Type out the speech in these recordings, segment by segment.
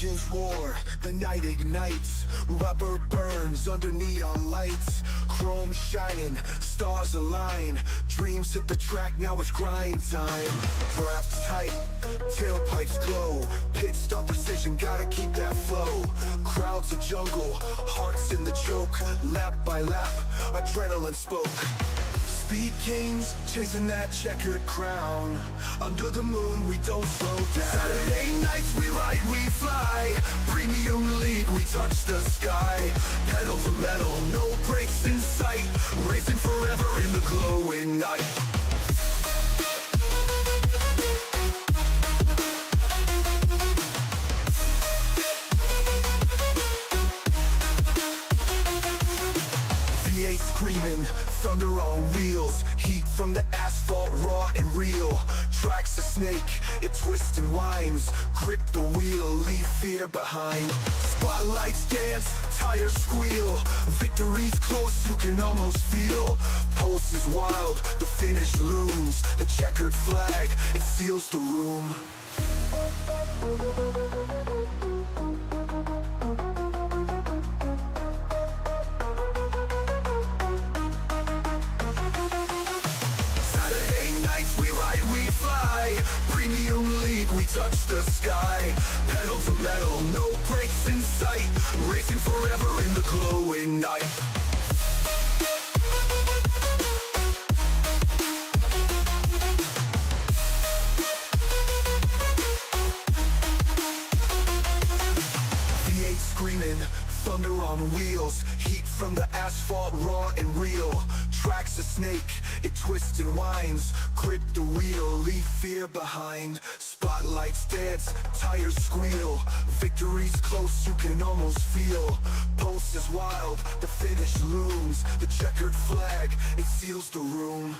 Engines roar, the night ignites. Rubber burns under neon lights. Chrome shining, stars align. Dreams hit the track, now it's grind time. Draft tight, tailpipes glow. Pit stop precision, gotta keep that flow. Crowds a jungle, hearts in the choke. Lap by lap, adrenaline spoke. Speed kings, chasing that checkered crown. Under the moon, we don't slow down. Saturday nights, we ride, we fly. Premium league, we touch the sky. Pedal to metal, no brakes in sight. Racing forever in the glowing night. V8 screaming, thunder on wheels. Heat from the asphalt, raw and real. Tracks a snake, it twists and winds. Grip the wheel, leave fear behind. Spotlights dance, tires squeal. Victory's close, you can almost feel. Pulse is wild, the finish looms. The checkered flag, it seals the room. Premium league, we touch the sky. Pedal to metal, no brakes in sight. Racing forever in the glowing night. V8 screaming, thunder on wheels. Heat from the asphalt, raw and real. Tracks a snake, it twists and winds. Grip the wheel, leave fear behind. Spotlights dance, tires squeal. Victory's close, you can almost feel. Pulse is wild, the finish looms. The checkered flag, it seals the room.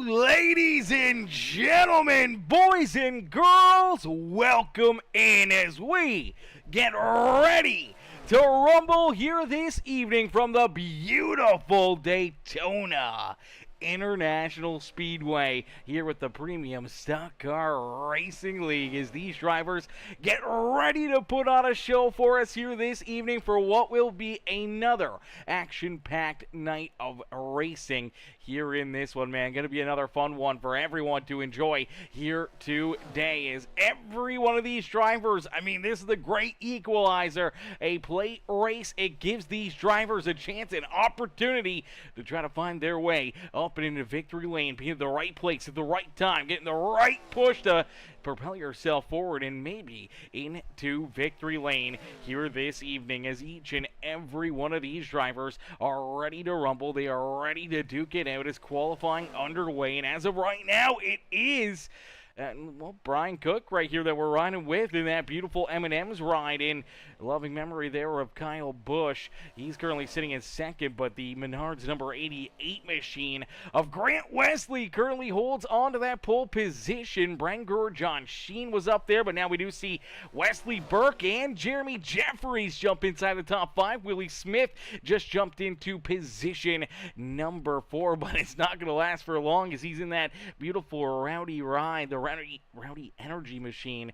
Ladies and gentlemen, boys and girls, welcome in as we get ready to rumble here this evening from the beautiful Daytona International Speedway here with the Premium Stock Car Racing League as these drivers get ready to put on a show for us here this evening for what will be another action-packed night of racing here in this one, man. Going to be another fun one for everyone to enjoy here today as every one of these drivers, I mean, this is the great equalizer, a plate race. It gives these drivers a chance, an opportunity to try to find their way up and into victory lane, being at the right place at the right time, getting the right push to propel yourself forward and maybe into victory lane here this evening as each and every one of these drivers are ready to rumble. They are ready to duke it out as qualifying underway, and as of right now it is well, Brian Cook right here that we're riding with in that beautiful M&M's ride in loving memory there of Kyle Busch. He's currently sitting in second, but the Menards number 88 machine of Grant Wesley currently holds on to that pole position. Branger John Sheen was up there, but now we do see Wesley Burke and Jeremy Jeffries jump inside the top 5. Willie Smith just jumped into position number 4, but it's not going to last for long as he's in that beautiful rowdy ride, the Rowdy Energy machine.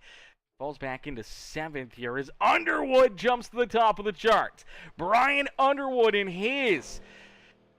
Falls back into 7th here as Underwood jumps to the top of the charts. Brian Underwood in his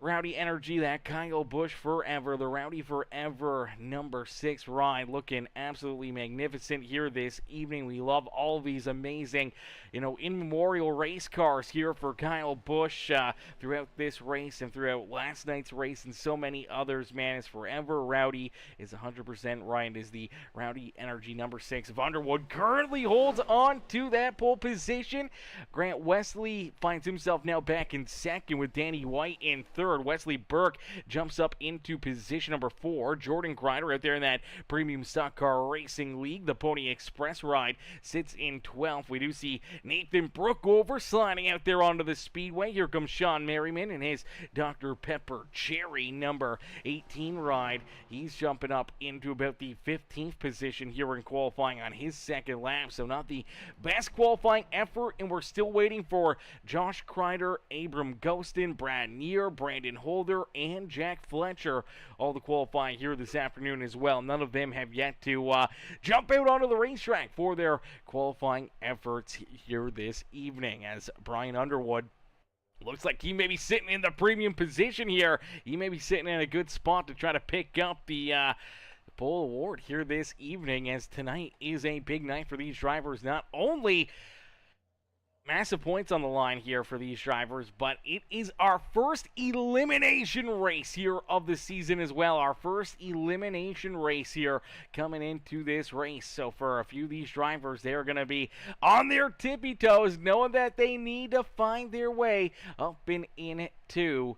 Rowdy Energy, that Kyle Busch Forever, the Rowdy Forever number 6 ride, looking absolutely magnificent here this evening. We love all of these amazing, in memorial race cars here for Kyle Busch throughout this race and throughout last night's race and so many others, man. Is Forever Rowdy is 100% right, is the Rowdy Energy number 6 of Underwood currently holds on to that pole position. Grant Wesley finds himself now back in second with Danny White in third. third. Wesley Burke jumps up into position number 4. Jordan Crider out there in that Premium Stock Car Racing League, the Pony Express ride, sits in 12th. We do see Nathan Brookover sliding out there onto the speedway. Here comes Sean Merriman in his Dr. Pepper Cherry number 18 ride. He's jumping up into about the 15th position here in qualifying on his second lap, so not the best qualifying effort, and we're still waiting for Josh Crider, Abram Ghostin, Brad Neer, Brandon Holder, and Jack Fletcher, all the qualifying here this afternoon as well. None of them have yet to jump out onto the racetrack for their qualifying efforts here this evening, as Brian Underwood looks like he may be sitting in the premium position here. He may be sitting in a good spot to try to pick up the pole award here this evening, as tonight is a big night for these drivers. Not only massive points on the line here for these drivers, but it is our first elimination race here of the season as well. Our first elimination race here coming into this race. So for a few of these drivers, they're going to be on their tippy toes, knowing that they need to find their way up and into,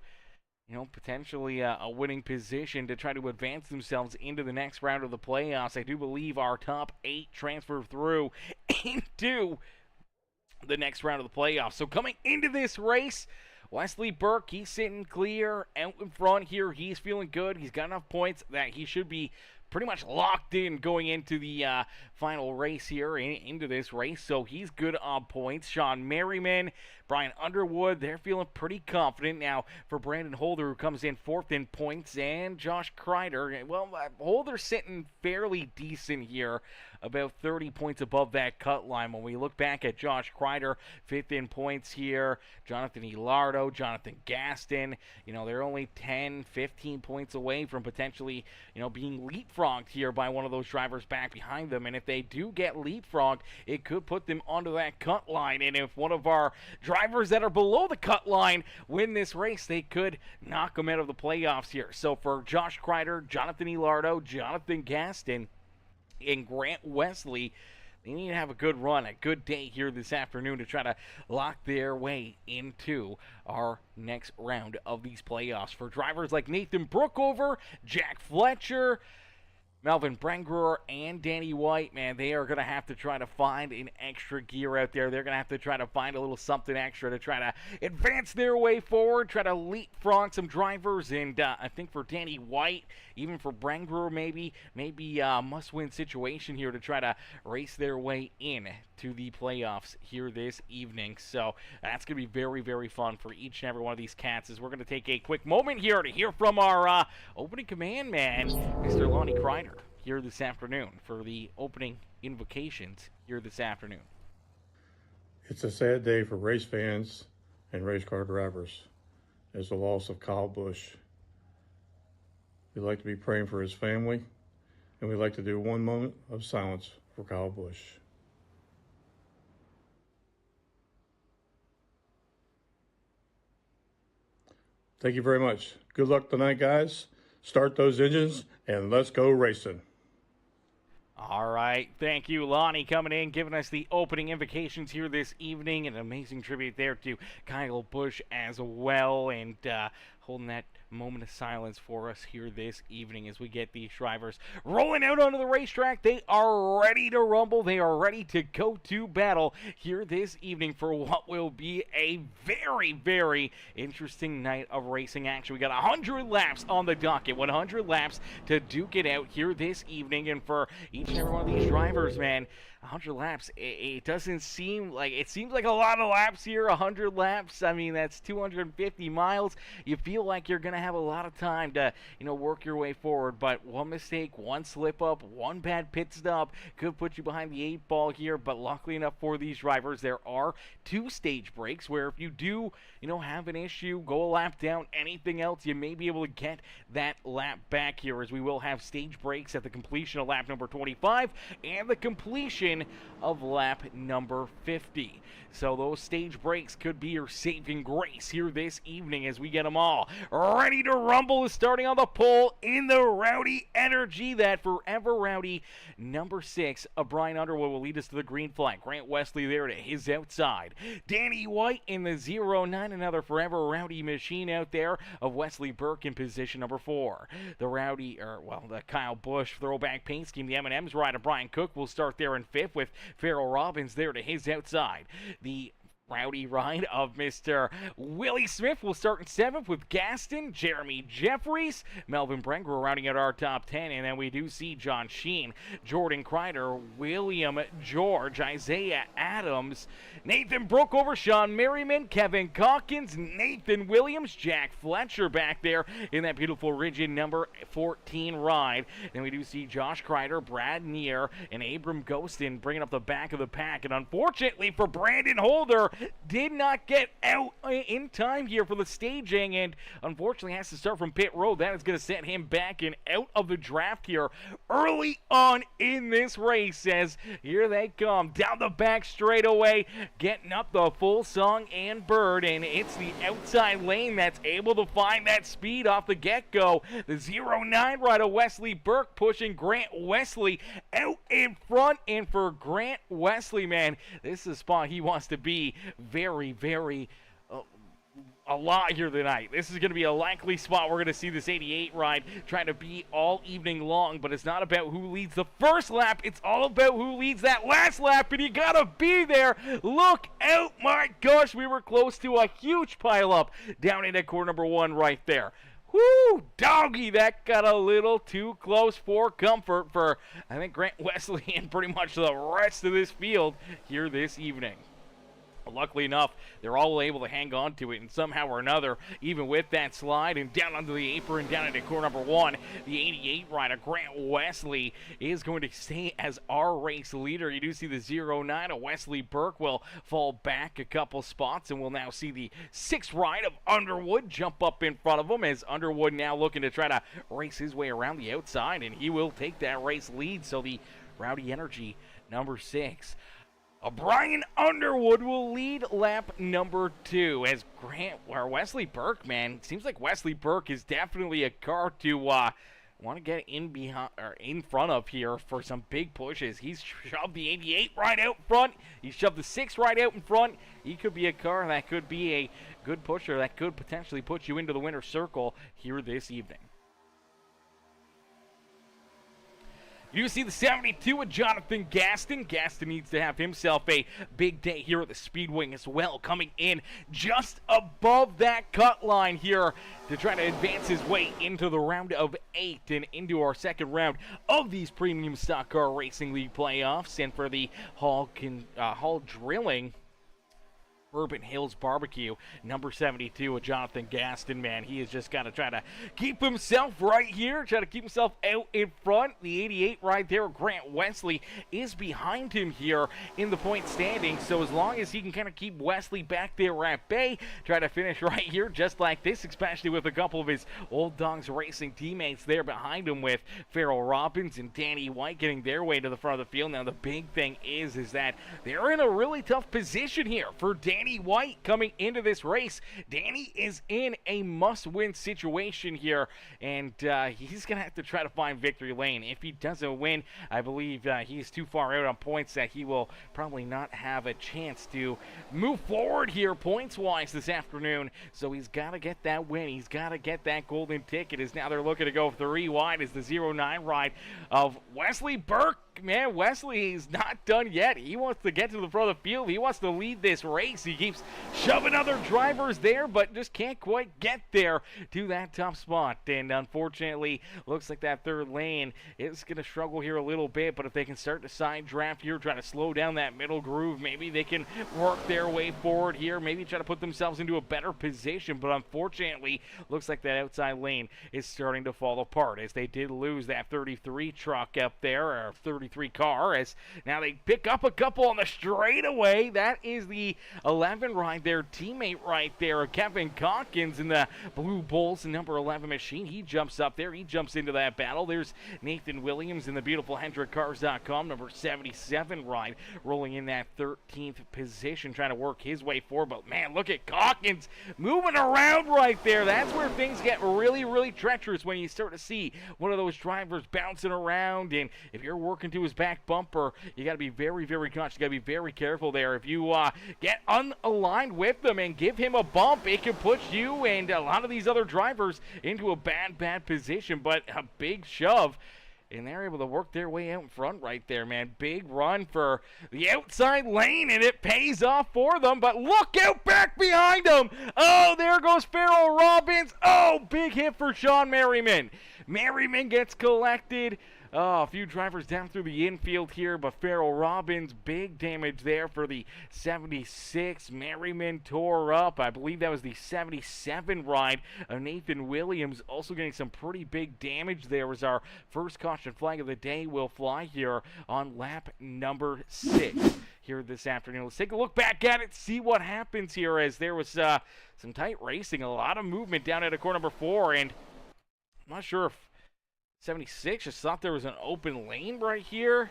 potentially a winning position to try to advance themselves into the next round of the playoffs. I do believe our top 8 transfer through into the next round of the playoffs. So coming into this race, Wesley Burke, he's sitting clear out in front here. He's feeling good. He's got enough points that he should be pretty much locked in going into the final race here, into this race. So he's good on points. Sean Merriman, Brian Underwood, they're feeling pretty confident. Now for Brandon Holder, who comes in 4th in points, and Josh Crider, well, Holder's sitting fairly decent here, about 30 points above that cut line. When we look back at Josh Crider, 5th in points here, Jonathan Elardo, Jonathan Gaston, they're only 10, 15 points away from potentially, being leapfrogged here by one of those drivers back behind them. And if they do get leapfrogged, it could put them onto that cut line. And if one of our drivers that are below the cut line win this race, they could knock them out of the playoffs here. So for Josh Crider, Jonathan Elardo, Jonathan Gaston, and Grant Wesley, they need to have a good run, a good day here this afternoon to try to lock their way into our next round of these playoffs. For drivers like Nathan Brookover, Jack Fletcher, Melvin Brengruer, and Danny White, man, they are going to have to try to find an extra gear out there. They're going to have to try to find a little something extra to try to advance their way forward, try to leapfrog some drivers. And I think for Danny White, even for Brengruer, maybe a must-win situation here to try to race their way in to the playoffs here this evening. So that's going to be very, very fun for each and every one of these cats. As we're going to take a quick moment here to hear from our opening command man, Mr. Lonnie Crider, here this afternoon for the opening invocations here this afternoon. It's a sad day for race fans and race car drivers as the loss of Kyle Busch. We'd like to be praying for his family, and we'd like to do one moment of silence for Kyle Busch. Thank you very much. Good luck tonight, guys. Start those engines and let's go racing. All right, thank you, Lonnie, coming in, giving us the opening invocations here this evening. An amazing tribute there to Kyle Busch as well, and holding that moment of silence for us here this evening as we get these drivers rolling out onto the racetrack. They are ready to rumble. They are ready to go to battle here this evening for what will be a very, very interesting night of racing action. We got 100 laps on the docket, 100 laps to duke it out here this evening. And for each and every one of these drivers, man, 100 laps, it doesn't seem like, it seems like a lot of laps here. 100 laps, I mean, that's 250 miles. You feel like you're going to have a lot of time to, work your way forward, but one mistake, one slip up, one bad pit stop could put you behind the 8 ball here. But luckily enough for these drivers, there are 2 stage breaks where if you do, have an issue, go a lap down, anything else, you may be able to get that lap back here, as we will have stage breaks at the completion of lap number 25 and the completion of lap number 50. So those stage breaks could be your saving grace here this evening as we get them all girl ready to rumble is starting on the pole in the Rowdy Energy. That Forever Rowdy number 6 of Brian Underwood will lead us to the green flag. Grant Wesley there to his outside. Danny White in the 09, another Forever Rowdy machine out there of Wesley Burke in position number 4. The Kyle Busch throwback paint scheme, the M&M's rider Brian Cook will start there in 5th with Farrell Robbins there to his outside. The Rowdy ride of Mr. Willie Smith will start in 7th with Gaston, Jeremy Jeffries, Melvin Brenger rounding out our top 10, and then we do see John Sheen, Jordan Crider, William George, Isaiah Adams, Nathan Brookover, Sean Merriman, Kevin Calkins, Nathan Williams, Jack Fletcher back there in that beautiful rigid number 14 ride. Then we do see Josh Crider, Brad Neer, and Abram Ghostin bringing up the back of the pack, and unfortunately for Brandon Holder, did not get out in time here for the staging, and unfortunately has to start from pit road. That is going to set him back and out of the draft here early on in this race, as here they come down the back straightaway, getting up the full song and bird, and it's the outside lane that's able to find that speed off the get-go. The 09 rider Wesley Burke pushing Grant Wesley out in front, and for Grant Wesley, man, this is a spot he wants to be very, very a lot here tonight. This is going to be a likely spot we're going to see this 88 ride trying to be all evening long, but it's not about who leads the first lap. It's all about who leads that last lap, and you got to be there. Look out, my gosh, we were close to a huge pileup down into corner number 1 right there. Woo, doggy, that got a little too close for comfort for, I think, Grant Wesley and pretty much the rest of this field here this evening. Luckily enough, they're all able to hang on to it, and somehow or another, even with that slide and down under the apron, down into corner number 1, the 88 rider, Grant Wesley, is going to stay as our race leader. You do see the 09 of Wesley Burke will fall back a couple spots, and we'll now see the 6th ride of Underwood jump up in front of him, as Underwood now looking to try to race his way around the outside, and he will take that race lead. So the Rowdy Energy number 6. Brian Underwood will lead lap number 2 as Wesley Burke, man. Seems like Wesley Burke is definitely a car to want to get in behind or in front of here for some big pushes. He's shoved the 88 right out front. He shoved the 6 right out in front. He could be a car that could be a good pusher that could potentially put you into the winner's circle here this evening. You see the 72 with Jonathan Gaston. Gaston needs to have himself a big day here at the Speedway as well, coming in just above that cut line here to try to advance his way into the round of 8 and into our second round of these Premium Stock Car Racing League playoffs. And for the Hall Drilling Urban Hills Barbecue, number 72 with Jonathan Gaston, man. He has just got to try to keep himself right here, try to keep himself out in front. The 88 right there, Grant Wesley, is behind him here in the point standing. So as long as he can kind of keep Wesley back there at bay, try to finish right here just like this, especially with a couple of his Old Dogs Racing teammates there behind him with Farrell Robbins and Danny White getting their way to the front of the field. Now the big thing is that they're in a really tough position here for Danny White coming into this race. Danny is in a must-win situation here, and he's going to have to try to find victory lane. If he doesn't win, I believe he's too far out on points that he will probably not have a chance to move forward here points-wise this afternoon. So he's got to get that win. He's got to get that golden ticket, as now they're looking to go 3 wide as the 09 ride of Wesley Burke. Man, Wesley is not done yet. He wants to get to the front of the field. He wants to lead this race. He keeps shoving other drivers there, but just can't quite get there to that top spot. And unfortunately, looks like that third lane is going to struggle here a little bit, but if they can start to side draft here, try to slow down that middle groove, maybe they can work their way forward here, maybe try to put themselves into a better position. But unfortunately, looks like that outside lane is starting to fall apart, as they did lose that 33 truck up there, or 30 43 car, as now they pick up a couple on the straightaway. That is the 11 ride, their teammate right there, Kevin Calkins in the Blue Bulls, number 11 machine. He jumps up there. He jumps into that battle. There's Nathan Williams in the beautiful HendrickCars.com, number 77 ride, rolling in that 13th position, trying to work his way forward. But man, look at Calkins moving around right there. That's where things get really, really treacherous, when you start to see one of those drivers bouncing around. And if you're working to his back bumper, you got to be very, very cautious. You got to be very careful there. If you get unaligned with them and give him a bump, it can put you and a lot of these other drivers into a bad position. But a big shove, and they're able to work their way out in front right there, man. Big run for the outside lane, and it pays off for them. But look out back behind them. Oh, there goes Farrell Robbins. Oh, big hit for Sean Merriman. Merriman gets collected. Oh, a few drivers down through the infield here, but Farrell Robbins, big damage there for the 76. Merriman tore up. I believe that was the 77 ride of Nathan Williams, also getting some pretty big damage there, as our first caution flag of the day will fly here on lap number 6 here this afternoon. Let's take a look back at it, see what happens here, as there was some tight racing, a lot of movement down at corner number 4, and I'm not sure if 76 just thought there was an open lane right here.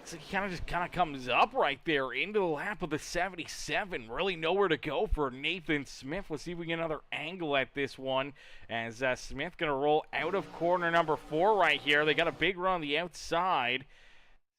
So he kind of comes up right there into the lap of the 77. Really nowhere to go for Nathan Smith. Let's see if we get another angle at this one, as Smith going to roll out of corner number 4 right here. They got a big run on the outside.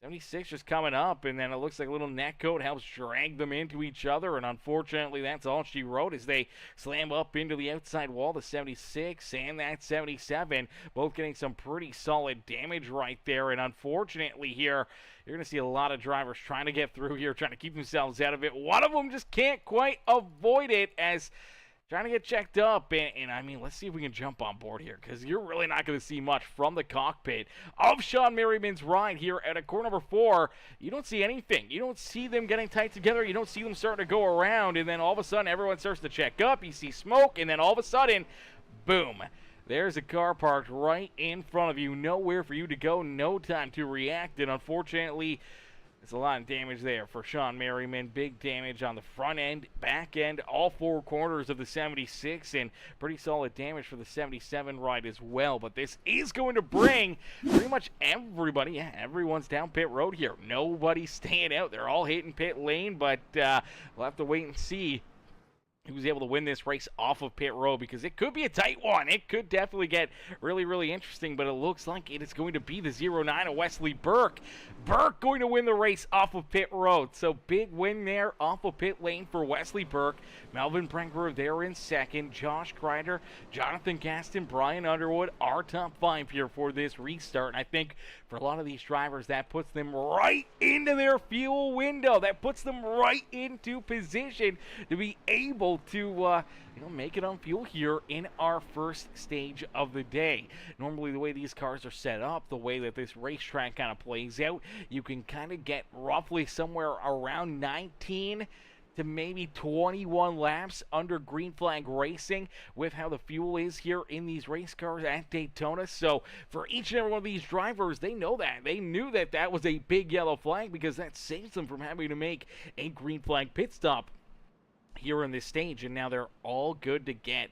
76 just coming up, and then it looks like a little net coat helps drag them into each other, and unfortunately that's all she wrote, as they slam up into the outside wall. The 76 and that 77 both getting some pretty solid damage right there, and unfortunately here you're going to see a lot of drivers trying to get through here, trying to keep themselves out of it. One of them just can't quite avoid it, as trying to get checked up, and I mean, let's see if we can jump on board here, because you're really not going to see much from the cockpit of Sean Merriman's ride here at corner number 4. You don't see anything. You don't see them getting tight together. You don't see them starting to go around, and then all of a sudden everyone starts to check up. You see smoke, and then all of a sudden, boom. There's a car parked right in front of you. Nowhere for you to go, no time to react, and unfortunately, there's a lot of damage there for Sean Merriman. Big damage on the front end, back end, all 4 corners of the 76, and pretty solid damage for the 77 ride as well. But this is going to bring pretty much everybody, everyone's down pit road here. Nobody's staying out. They're all hitting pit lane, but we'll have to wait and see who's able to win this race off of pit road, because it could be a tight one. It could definitely get really, really interesting, but it looks like it is going to be the 09 of Wesley Burke. Burke going to win the race off of pit road. So big win there off of pit lane for Wesley Burke. Melvin Brinker there in second. Josh Crider, Jonathan Gaston, Brian Underwood, our top 5 here for this restart. And I think for a lot of these drivers, that puts them right into their fuel window. That puts them right into position to be able to make it on fuel here in our first stage of the day. Normally, the way these cars are set up, the way that this racetrack kind of plays out, you can kind of get roughly somewhere around 19 to maybe 21 laps under green flag racing with how the fuel is here in these race cars at Daytona. So for each and every one of these drivers, they know that. They knew that that was a big yellow flag, because that saves them from having to make a green flag pit stop here in this stage, and now they're all good to get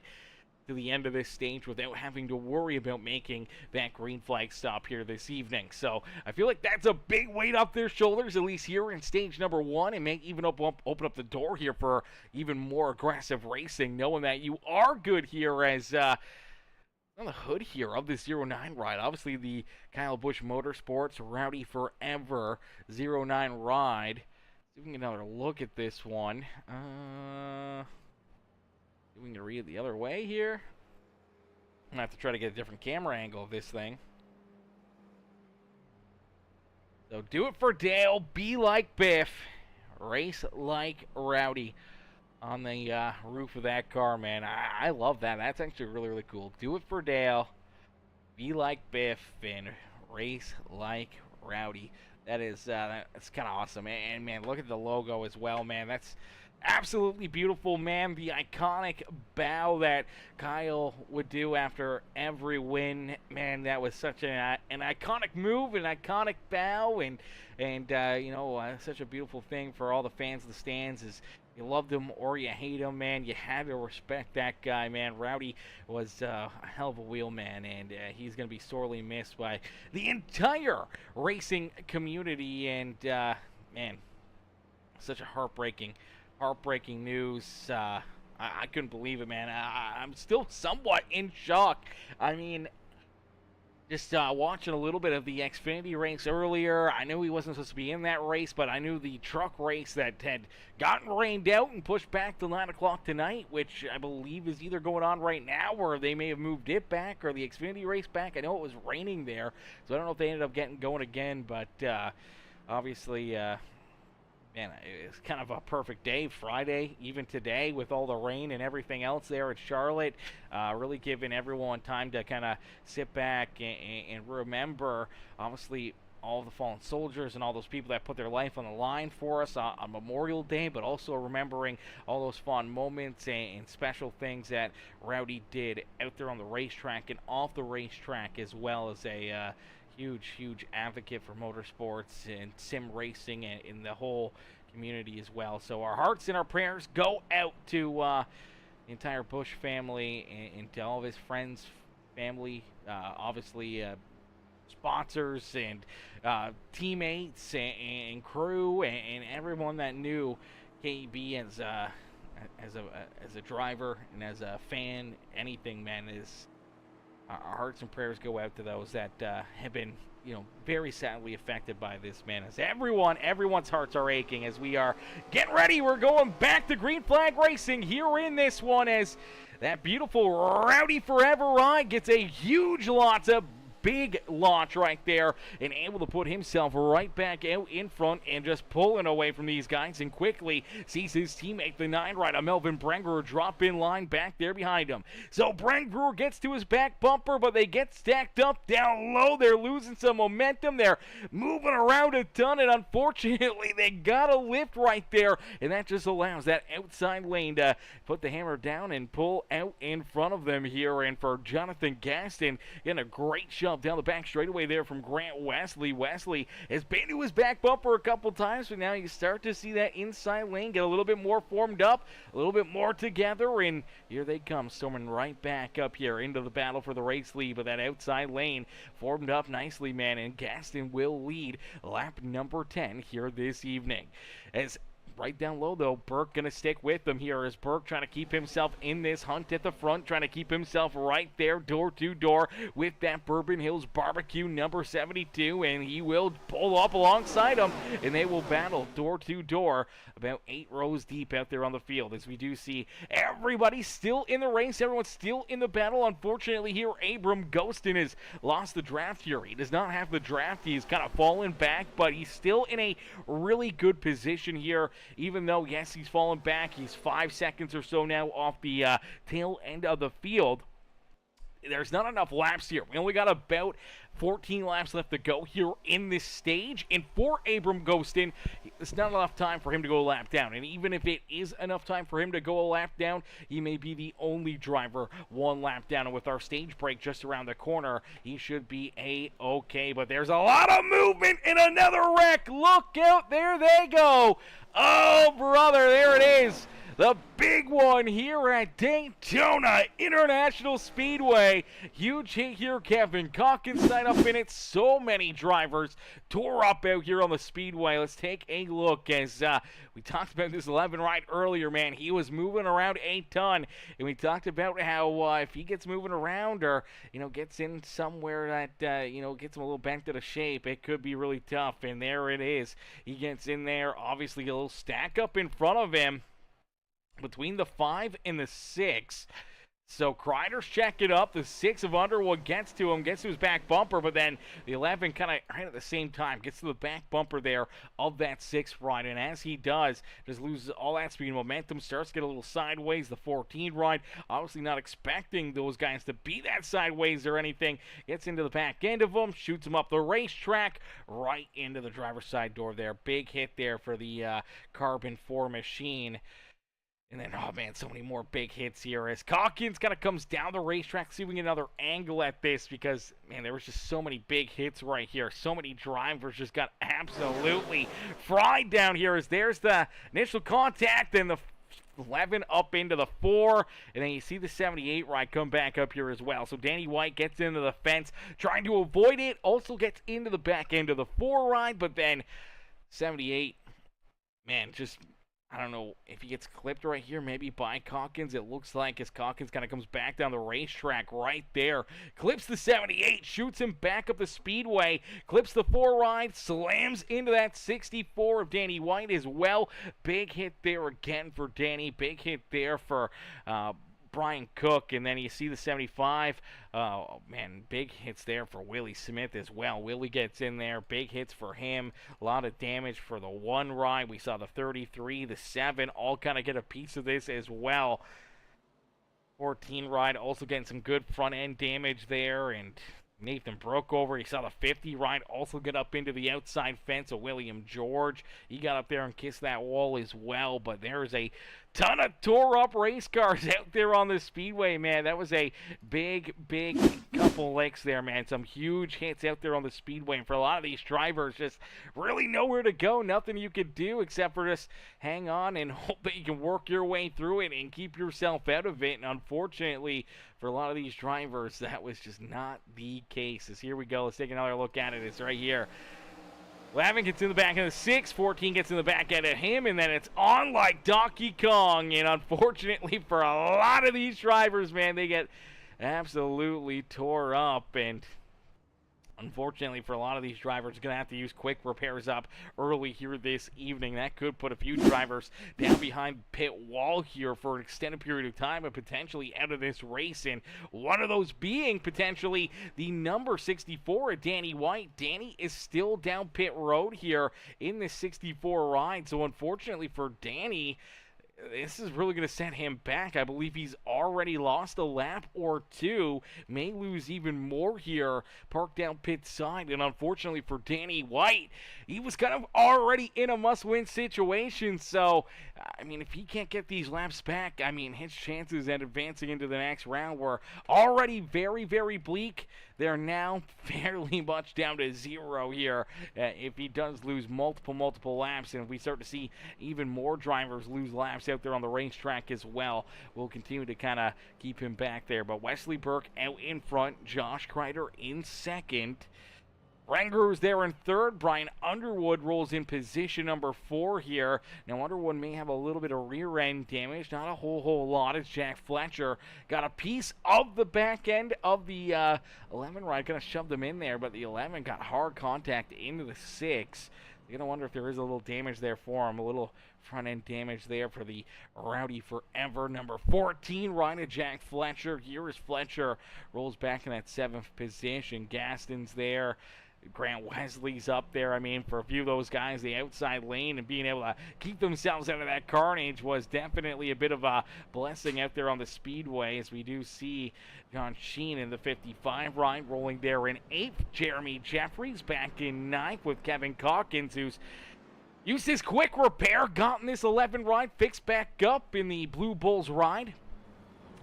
to the end of this stage without having to worry about making that green flag stop here this evening. So I feel like that's a big weight off their shoulders, at least here in stage number 1, and may even open up the door here for even more aggressive racing, knowing that you are good here as on the hood here of this 09 ride. Obviously the Kyle Busch Motorsports Rowdy Forever 09 ride. See if we can get another look at this one. We can read it the other way here. I'm gonna have to try to get a different camera angle of this thing. So do it for Dale, be like Biff, race like Rowdy on the roof of that car, man. I love that. That's actually really, really cool. Do it for Dale, be like Biff, and race like Rowdy. That is, that's kind of awesome. And, man, look at the logo as well, man. That's absolutely beautiful, man. The iconic bow that Kyle would do after every win, man, that was such an iconic move, an iconic bow, and you know, such a beautiful thing for all the fans of the stands. Is you loved him or you hate him, man. You had to respect that guy, man. Rowdy was a hell of a wheelman, and he's going to be sorely missed by the entire racing community. And man, such a heartbreaking news. I couldn't believe it, man. I'm still somewhat in shock. I mean, just watching a little bit of the Xfinity race earlier, I knew he wasn't supposed to be in that race, but I knew the truck race that had gotten rained out and pushed back to 9 o'clock tonight, which I believe is either going on right now or they may have moved it back or the Xfinity race back. I know it was raining there, so I don't know if they ended up getting going again, but obviously... man, it's kind of a perfect day, Friday, even today, with all the rain and everything else there at Charlotte. Really giving everyone time to kind of sit back and remember, obviously, all the fallen soldiers and all those people that put their life on the line for us on Memorial Day, but also remembering all those fun moments and special things that Rowdy did out there on the racetrack and off the racetrack, as well as a huge advocate for motorsports and sim racing and in the whole community as well. So our hearts and our prayers go out to the entire Busch family and to all of his friends, family, obviously sponsors and teammates and crew and everyone that knew KB as a driver and as a fan. Anything, man, is our hearts and prayers go out to those that have been, you know, very sadly affected by this, man. As everyone's hearts are aching as we are getting ready. We're going back to Green Flag Racing here in this one, as that beautiful Rowdy Forever ride gets a huge lot of big launch right there and able to put himself right back out in front and just pulling away from these guys, and quickly sees his teammate, the 9 rider Melvin Brengerer, drop in line back there behind him. So Brengerer gets to his back bumper, but they get stacked up down low. They're losing some momentum. They're moving around a ton, and unfortunately they got a lift right there, and that just allows that outside lane to put the hammer down and pull out in front of them here. And for Jonathan Gaston, getting a great shot down the back straightaway there from Grant Wesley. Wesley has been to his back bumper a couple times, but now you start to see that inside lane get a little bit more formed up, a little bit more together, and here they come, storming right back up here into the battle for the race lead. But that outside lane formed up nicely, man, and Gaston will lead lap number 10 here this evening. As right down low, though, Burke going to stick with them here, as Burke trying to keep himself in this hunt at the front, trying to keep himself right there door to door with that Bourbon Hills Barbecue number 72, and he will pull up alongside him, and they will battle door to door about 8 rows deep out there on the field, as we do see everybody still in the race, everyone's still in the battle. Unfortunately here, Abram Ghostin has lost the draft here. He does not have the draft. He's kind of fallen back, but he's still in a really good position here, even though, yes, he's fallen back. He's 5 seconds or so now off the tail end of the field. There's not enough laps here. We only got about 14 laps left to go here in this stage, and for Abram Ghostin, it's not enough time for him to go a lap down. And even if it is enough time for him to go a lap down, he may be the only driver 1 lap down. And with our stage break just around the corner, he should be A-okay. But there's a lot of movement in another wreck. Look out, there they go. Oh, brother, there it is. The big one here at Daytona International Speedway. Huge hit here. Kevin Calkins side up in it. So many drivers tore up out here on the speedway. Let's take a look, as we talked about this 11 ride earlier, man. He was moving around a ton, and we talked about how if he gets moving around or, you know, gets in somewhere that, you know, gets him a little bent out of shape, it could be really tough. And there it is. He gets in there. Obviously, a little stack up in front of him. Between the 5 and the 6, So Crider's checking up. The 6 of Underwood gets to him, gets to his back bumper, but then the 11 kind of right at the same time gets to the back bumper there of that 6 ride. And as he does, just loses all that speed and momentum, starts to get a little sideways. The 14 ride, obviously not expecting those guys to be that sideways or anything, gets into the back end of them, shoots him up the racetrack, right into the driver's side door there. Big hit there for the Carbon 4 machine. And then, oh man, so many more big hits here as Calkins kind of comes down the racetrack. See if we can get another angle at this because, man, there was just so many big hits right here. So many drivers just got absolutely fried down here as there's the initial contact and the 11 up into the 4, and then you see the 78 ride come back up here as well. So Danny White gets into the fence, trying to avoid it, also gets into the back end of the 4 ride, but then 78, man, just... I don't know if he gets clipped right here, maybe by Calkins. It looks like as Calkins kind of comes back down the racetrack right there. Clips the 78, shoots him back up the speedway, clips the 4 ride, slams into that 64 of Danny White as well. Big hit there again for Danny. Big hit there for Brian Cook, and then you see the 75. Oh man, big hits there for Willie Smith as well. Willie gets in there, big hits for him, a lot of damage for the 1 ride. We saw the 33, the 7, all kind of get a piece of this as well. 14 ride also getting some good front end damage there, and Nathan Brookover, you saw the 50 ride also get up into the outside fence of William George. He got up there and kissed that wall as well, but there's a ton of tore-up race cars out there on the speedway, man. That was a big couple licks there, man. Some huge hits out there on the speedway, and for a lot of these drivers, just really nowhere to go. Nothing you could do except for just hang on and hope that you can work your way through it and keep yourself out of it. And unfortunately, for a lot of these drivers, that was just not the case. As here we go. Let's take another look at it. It's right here. 11 gets in the back of the 6, 14 gets in the back end of him, and then it's on like Donkey Kong. And unfortunately for a lot of these drivers, man, they get absolutely tore up. And unfortunately for a lot of these drivers, going to have to use quick repairs up early here this evening. That could put a few drivers down behind pit wall here for an extended period of time and potentially out of this race. And one of those being potentially the number 64 at Danny White. Danny is still down pit road here in this 64 ride. So unfortunately for Danny, this is really going to set him back. I believe he's already lost a lap or 2, may lose even more here, parked down pit side. And unfortunately for Danny White, he was kind of already in a must-win situation. So, I mean, if he can't get these laps back, I mean, his chances at advancing into the next round were already very, very bleak. They're now fairly much down to 0 here if he does lose multiple laps, and if we start to see even more drivers lose laps out there on the racetrack as well, we'll continue to kind of keep him back there. But Wesley Burke out in front, Josh Crider in second. Ranger's there in third. Brian Underwood rolls in position number 4 here. Now, Underwood may have a little bit of rear end damage, not a whole lot, as Jack Fletcher got a piece of the back end of the 11 ride. Kind of shoved them in there, but the 11 got hard contact into the 6. You're going to wonder if there is a little damage there for him, a little front end damage there for the Rowdy Forever. Number 14, ride of Jack Fletcher. Here is Fletcher, rolls back in that 7th position. Gastons there. Grant Wesley's up there. I mean, for a few of those guys, the outside lane and being able to keep themselves out of that carnage was definitely a bit of a blessing out there on the speedway, as we do see John Sheen in the 55 ride rolling there in 8th. Jeremy Jeffries back in 9th with Kevin Calkins, who's used his quick repair, gotten this 11 ride fixed back up in the Blue Bulls ride.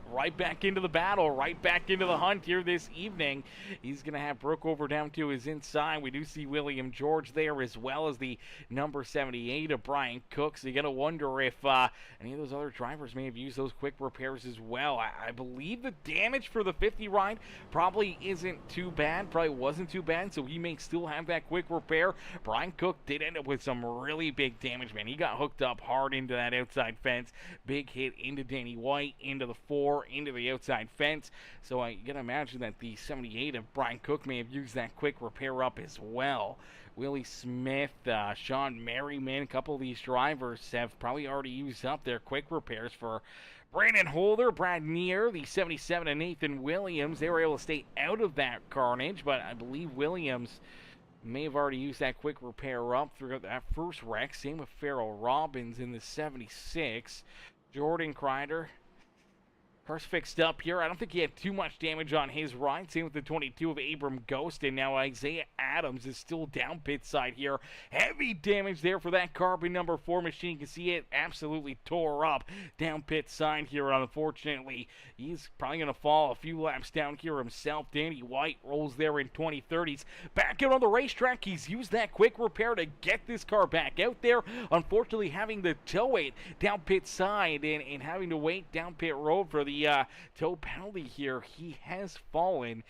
Right back into the battle, right back into the hunt here this evening. He's going to have Brookover down to his inside. We do see William George there, as well as the number 78 of Brian Cook. So you got to wonder if any of those other drivers may have used those quick repairs as well. I believe the damage for the 50 ride probably isn't too bad, probably wasn't too bad, so he may still have that quick repair. Brian Cook did end up with some really big damage, man. He got hooked up hard into that outside fence. Big hit into Danny White, into the 4, into the outside fence. So you gotta imagine that the 78 of Brian Cook may have used that quick repair up as well. Willie Smith, Sean Merriman, a couple of these drivers have probably already used up their quick repairs for Brandon Holder, Brad Neer, the 77, and Nathan Williams. They were able to stay out of that carnage, but I believe Williams may have already used that quick repair up throughout that first wreck. Same with Farrell Robbins in the 76. Jordan Crider, car's fixed up here. I don't think he had too much damage on his ride. Same with the 22 of Abram Ghost. And now Isaiah Adams is still down pit side here. Heavy damage there for that carbon number 4 machine. You can see it absolutely tore up down pit side here. Unfortunately, he's probably going to fall a few laps down here himself. Danny White rolls there in 2030s. Back out on the racetrack. He's used that quick repair to get this car back out there. Unfortunately, having to tow it down pit side and having to wait down pit road for the tow penalty here. He has fallen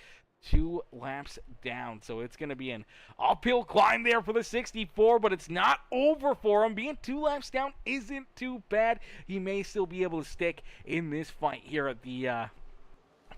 2 laps down, so it's going to be an uphill climb there for the 64, but it's not over for him. Being 2 laps down isn't too bad. He may still be able to stick in this fight here at the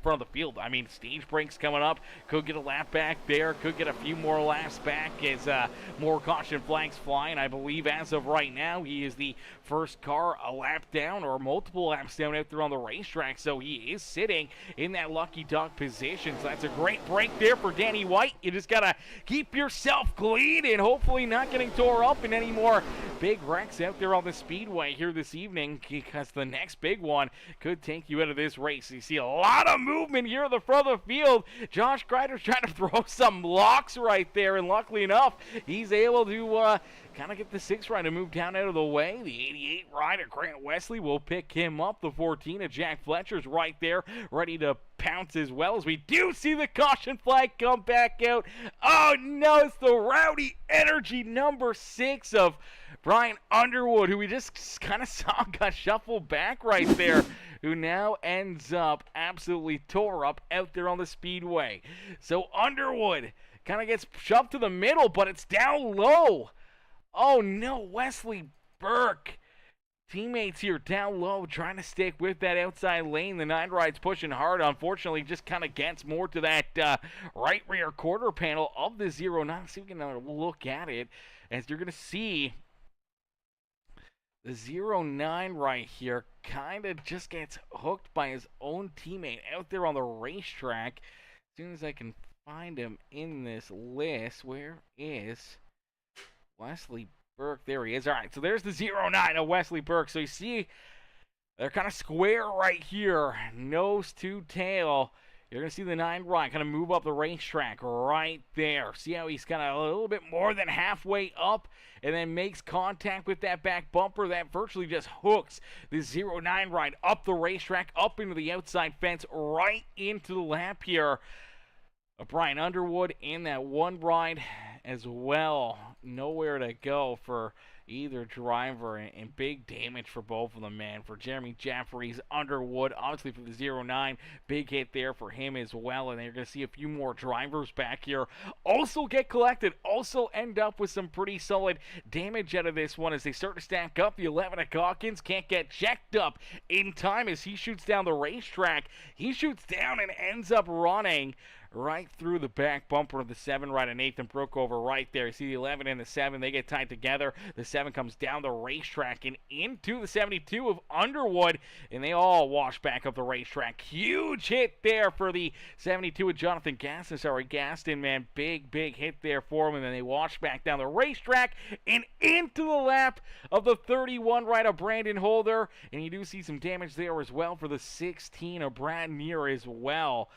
front of the field. I mean, stage breaks coming up. Could get a lap back there. Could get a few more laps back as more caution flags flying. I believe as of right now, he is the first car a lap down or multiple laps down out there on the racetrack. So he is sitting in that lucky dog position. So that's a great break there for Danny White. You just got to keep yourself clean and hopefully not getting tore up in any more big wrecks out there on the speedway here this evening, because the next big one could take you out of this race. You see a lot of movement here at the front of the field. Josh Crider's trying to throw some locks right there, and luckily enough, he's able to kind of get the 6 rider moved down out of the way. The 88 rider, Grant Wesley, will pick him up. The 14 of Jack Fletcher's right there, ready to pounce as well, as we do see the caution flag come back out. Oh no, it's the Rowdy Energy number 6 of Brian Underwood, who we just kind of saw got shuffled back right there, who now ends up absolutely tore up out there on the speedway. So Underwood kind of gets shoved to the middle, but it's down low. Oh no, Wesley Burke. Teammates here down low trying to stick with that outside lane. The 9 ride's pushing hard. Unfortunately, just kind of gets more to that right rear quarter panel of the 09. See if we can look at it, as you're going to see the 09 right here kind of just gets hooked by his own teammate out there on the racetrack. As soon as I can find him in this list, where is Wesley Burke? There he is. All right, so there's the 09 of Wesley Burke. So you see they're kind of square right here, nose to tail. You're going to see the 9 right kind of move up the racetrack right there. See how he's kind of a little bit more than halfway up and then makes contact with that back bumper that virtually just hooks the 09 right up the racetrack, up into the outside fence, right into the lap here. Brian Underwood in that 1 ride as well. Nowhere to go for either driver, and big damage for both of them, man. For Jeremy Jeffries, Underwood, obviously for the 09, big hit there for him as well. And you're going to see a few more drivers back here also get collected, also end up with some pretty solid damage out of this one as they start to stack up. The 11 of Calkins can't get checked up in time as he shoots down the racetrack. He shoots down and ends up running right through the back bumper of the 7 right of Nathan Brookover right there. You see the 11 and the 7, they get tied together. The 7 comes down the racetrack and into the 72 of Underwood, and they all wash back up the racetrack. Huge hit there for the 72 of Jonathan Gaston, man. Big hit there for him, and then they wash back down the racetrack and into the lap of the 31 right of Brandon Holder, and you do see some damage there as well for the 16 of Brad Neer as well.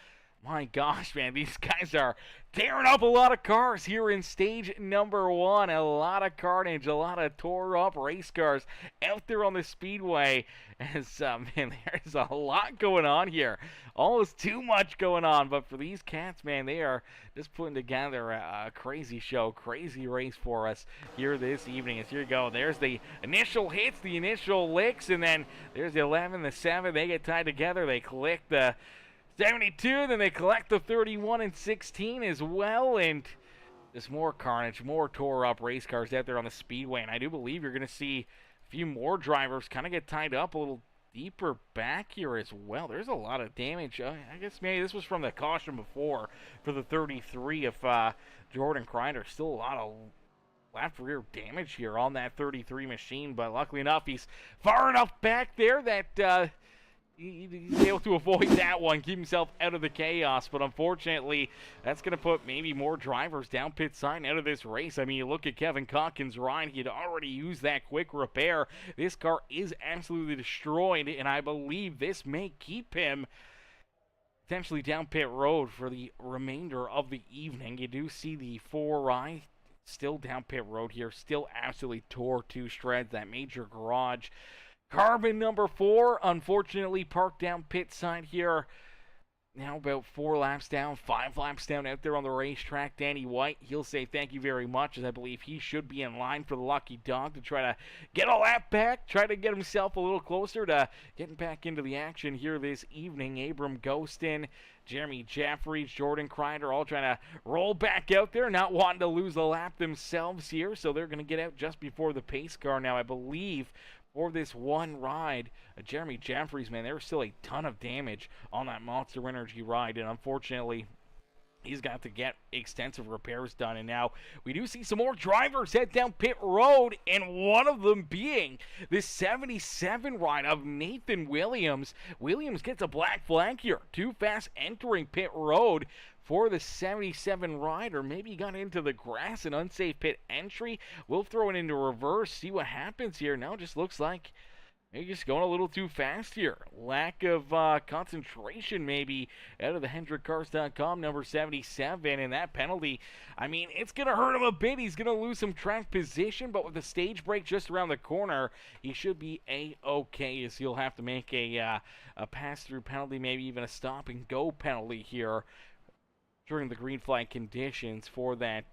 My gosh, man, these guys are tearing up a lot of cars here in stage number 1. A lot of carnage, a lot of tore up race cars out there on the speedway. As, man, there's a lot going on here. Almost too much going on. But for these cats, man, they are just putting together a crazy show, crazy race for us here this evening. As here you go. There's the initial hits, the initial licks, and then there's the 11, the 7. They get tied together. They click the 72, then they collect the 31 and 16 as well, and there's more carnage, more tore up race cars out there on the speedway, and I do believe you're going to see a few more drivers kind of get tied up a little deeper back here as well. There's a lot of damage. I guess maybe this was from the caution before for the 33 of Jordan Crider. Still a lot of left rear damage here on that 33 machine, but luckily enough, he's far enough back there that He's able to avoid that one, keep himself out of the chaos, but unfortunately, that's going to put maybe more drivers down pit side out of this race. I mean, you look at Kevin Calkins' ride, he had already used that quick repair. This car is absolutely destroyed, and I believe this may keep him potentially down pit road for the remainder of the evening. You do see the 4 ride still down pit road here, still absolutely tore to shreds. That major garage Carbon number 4, unfortunately parked down pit side here. Now about 4 laps down, 5 laps down out there on the racetrack. Danny White, he'll say thank you very much, as I believe he should be in line for the lucky dog to try to get a lap back, try to get himself a little closer to getting back into the action here this evening. Abram Ghostin, Jeremy Jeffries, Jordan Crider all trying to roll back out there, not wanting to lose a lap themselves here, so they're going to get out just before the pace car now, I believe. For this one ride, Jeremy Jeffries, man, there was still a ton of damage on that Monster Energy ride, and unfortunately, he's got to get extensive repairs done. And now we do see some more drivers head down pit road, and one of them being this 77 ride of Nathan Williams. Williams gets a black flag here, too fast entering pit road for the 77 rider. Maybe he got into the grass, an unsafe pit entry. We'll throw it into reverse, see what happens here. Now it just looks like maybe just going a little too fast here. Lack of concentration maybe out of the HendrickCars.com number 77, and that penalty, I mean, it's going to hurt him a bit. He's going to lose some track position, but with the stage break just around the corner, he should be A-okay, as he'll have to make a pass-through penalty, maybe even a stop-and-go penalty here during the green flag conditions for that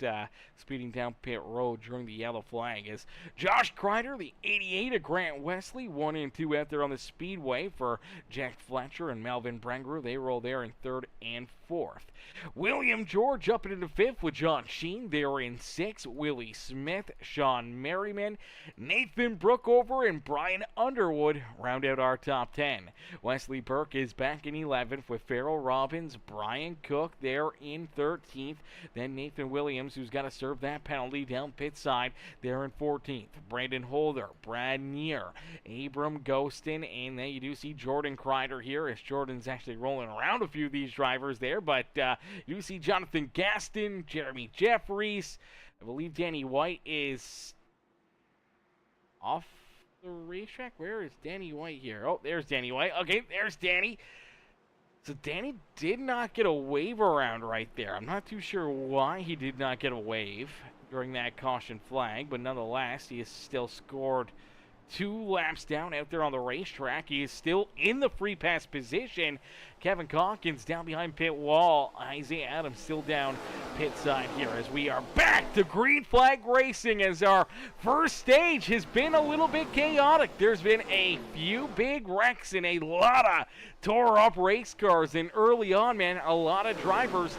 speeding down pit road during the yellow flag. As Josh Crider, the 88 of Grant Wesley, 1 and 2 out there on the speedway for Jack Fletcher and Melvin Brenger. They roll there in 3rd and 4th. William George up into 5th with John Sheen. They're in 6th. Willie Smith, Sean Merriman, Nathan Brookover, and Brian Underwood round out our top 10. Wesley Burke is back in 11th with Farrell Robbins, Brian Cook there in 13th. Then Nathan Williams, who's got to serve that penalty down pit side, there in 14th. Brandon Holder, Brad Neer, Abram Ghostin, and then you do see Jordan Crider here, as Jordan's actually rolling around a few of these drivers there, but you see Jonathan Gaston, Jeremy Jeffries. I believe Danny White is off the racetrack. Where is Danny White here? Oh, there's Danny White. Okay, there's Danny. So Danny did not get a wave around right there. I'm not too sure why he did not get a wave during that caution flag, but nonetheless, he has still scored 2 laps down out there on the racetrack. He is still in the free pass position. Kevin Calkins down behind pit wall. Isaiah Adams still down pit side here as we are back to green flag racing, as our first stage has been a little bit chaotic. There's been a few big wrecks and a lot of tore up race cars, and early on, man, a lot of drivers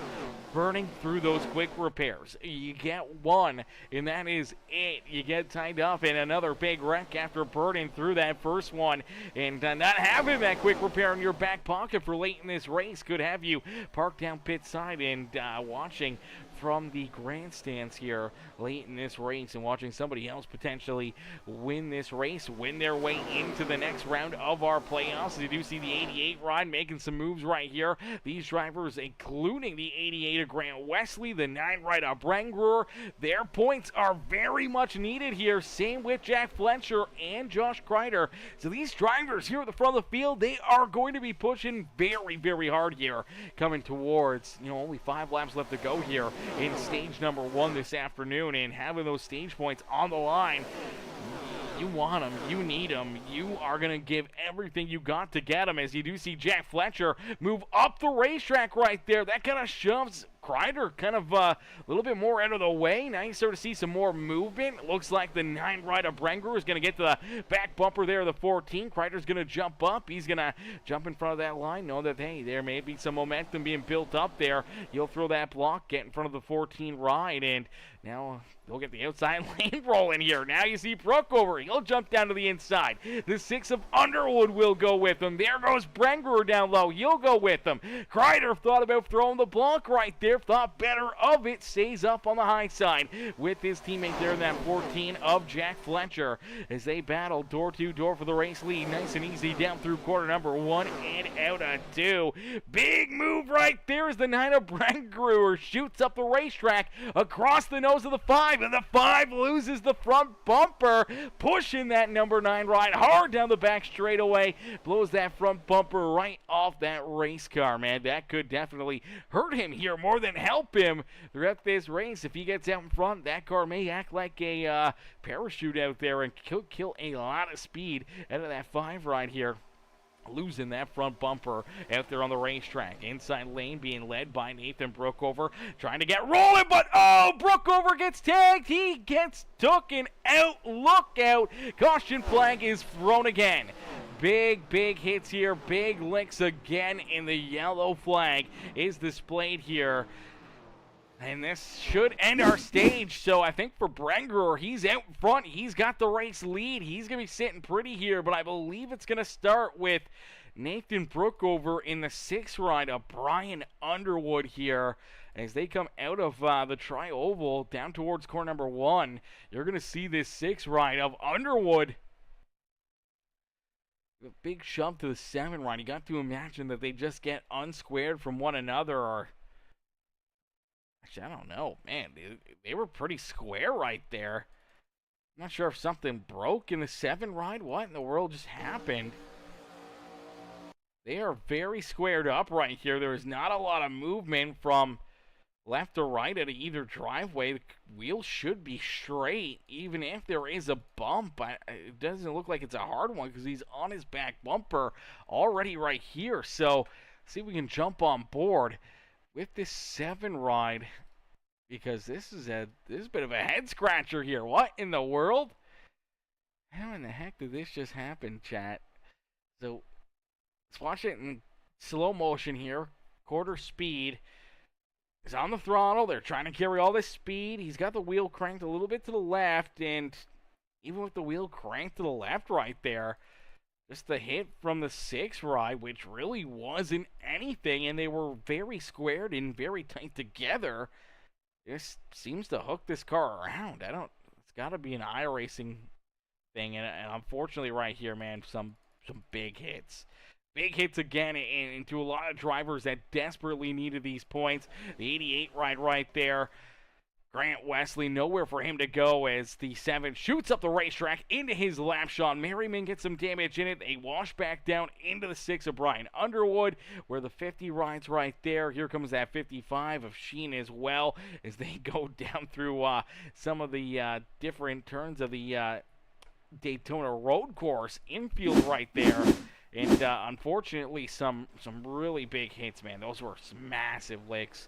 burning through those quick repairs. You get one, and that is it. You get tied up in another big wreck after burning through that first one, and not having that quick repair in your back pocket for late in this race could have you parked down pit side and watching from the grandstands here late in this race, and watching somebody else potentially win this race, win their way into the next round of our playoffs. You do see the 88 ride making some moves right here. These drivers, including the 88 of Grant Wesley, the 9 ride of Brenger, their points are very much needed here. Same with Jack Fletcher and Josh Crider. So these drivers here at the front of the field, they are going to be pushing very, very hard here, coming towards, only 5 laps left to go here in stage number 1 this afternoon, and having those stage points on the line. You want them, you need them, you are going to give everything you got to get them, as you do see Jack Fletcher move up the racetrack right there. That kind of shoves Crider kind of a little bit more out of the way. Now you start to see some more movement. Looks like the 9 ride of Brenger is going to get to the back bumper there, the 14. Crider's going to jump up. He's going to jump in front of that line. Know that, hey, there may be some momentum being built up there. You'll throw that block, get in front of the 14 ride, and now they'll get the outside lane rolling here. Now you see Brookover. He'll jump down to the inside. The 6 of Underwood will go with him. There goes Brenger down low. He'll go with him. Crider thought about throwing the block right there Griff, the better of it, stays up on the high side with his teammate there in that 14 of Jack Fletcher as they battle door to door for the race lead. Nice and easy down through quarter number 1 and out of 2. Big move right there as the 9 of Brengruer shoots up the racetrack across the nose of the 5, and the 5 loses the front bumper, pushing that number 9 ride hard down the back straightaway, blows that front bumper right off that race car, man. That could definitely hurt him here more than help him throughout this race. If he gets out in front, that car may act like a parachute out there and kill a lot of speed out of that 5 ride here. Losing that front bumper out there on the racetrack. Inside lane being led by Nathan Brookover, trying to get rolling, but oh, Brookover gets tagged. He gets taken out. Look out. Caution flag is thrown again. Big hits here. Big licks again, and the yellow flag is displayed here. And this should end our stage. So I think for Brengruer, he's out in front. He's got the race lead. He's going to be sitting pretty here. But I believe it's going to start with Nathan Brookover in the 6th ride of Brian Underwood here. As they come out of the tri-oval down towards corner number 1, you're going to see this 6th ride of Underwood. A big shove to the 7 ride. You got to imagine that they just get unsquared from one another, or... Actually, I don't know. Man, they were pretty square right there. I'm not sure if something broke in the 7 ride. What in the world just happened? They are very squared up right here. There is not a lot of movement from left to right at either driveway. The wheel should be straight, even if there is a bump. It doesn't look like it's a hard one because he's on his back bumper already right here. So, see if we can jump on board with this 7 ride, because this is a bit of a head scratcher here. What in the world? How in the heck did this just happen, chat? So let's watch it in slow motion here. Quarter speed. He's on the throttle. They're trying to carry all this speed. He's got the wheel cranked a little bit to the left, and even with the wheel cranked to the left right there, just the hit from the 6 ride, which really wasn't anything, and they were very squared and very tight together. This seems to hook this car around. It's got to be an iRacing thing, and unfortunately right here, man, some big hits. Big hits again into a lot of drivers that desperately needed these points. The 88 ride right there. Grant Wesley, nowhere for him to go as the 7 shoots up the racetrack into his lap shot. Merriman gets some damage in it. They wash back down into the 6 of Brian Underwood, where the 50 rides right there. Here comes that 55 of Sheen as well as they go down through some of the different turns of the Daytona road course infield right there. And unfortunately, some really big hits, man. Those were some massive licks.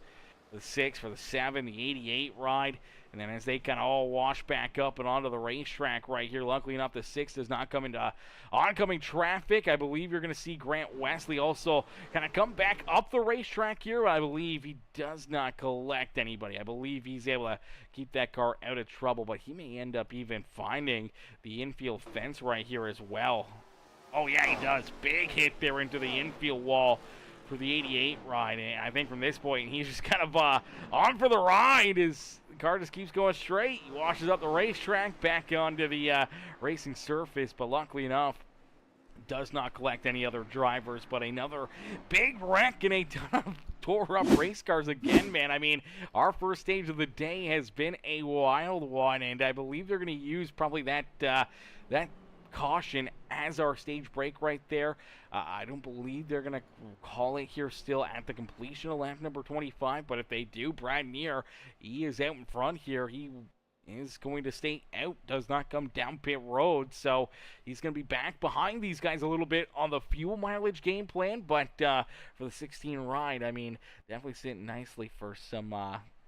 The 6 for the 7, the 88 ride, and then as they kind of all wash back up and onto the racetrack right here, luckily enough, the 6 does not come into oncoming traffic. I believe you're going to see Grant Wesley also kind of come back up the racetrack here. I believe he does not collect anybody. I believe he's able to keep that car out of trouble, but he may end up even finding the infield fence right here as well. Oh, yeah, he does. Big hit there into the infield wall for the 88 ride, and I think from this point he's just kind of on for the ride. His car just keeps going straight. He washes up the racetrack back onto the racing surface, but luckily enough does not collect any other drivers. But another big wreck and a ton of tore up race cars again, man. I mean, our first stage of the day has been a wild one, and I believe they're going to use probably that caution as our stage break right there. I don't believe they're going to call it here still at the completion of lap number 25, but if they do, Brad Neer, he is out in front here. He is going to stay out, does not come down pit road, so he's going to be back behind these guys a little bit on the fuel mileage game plan, but for the 16 ride, I mean, definitely sitting nicely for some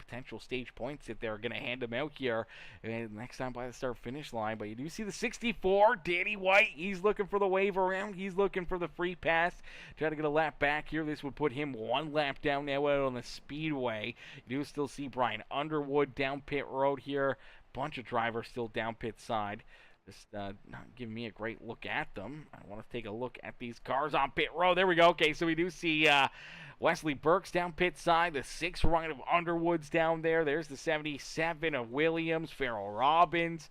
potential stage points if they're going to hand them out here next time by the start-finish line. But you do see the 64, Danny White. He's looking for the wave around. He's looking for the free pass. Try to get a lap back here. This would put him 1 lap down now out on the speedway. You do still see Brian Underwood down pit road here. Bunch of drivers still down pit side. Just not giving me a great look at them. I want to take a look at these cars on pit road. There we go. Okay, so we do see Wesley Burke's down pit side. The 6 right of Underwood's down there. There's the 77 of Williams, Farrell Robbins,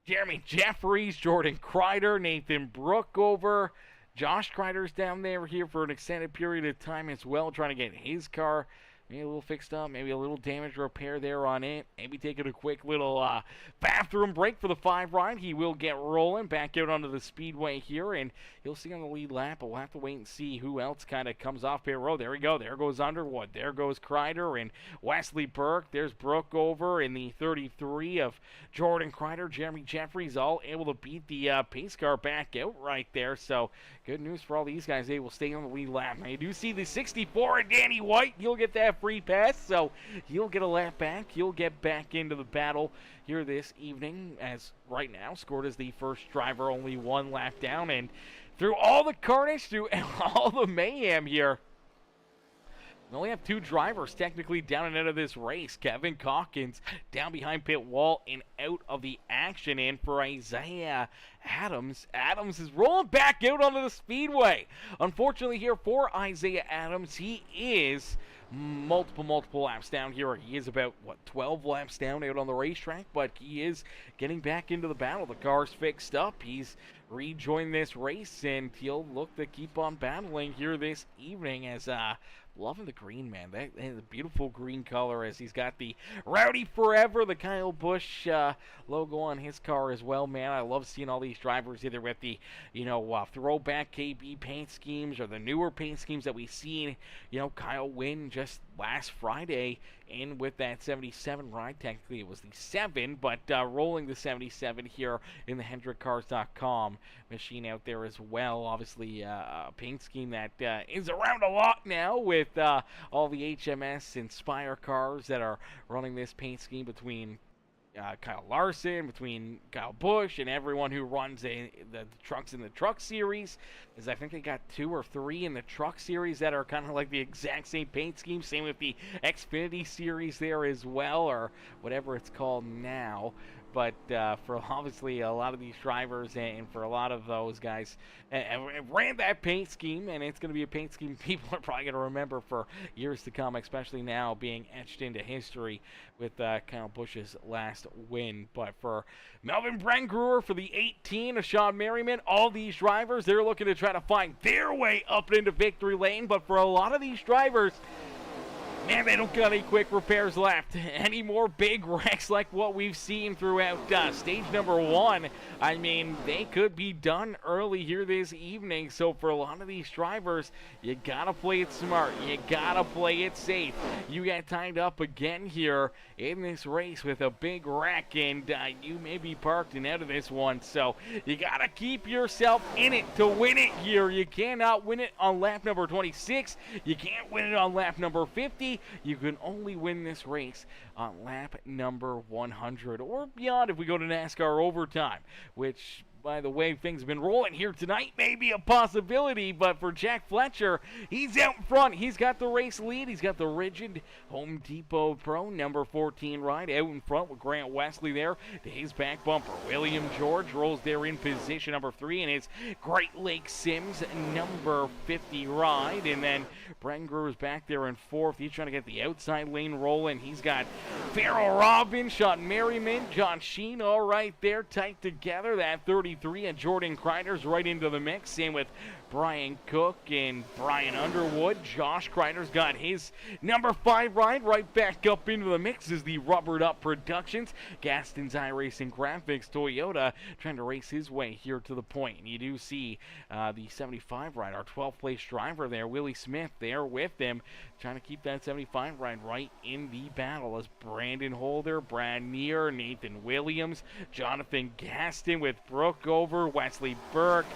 Jeremy Jeffries, Jordan Crider, Nathan Brookover. Josh Crider's down there here for an extended period of time as well, trying to get his car maybe a little fixed up, maybe a little damage repair there on it. Maybe taking a quick little bathroom break for the 5 ride. He will get rolling back out onto the speedway here, and he'll see on the lead lap, but we'll have to wait and see who else kind of comes off pit road. There we go. There goes Underwood. There goes Crider and Wesley Burke. There's Brookover in the 33 of Jordan Crider. Jeremy Jeffries all able to beat the pace car back out right there. So good news for all these guys. They will stay on the lead lap. Now you do see the 64 of Danny White. He'll get that free pass, so he'll get a lap back. He'll get back into the battle here this evening, as right now scored as the first driver, only 1 lap down, and through all the carnage, through all the mayhem here, we only have 2 drivers technically down and out of this race. Kevin Calkins down behind pit wall and out of the action. And for Isaiah Adams, Adams is rolling back out onto the speedway. Unfortunately here for Isaiah Adams, he is multiple laps down here. He is about, 12 laps down out on the racetrack, but he is getting back into the battle. The car's fixed up. He's rejoined this race, and he'll look to keep on battling here this evening as, loving the green, man. That is a beautiful green color, as he's got the Rowdy Forever, the Kyle Busch logo on his car as well, man. I love seeing all these drivers either with the, throwback KB paint schemes or the newer paint schemes that we've seen, Kyle win just last Friday in with that 77 ride. Technically, it was the 7, but rolling the 77 here in the HendrickCars.com machine out there as well. Obviously, a paint scheme that is around a lot now with all the HMS Inspire cars that are running this paint scheme between Kyle Larson, between Kyle Busch, and everyone who runs the trucks in the truck series. Is I think they got 2 or 3 in the truck series that are kind of like the exact same paint scheme. Same with the Xfinity series there as well, or whatever it's called now. But for obviously a lot of these drivers and for a lot of those guys, ran that paint scheme, and it's going to be a paint scheme people are probably going to remember for years to come, especially now being etched into history with Kyle Busch's last win. But for Melvin Brengruer, for the 18 of Sean Merriman, all these drivers, they're looking to try to find their way up into victory lane. But for a lot of these drivers, man, they don't got any quick repairs left. Any more big wrecks like what we've seen throughout stage number 1. I mean, they could be done early here this evening. So for a lot of these drivers, you gotta play it smart. You gotta play it safe. You got tied up again here in this race with a big wreck, and you may be parked and out of this one. So you gotta keep yourself in it to win it here. You cannot win it on lap number 26. You can't win it on lap number 50. You can only win this race on lap number 100 or beyond if we go to NASCAR overtime, which, by the way, things have been rolling here tonight, may be a possibility. But for Jack Fletcher, he's out in front. He's got the race lead. He's got the rigid Home Depot Pro number 14 ride out in front with Grant Wesley there to his back bumper. William George rolls there in position number 3 in his Great Lakes Sims number 50 ride. And then Brengruer's back there in 4th. He's trying to get the outside lane rolling. He's got Farrell Robbins, Sean Merriman, John Sheen all right there tight together. That 33 and Jordan Crider's right into the mix. Same with Brian Cook and Brian Underwood. Josh Crider's got his number 5 ride right back up into the mix as the Rubbered Up Productions, Gastons iRacing Graphics, Toyota trying to race his way here to the point. And you do see the 75 ride, our 12th place driver there, Willie Smith, there with him, trying to keep that 75 ride right in the battle as Brandon Holder, Brad Neer, Nathan Williams, Jonathan Gaston with Brookover, Wesley Burke.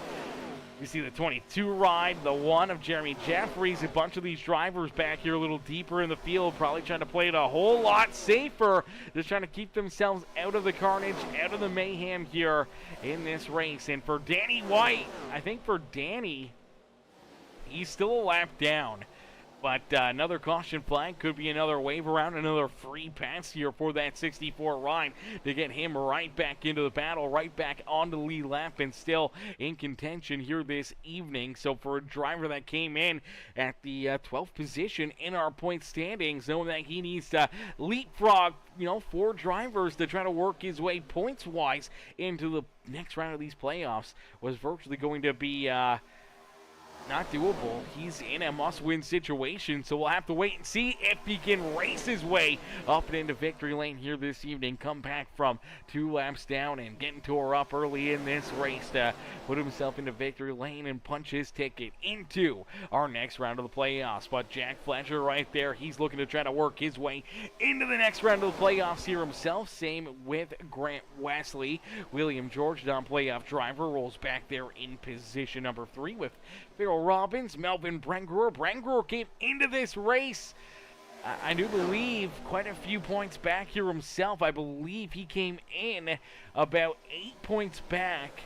You see the 22 ride, the 1 of Jeremy Jeffries. A bunch of these drivers back here a little deeper in the field, probably trying to play it a whole lot safer. Just trying to keep themselves out of the carnage, out of the mayhem here in this race. And for Danny White, I think for Danny, he's still a lap down. But another caution flag could be another wave around, another free pass here for that 64 ride to get him right back into the battle, right back on the lead lap, and still in contention here this evening. So for a driver that came in at the 12th position in our point standings, knowing that he needs to leapfrog, 4 drivers to try to work his way points-wise into the next round of these playoffs, was virtually going to be not doable. He's in a must-win situation, so we'll have to wait and see if he can race his way up and into victory lane here this evening. Come back from 2 laps down and getting tore up early in this race to put himself into victory lane and punch his ticket into our next round of the playoffs. But Jack Fletcher right there, he's looking to try to work his way into the next round of the playoffs here himself. Same with Grant Wesley. William Georgetown playoff driver rolls back there in position number 3 with Phil Robbins, Melvin Brengruer. Brengruer came into this race, I do believe, quite a few points back here himself. I believe he came in about 8 points back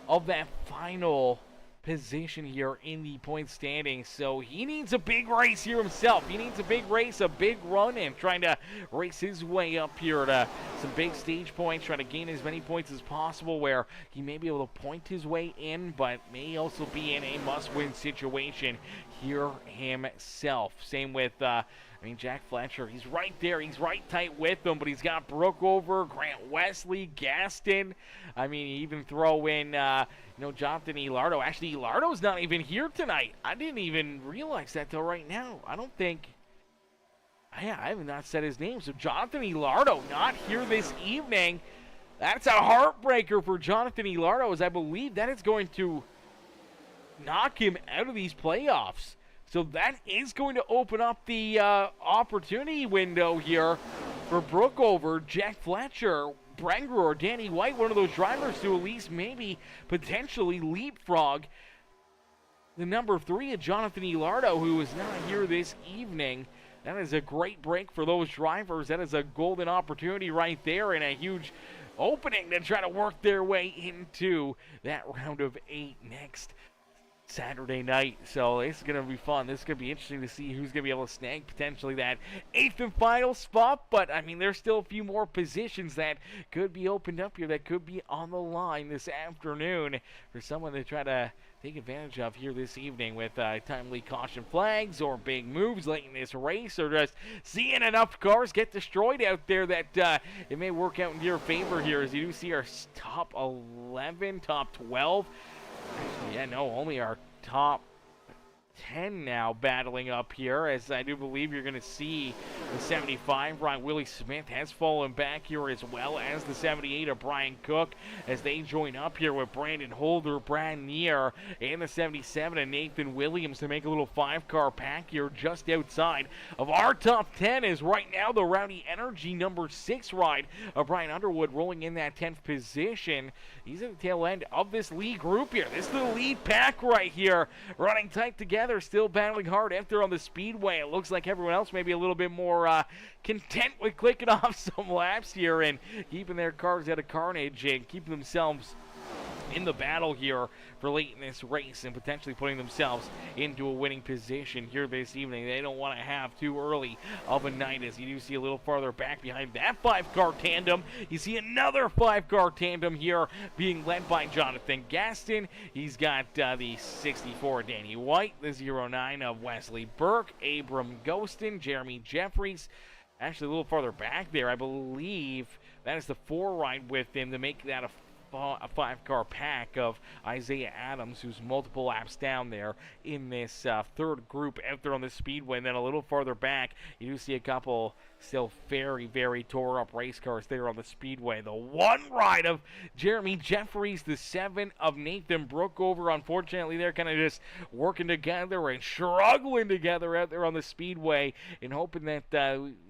of that final position here in the point standings. So he needs a big race here himself. He needs a big race, a big run, and trying to race his way up here to some big stage points, trying to gain as many points as possible where he may be able to point his way in, but may also be in a must-win situation here himself. Same with Jack Fletcher, he's right there. He's right tight with them, but he's got Brookover, Grant Wesley, Gaston. You even throw in, Jonathan Ilardo. Actually, Ilardo's not even here tonight. I didn't even realize that till right now. I have not said his name. So Jonathan Ilardo not here this evening. That's a heartbreaker for Jonathan Ilardo, as I believe that is going to knock him out of these playoffs. So that is going to open up the opportunity window here for Brookover, Jack Fletcher, Brengruer, Danny White, one of those drivers to at least maybe potentially leapfrog the number 3 of Jonathan Ilardo, who is not here this evening. That is a great break for those drivers. That is a golden opportunity right there and a huge opening to try to work their way into that round of 8 next Saturday night. So this is going to be fun. This is going to be interesting to see who's going to be able to snag potentially that 8th and final spot. But, there's still a few more positions that could be opened up here that could be on the line this afternoon for someone to try to take advantage of here this evening with timely caution flags or big moves late in this race, or just seeing enough cars get destroyed out there that it may work out in your favor here, as you do see our top 11, top 12. Actually, only our top 10 now battling up here, as I do believe you're going to see the 75, Ryan Willie Smith, has fallen back here, as well as the 78 of Brian Cook, as they join up here with Brandon Holder, Brad Neer, and the 77 of Nathan Williams to make a little 5-car pack here just outside of our top 10. Is right now the Rowdy Energy number 6 ride of Brian Underwood rolling in that 10th position. He's at the tail end of this lead group here. This is the lead pack right here, running tight together, still battling hard out there on the speedway. It looks like everyone else may be a little bit more content with clicking off some laps here and keeping their cars out of carnage and keeping themselves in the battle here for late in this race and potentially putting themselves into a winning position here this evening. They don't want to have too early of a night, as you do see a little farther back behind that 5-car tandem. You see another 5-car tandem here being led by Jonathan Gaston. He's got the 64 Danny White, the 09 of Wesley Burke, Abram Ghostin, Jeremy Jeffries. Actually, a little farther back there, I believe that is the 4 ride with him to make that a 5-car pack of Isaiah Adams, who's multiple laps down there in this third group out there on the speedway. And then a little farther back, you do see a couple still very, very tore up race cars there on the speedway. The 1 ride of Jeremy Jeffries, the 7 of Nathan Brookover. Unfortunately, they're kind of just working together and struggling together out there on the speedway, and hoping that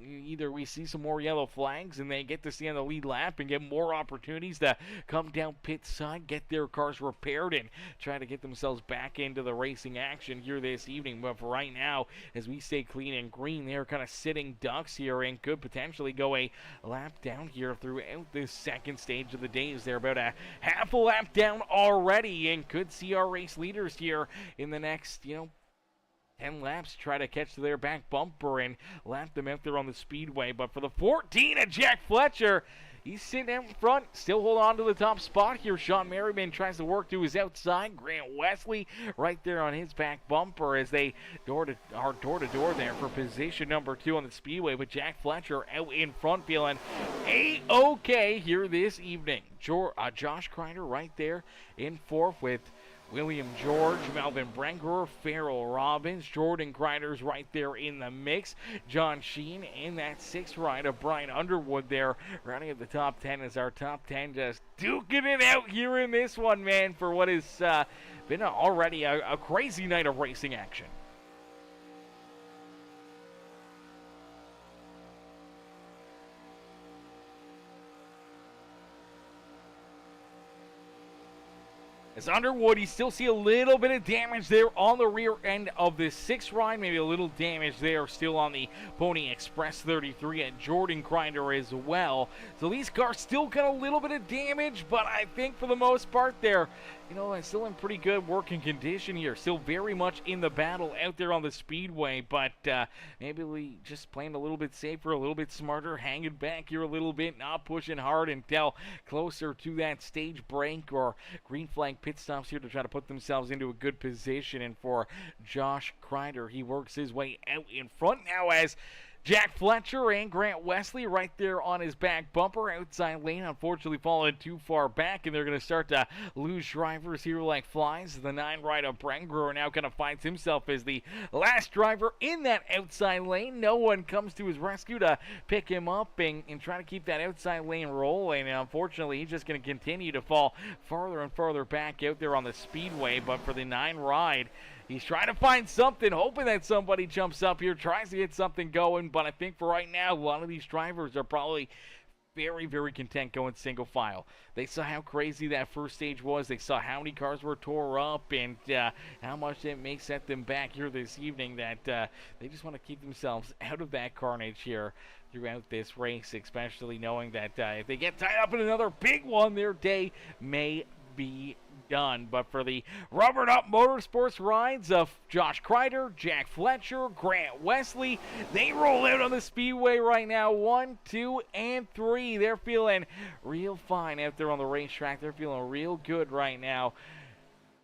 either we see some more yellow flags and they get to stay on the lead lap and get more opportunities to come down pit side, get their cars repaired, and try to get themselves back into the racing action here this evening. But for right now, as we stay clean and green, they're kind of sitting ducks here and could potentially go a lap down here throughout this second stage of the day, as they're about a half a lap down already, and could see our race leaders here in the next, 10 10 laps, try to catch their back bumper and lap them out there on the speedway. But for the 14 of Jack Fletcher, he's sitting out in front, still hold on to the top spot here. Sean Merriman tries to work to his outside. Grant Wesley right there on his back bumper as they are door-to-door there for position number 2 on the speedway. But Jack Fletcher out in front feeling A-OK here this evening. Josh Crider right there in fourth with William George, Melvin Brengerer, Farrell Robbins, Jordan Crider's right there in the mix. John Sheen in that 6th ride of Brian Underwood there, running at the top 10 as our top 10 just duking it out here in this one, man, for what has been already a crazy night of racing action. As Underwood, you still see a little bit of damage there on the rear end of this 6th ride. Maybe a little damage there still on the Pony Express 33 and Jordan Crider as well. So these cars still got a little bit of damage, but I think for the most part they're, still in pretty good working condition here. Still very much in the battle out there on the speedway, but maybe we just playing a little bit safer, a little bit smarter, hanging back here a little bit, not pushing hard until closer to that stage break or green flag pit stops here to try to put themselves into a good position. And for Josh Crider, he works his way out in front now as Jack Fletcher and Grant Wesley right there on his back bumper. Outside lane, unfortunately, falling too far back, and they're going to start to lose drivers here like flies. The 9 ride of Brengerer now kind of finds himself as the last driver in that outside lane. No one comes to his rescue to pick him up and try to keep that outside lane rolling. And unfortunately, he's just going to continue to fall farther and farther back out there on the speedway. But for the 9 ride, he's trying to find something, hoping that somebody jumps up here, tries to get something going, but I think for right now, a lot of these drivers are probably very, very content going single file. They saw how crazy that first stage was. They saw how many cars were tore up and how much it may set them back here this evening, that they just want to keep themselves out of that carnage here throughout this race, especially knowing that if they get tied up in another big one, their day may be done. But for the Rubbered Up Motorsports rides of Josh Crider, Jack Fletcher, Grant Wesley, they roll out on the speedway right now. 1, 2, and 3. They're feeling real fine out there on the racetrack. They're feeling real good right now.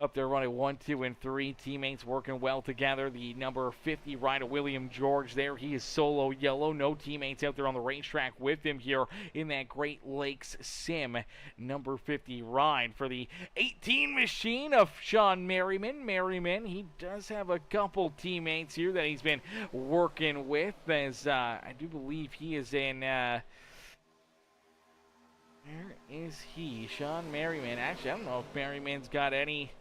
Up there running 1, 2, and 3. Teammates working well together. The number 50 rider, William George there. He is solo yellow. No teammates out there on the racetrack with him here in that Great Lakes Sim number 50 ride. For the 18 machine of Sean Merriman. Merriman, he does have a couple teammates here that he's been working with, as I do believe he is in... where is he? Sean Merriman. Actually, I don't know if Merriman's got any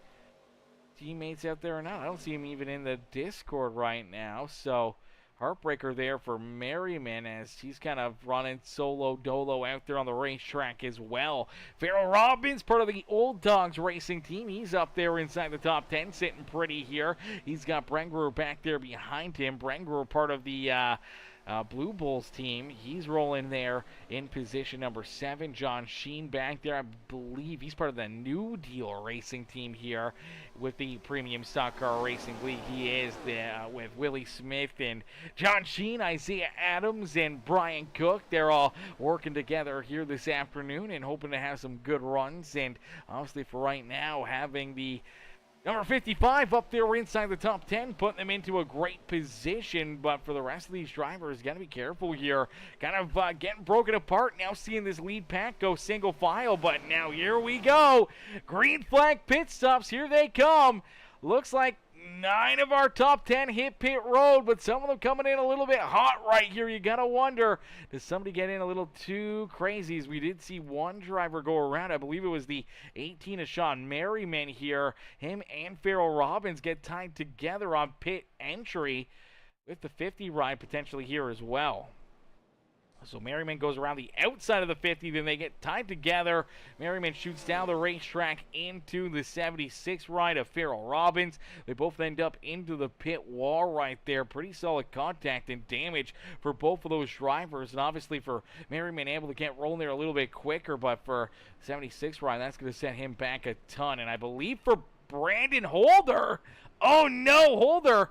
teammates out there or not. I don't see him even in the Discord right now. So, heartbreaker there for Merriman as he's kind of running solo dolo out there on the racetrack as well. Farrell Robbins, part of the Old Dogs racing team. He's up there inside the top 10, sitting pretty here. He's got Brengerer back there behind him. Brengerer, part of the Blue Bulls team. He's rolling there in position number 7. John Sheen back there. I believe he's part of the New Deal racing team here with the Premium Stock Car Racing League. He is with Willie Smith and John Sheen, Isaiah Adams, and Brian Cook. They're all working together here this afternoon and hoping to have some good runs. And obviously for right now, having the number 55 up there inside the top 10, putting them into a great position. But for the rest of these drivers, got to be careful here. Kind of getting broken apart. Now seeing this lead pack go single file. But now here we go. Green flag pit stops. Here they come. Looks like 9 of our top 10 hit pit road, but some of them coming in a little bit hot right here. You gotta wonder, does somebody get in a little too crazy? As we did see one driver go around. I believe it was the 18 of Sean Merriman here. Him and Farrell Robbins get tied together on pit entry with the 50 ride potentially here as well. So Merriman goes around the outside of the 50, then they get tied together. Merriman shoots down the racetrack into the 76 ride of Farrell Robbins. They both end up into the pit wall right there. Pretty solid contact and damage for both of those drivers. And obviously for Merriman able to get rolling there a little bit quicker, but for 76 ride, that's going to set him back a ton. And I believe for Brandon Holder, oh no, Holder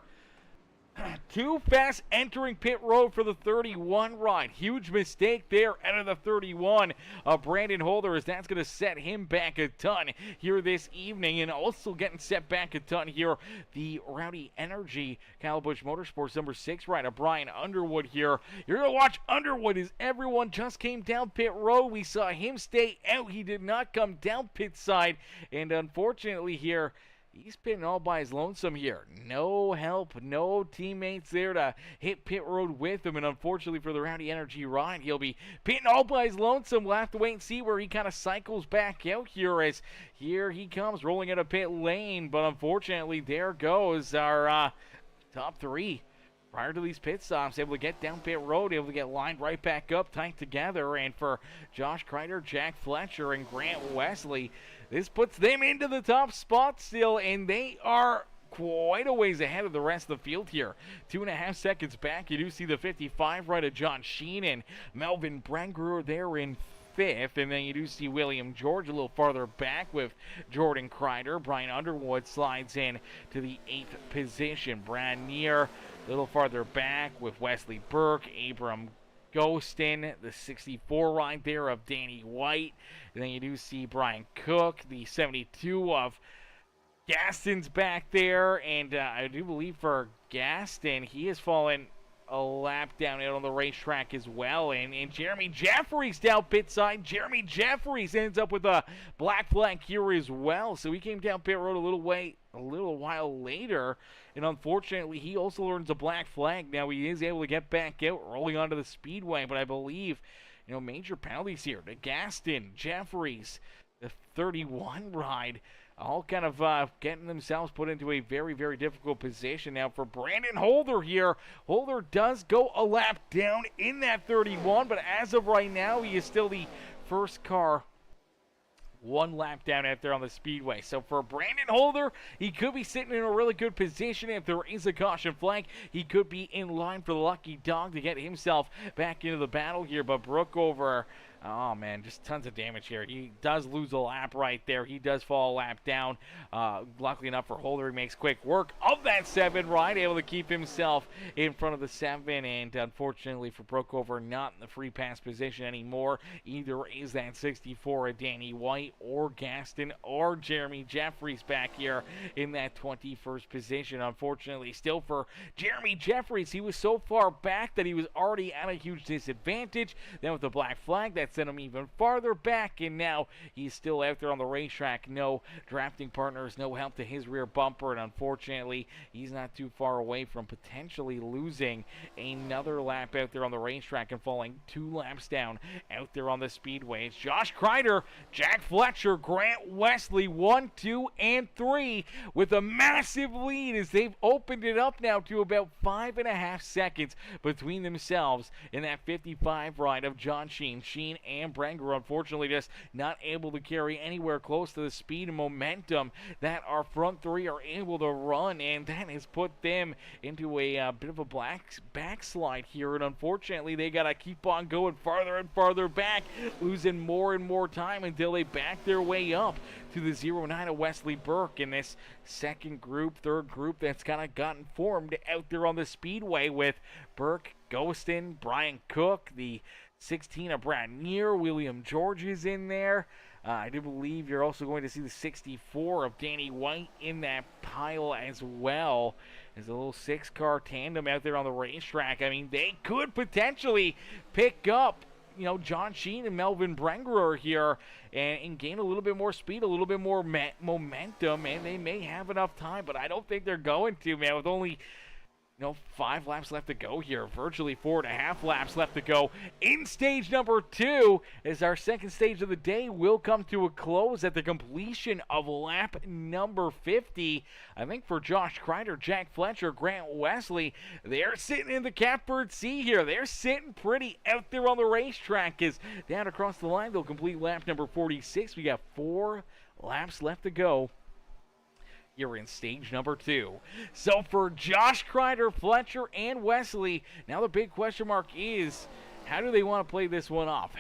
Too fast entering pit road for the 31 ride. Huge mistake there out of the 31 of Brandon Holder, as that's going to set him back a ton here this evening. And also getting set back a ton here, the Rowdy Energy Kyle Busch Motorsports number 6 rider, Brian Underwood here. You're going to watch Underwood as everyone just came down pit road. We saw him stay out. He did not come down pit side. And unfortunately here, he's pitting all by his lonesome here. No help, no teammates there to hit pit road with him. And unfortunately for the Rowdy Energy ride, he'll be pitting all by his lonesome. We'll have to wait and see where he kind of cycles back out here, as here he comes rolling out of pit lane. But unfortunately, there goes our top 3. Prior to these pit stops, able to get down pit road, able to get lined right back up, tight together. And for Josh Crider, Jack Fletcher, and Grant Wesley, this puts them into the top spot still, and they are quite a ways ahead of the rest of the field here. 2.5 seconds back, you do see the 55 right of John Sheen and Melvin Brengruer there in 5th, and then you do see William George a little farther back with Jordan Crider. Brian Underwood slides in to the 8th position. Brad Neer a little farther back with Wesley Burke, Abram Ghostin, the 64 ride there of Danny White. And then you do see Brian Cook, the 72 of Gaston's back there. And I do believe for Gaston, he has fallen a lap down out on the racetrack as well. And Jeremy Jeffries down pit side. Jeremy Jeffries ends up with a black flag here as well. So he came down pit road a little while later, and unfortunately he also learns a black flag. Now he is able to get back out, rolling onto the speedway, but I believe, major penalties here to Gaston, Jeffries, the 31 ride, all kind of getting themselves put into a very, very difficult position. Now for Brandon Holder here, Holder does go a lap down in that 31, but as of right now, he is still the first car 1 lap down out there on the speedway. So for Brandon Holder, he could be sitting in a really good position. If there is a caution flag, he could be in line for the lucky dog to get himself back into the battle here. But Brookover, oh man, just tons of damage here. He does lose a lap right there. He does fall a lap down. Luckily enough for Holder, he makes quick work of that 7 ride, able to keep himself in front of the 7. And unfortunately for Brookover, not in the free pass position anymore. Either is that 64 of Danny White, or Gaston, or Jeremy Jeffries back here in that 21st position. Unfortunately, still for Jeremy Jeffries, he was so far back that he was already at a huge disadvantage. Then with the black flag, that sent him even farther back, and now he's still out there on the racetrack. No drafting partners, no help to his rear bumper, and unfortunately, he's not too far away from potentially losing another lap out there on the racetrack and falling 2 laps down out there on the speedway. It's Josh Crider, Jack Fletcher, Grant Wesley, 1, 2, and 3 with a massive lead as they've opened it up now to about 5.5 seconds between themselves in that 55 ride of John Sheen. Sheen and Brenger, unfortunately, just not able to carry anywhere close to the speed and momentum that our front 3 are able to run, and that has put them into a bit of a backslide here. And unfortunately, they got to keep on going farther and farther back, losing more and more time until they back their way up to the 09 of Wesley Burke in this third group that's kind of gotten formed out there on the speedway with Burke, Ghostin, Brian Cook, the 16 of Brad Neer, William George is in there. I do believe you're also going to see the 64 of Danny White in that pile as well. There's a little 6-car tandem out there on the racetrack. I mean, they could potentially pick up, John Sheen and Melvin Brengruer here and gain a little bit more speed, a little bit more momentum, and they may have enough time, but I don't think they're going to, man, with only 5 laps left to go here. Virtually 4.5 laps left to go in stage number 2, as our second stage of the day will come to a close at the completion of lap number 50. I think for Josh Crider, Jack Fletcher, Grant Wesley, they're sitting in the catbird seat here. They're sitting pretty out there on the racetrack, as down across the line, they'll complete lap number 46. We got 4 laps left to go. You're in stage number 2. So for Josh Crider, Fletcher, and Wesley, now the big question mark is, how do they want to play this one off?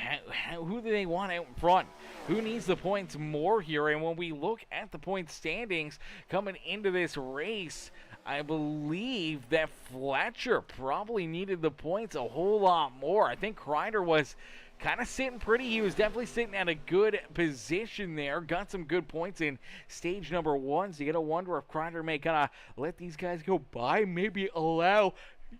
Who do they want out in front? Who needs the points more here? And when we look at the point standings coming into this race, I believe that Fletcher probably needed the points a whole lot more. I think Crider was kind of sitting pretty. He was definitely sitting at a good position there. Got some good points in stage number 1. So you got to wonder if Crider may kind of let these guys go by. Maybe allow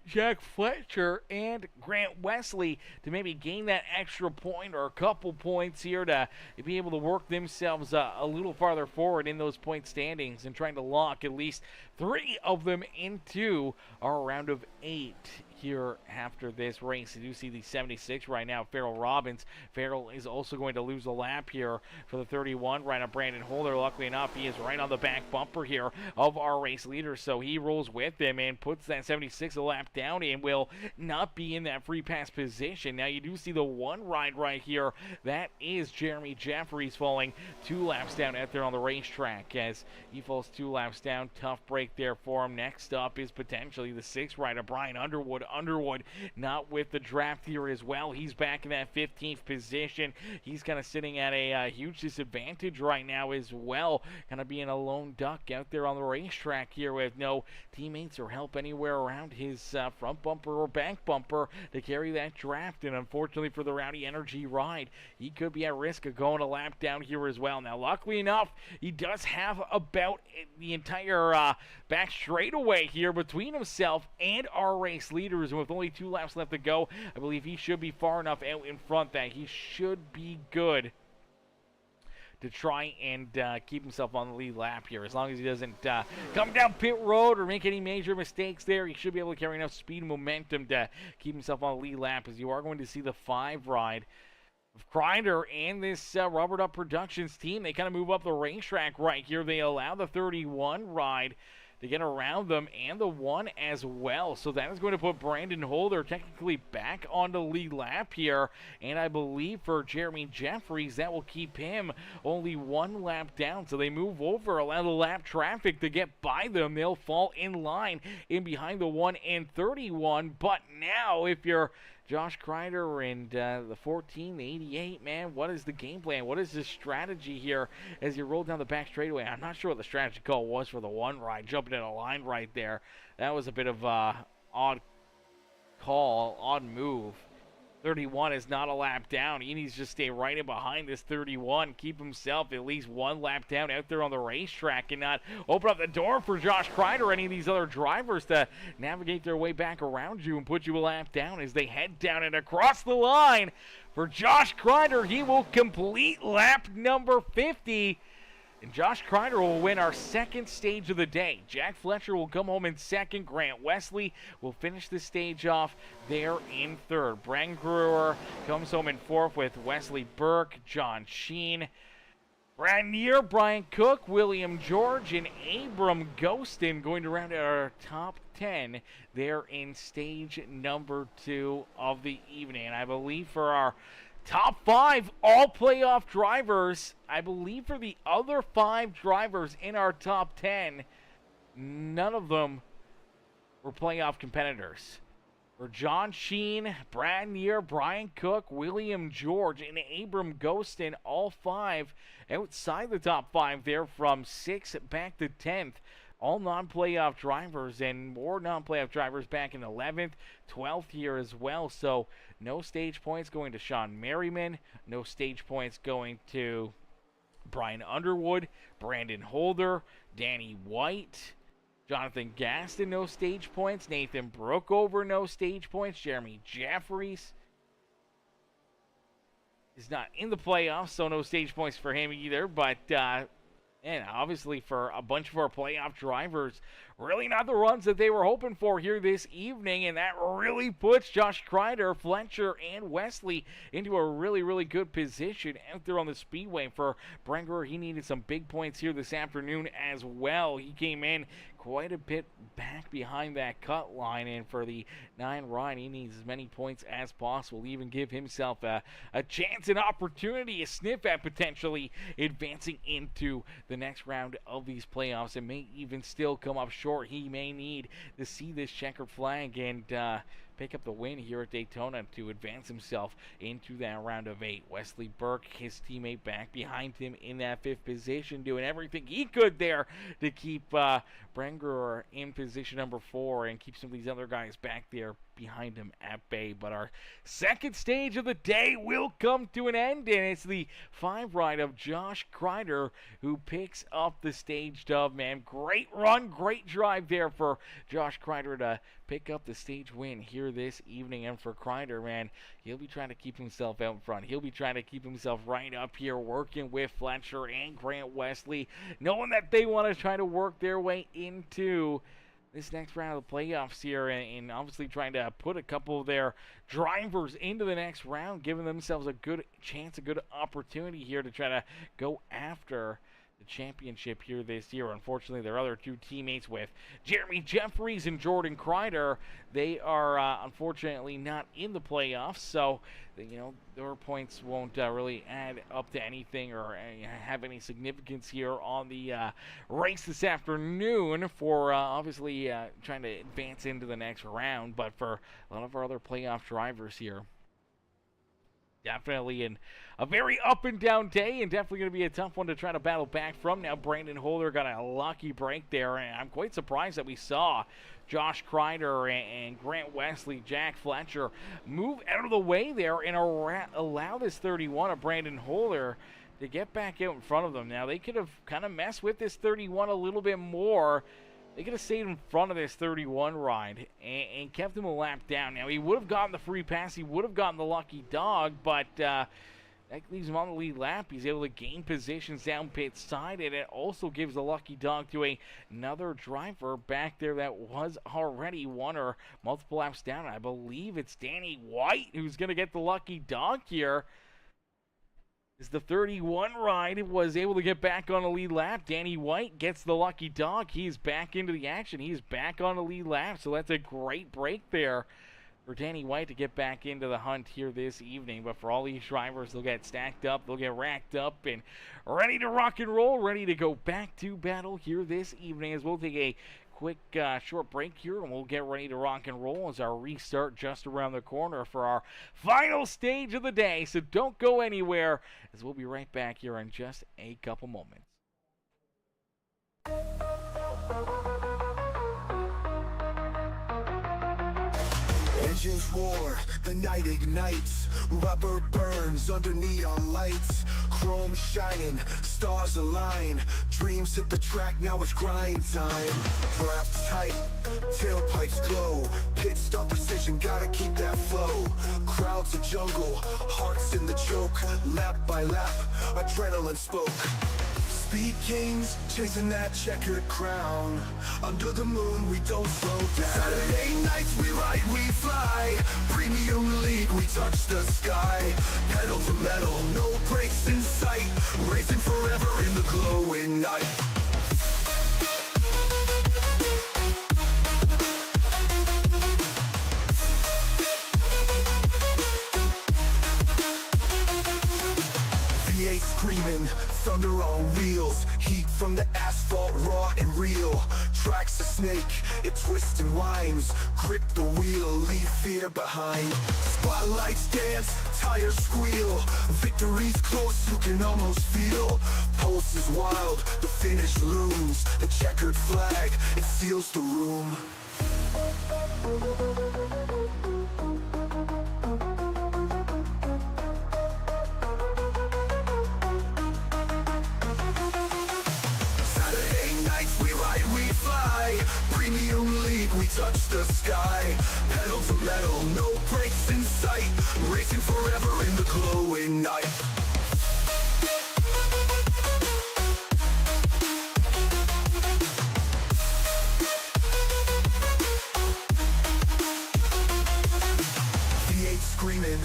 Jack Fletcher and Grant Wesley to maybe gain that extra point or a couple points here to be able to work themselves a little farther forward in those point standings and trying to lock at least 3 of them into our round of 8 here after this race. You do see the 76 right now, Farrell Robbins. Farrell is also going to lose a lap here for the 31 right on Brandon Holder. Luckily enough, he is right on the back bumper here of our race leader, so he rolls with him and puts that 76 a lap down and will not be in that free pass position. Now you do see the 1 ride right here. That is Jeremy Jeffries falling 2 laps down out there on the racetrack as he falls 2 laps down. Tough break there for him. Next up is potentially the 6 rider, Brian Underwood. Underwood not with the draft here as well. He's back in that 15th position. He's kind of sitting at a huge disadvantage right now as well, kind of being a lone duck out there on the racetrack here with no teammates or help anywhere around his front bumper or back bumper to carry that draft. And unfortunately for the Rowdy Energy ride, he could be at risk of going a lap down here as well. Now luckily enough, he does have about the entire back straightaway here between himself and our race leaders, and with only 2 laps left to go, I believe he should be far enough out in front that he should be good to try and keep himself on the lead lap here. As long as he doesn't come down pit road or make any major mistakes there, he should be able to carry enough speed and momentum to keep himself on the lead lap, as you are going to see the 5 ride of Crider and this Rubber Duck Productions team. They kind of move up the racetrack right here. They allow the 31 ride to get around them and the 1 as well. So that is going to put Brandon Holder technically back on the lead lap here. And I believe for Jeremy Jeffries, that will keep him only 1 lap down. So they move over, allow the lap traffic to get by them. They'll fall in line in behind the 1 and 31. But now if you're Josh Crider and the 14, the 88, man, what is the game plan? What is the strategy here as you roll down the back straightaway? I'm not sure what the strategy call was for the 1 ride, jumping in a line right there. That was a bit of a odd call, odd move. 31 is not a lap down. He needs to just stay right in behind this 31, keep himself at least 1 lap down out there on the racetrack and not open up the door for Josh Crider or any of these other drivers to navigate their way back around you and put you a lap down as they head down and across the line. For Josh Crider, he will complete lap number 50. And Josh Crider will win our 2nd stage of the day. Jack Fletcher will come home in 2nd. Grant Wesley will finish the stage off there in 3rd. Bren Brewer comes home in 4th with Wesley Burke, John Sheen, Brad Neer, Brian Cook, William George, and Abram Ghostin going to round out our top 10 there in stage number 2 of the evening. And I believe for our top 5 all playoff drivers, I believe for the other 5 drivers in our top 10, none of them were playoff competitors. For John Sheen, Brad Neer, Brian Cook, William George, and Abram Ghostin, all 5 outside the top 5 there from 6th back to 10th. All non-playoff drivers and more non-playoff drivers back in 11th, 12th here as well. So no stage points going to Sean Merriman. No stage points going to Brian Underwood, Brandon Holder, Danny White, Jonathan Gaston, no stage points. Nathan Brookover, no stage points. Jeremy Jeffries is not in the playoffs, so no stage points for him either. But and obviously for a bunch of our playoff drivers, really not the runs that they were hoping for here this evening, and that really puts Josh Crider, Fletcher, and Wesley into a really, really good position out there on the speedway. For Brenger, he needed some big points here this afternoon as well. He came in quite a bit back behind that cut line, and for the 9 ride, he needs as many points as possible, even give himself a chance, an opportunity, a sniff at potentially advancing into the next round of these playoffs, and may even still come up short. He may need to see this checkered flag and pick up the win here at Daytona to advance himself into that round of 8. Wesley Burke, his teammate, back behind him in that 5th position, doing everything he could there to keep Brenger in position number 4 and keep some of these other guys back there behind him at bay. But our second stage of the day will come to an end, and it's the 5 ride of Josh Crider who picks up the stage dub, man. Great run, great drive there for Josh Crider to pick up the stage win here this evening. And for Crider, man, he'll be trying to keep himself out in front. He'll be trying to keep himself right up here, working with Fletcher and Grant Wesley, knowing that they want to try to work their way into this next round of the playoffs here, and obviously trying to put a couple of their drivers into the next round, giving themselves a good chance, a good opportunity here to try to go after the championship here this year. Unfortunately, their other 2 teammates with Jeremy Jeffries and Jordan Crider, they are unfortunately not in the playoffs, so their points won't really add up to anything or have any significance here on the race this afternoon for obviously trying to advance into the next round. But for a lot of our other playoff drivers here, definitely a very up and down day, and definitely going to be a tough one to try to battle back from. Now Brandon Holder got a lucky break there, and I'm quite surprised that we saw Josh Crider and Grant Wesley, Jack Fletcher move out of the way there and allow this 31 of Brandon Holder to get back out in front of them. Now they could have kind of messed with this 31 a little bit more. They could have stayed in front of this 31 ride and kept him a lap down. Now, he would have gotten the free pass. He would have gotten the lucky dog, but that leaves him on the lead lap. He's able to gain positions down pit side, and it also gives the lucky dog to another driver back there that was already 1 or multiple laps down. I believe it's Danny White who's going to get the lucky dog here. As the 31 ride was able to get back on the lead lap, Danny White gets the lucky dog. He's back into the action. He's back on the lead lap, so that's a great break there for Danny White to get back into the hunt here this evening. But for all these drivers, they'll get stacked up, they'll get racked up, and ready to rock and roll, ready to go back to battle here this evening, as we'll take a quick short break here, and we'll get ready to rock and roll as our restart just around the corner for our final stage of the day. So don't go anywhere, as we'll be right back here in just a couple moments. Engines roar, the night ignites, rubber burns under neon lights, chrome shining, stars align, dreams hit the track, now it's grind time. Wrapped tight, tailpipes glow, pit stop precision, gotta keep that flow. Crowds a jungle, hearts in the choke, lap by lap, adrenaline spoke. Speed kings, chasing that checkered crown. Under the moon, we don't slow down. Saturday nights, we ride, we fly. Premium league, we touch the sky. Pedal to metal, no brakes in sight. Racing forever in the glowing night. V8 screaming, thunder on wheels, heat from the asphalt raw and real. Track's a snake, it twists and winds, grip the wheel, leave fear behind. Spotlights dance, tires squeal, victory's close, you can almost feel. Pulse is wild, the finish looms, the checkered flag, it seals the room. Premium league, we touch the sky. Pedal to metal, no brakes in sight. Racing forever in the glowing night. V8 screaming.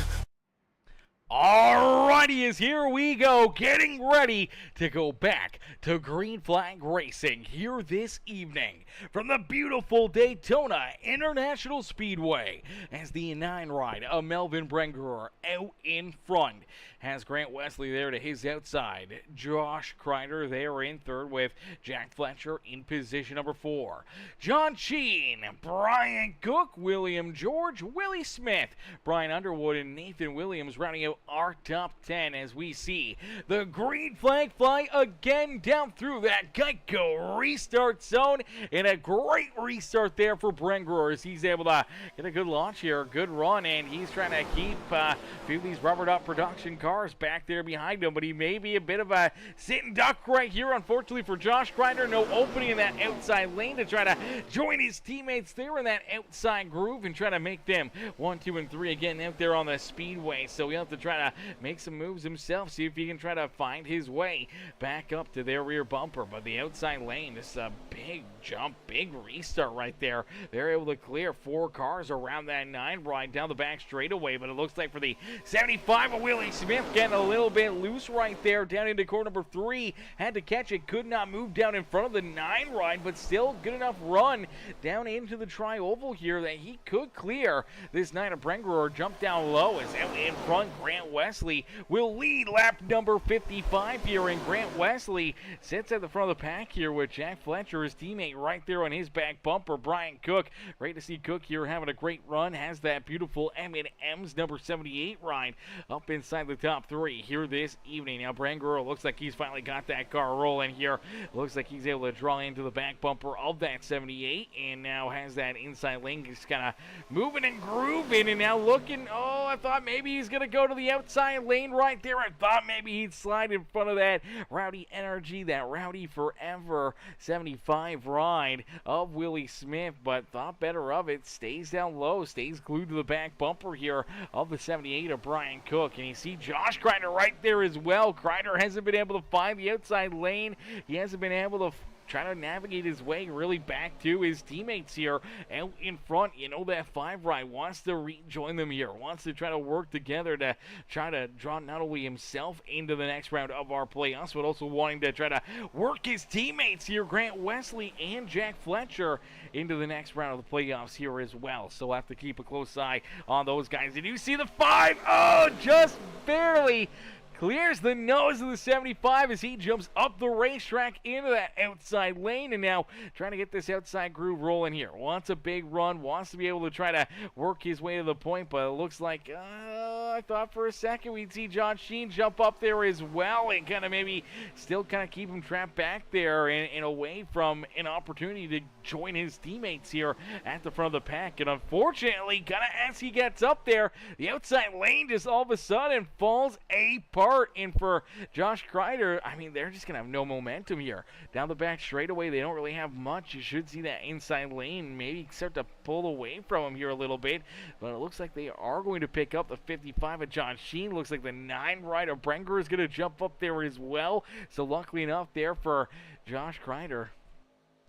Alrighty, as here we go, getting ready to go back to Green Flag Racing here this evening from the beautiful Daytona International Speedway as the 9 ride of Melvin Brengerer out in front has Grant Wesley there to his outside. Josh Crider there in third with Jack Fletcher in position number 4. John Sheen, Brian Cook, William George, Willie Smith, Brian Underwood, and Nathan Williams rounding out our top 10 as we see the green flag fly again down through that Geico restart zone, and a great restart there for Brengerer as he's able to get a good launch here, good run, and he's trying to keep a few of these rubber duck production cars back there behind him, but he may be a bit of a sitting duck right here, unfortunately for Josh Crider. No opening in that outside lane to try to join his teammates there in that outside groove and try to make them 1, 2, and 3 again out there on the speedway. So he'll have to try to make some moves himself, see if he can try to find his way back up to their rear bumper. But the outside lane, this is a big jump, big restart right there. They're able to clear 4 cars around that 9 ride down the back straightaway, but it looks like for the 75 of Willie Smith getting a little bit loose right there down into corner number 3. Had to catch it, could not move down in front of the 9 ride, but still good enough run down into the tri-oval here that he could clear this 9 of Brengerer. Jump down low as out in front Grant Wesley will lead lap number 55 here, and Grant Wesley sits at the front of the pack here with Jack Fletcher, his teammate, right there on his back bumper. Brian Cook, great to see Cook here having a great run, has that beautiful M&M's number 78 ride up inside the top 3 here this evening. Now Brengerer looks like he's finally got that car rolling here. Looks like he's able to draw into the back bumper of that 78 and now has that inside lane. He's kind of moving and grooving and now looking, oh, I thought maybe he's going to go to the outside lane right there. I thought maybe he'd slide in front of that Rowdy Energy, that Rowdy Forever 75 ride of Willie Smith, but thought better of it. Stays down low, stays glued to the back bumper here of the 78 of Brian Cook. And you see Josh Crider right there as well. Crider hasn't been able to find the outside lane. He hasn't been able to trying to navigate his way really back to his teammates here out in front. You know, that 5 ride wants to rejoin them here, wants to try to work together to try to draw not only himself into the next round of our playoffs, but also wanting to try to work his teammates here, Grant Wesley and Jack Fletcher, into the next round of the playoffs here as well. So we'll have to keep a close eye on those guys. Did you see the 5? Oh, just barely clears the nose of the 75 as he jumps up the racetrack into that outside lane, and now trying to get this outside groove rolling here. Wants a big run, wants to be able to try to work his way to the point, but it looks like, I thought for a second we'd see John Sheen jump up there as well and kind of maybe still kind of keep him trapped back there and away from an opportunity to join his teammates here at the front of the pack. And unfortunately, kind of as he gets up there, the outside lane just all of a sudden falls apart. And for Josh Crider, I mean, they're just going to have no momentum here. Down the back straightaway, they don't really have much. You should see that inside lane maybe start to pull away from him here a little bit. But it looks like they are going to pick up the 55 of John Sheen. Looks like the 9 ride of Brengerer is going to jump up there as well. So luckily enough there for Josh Crider,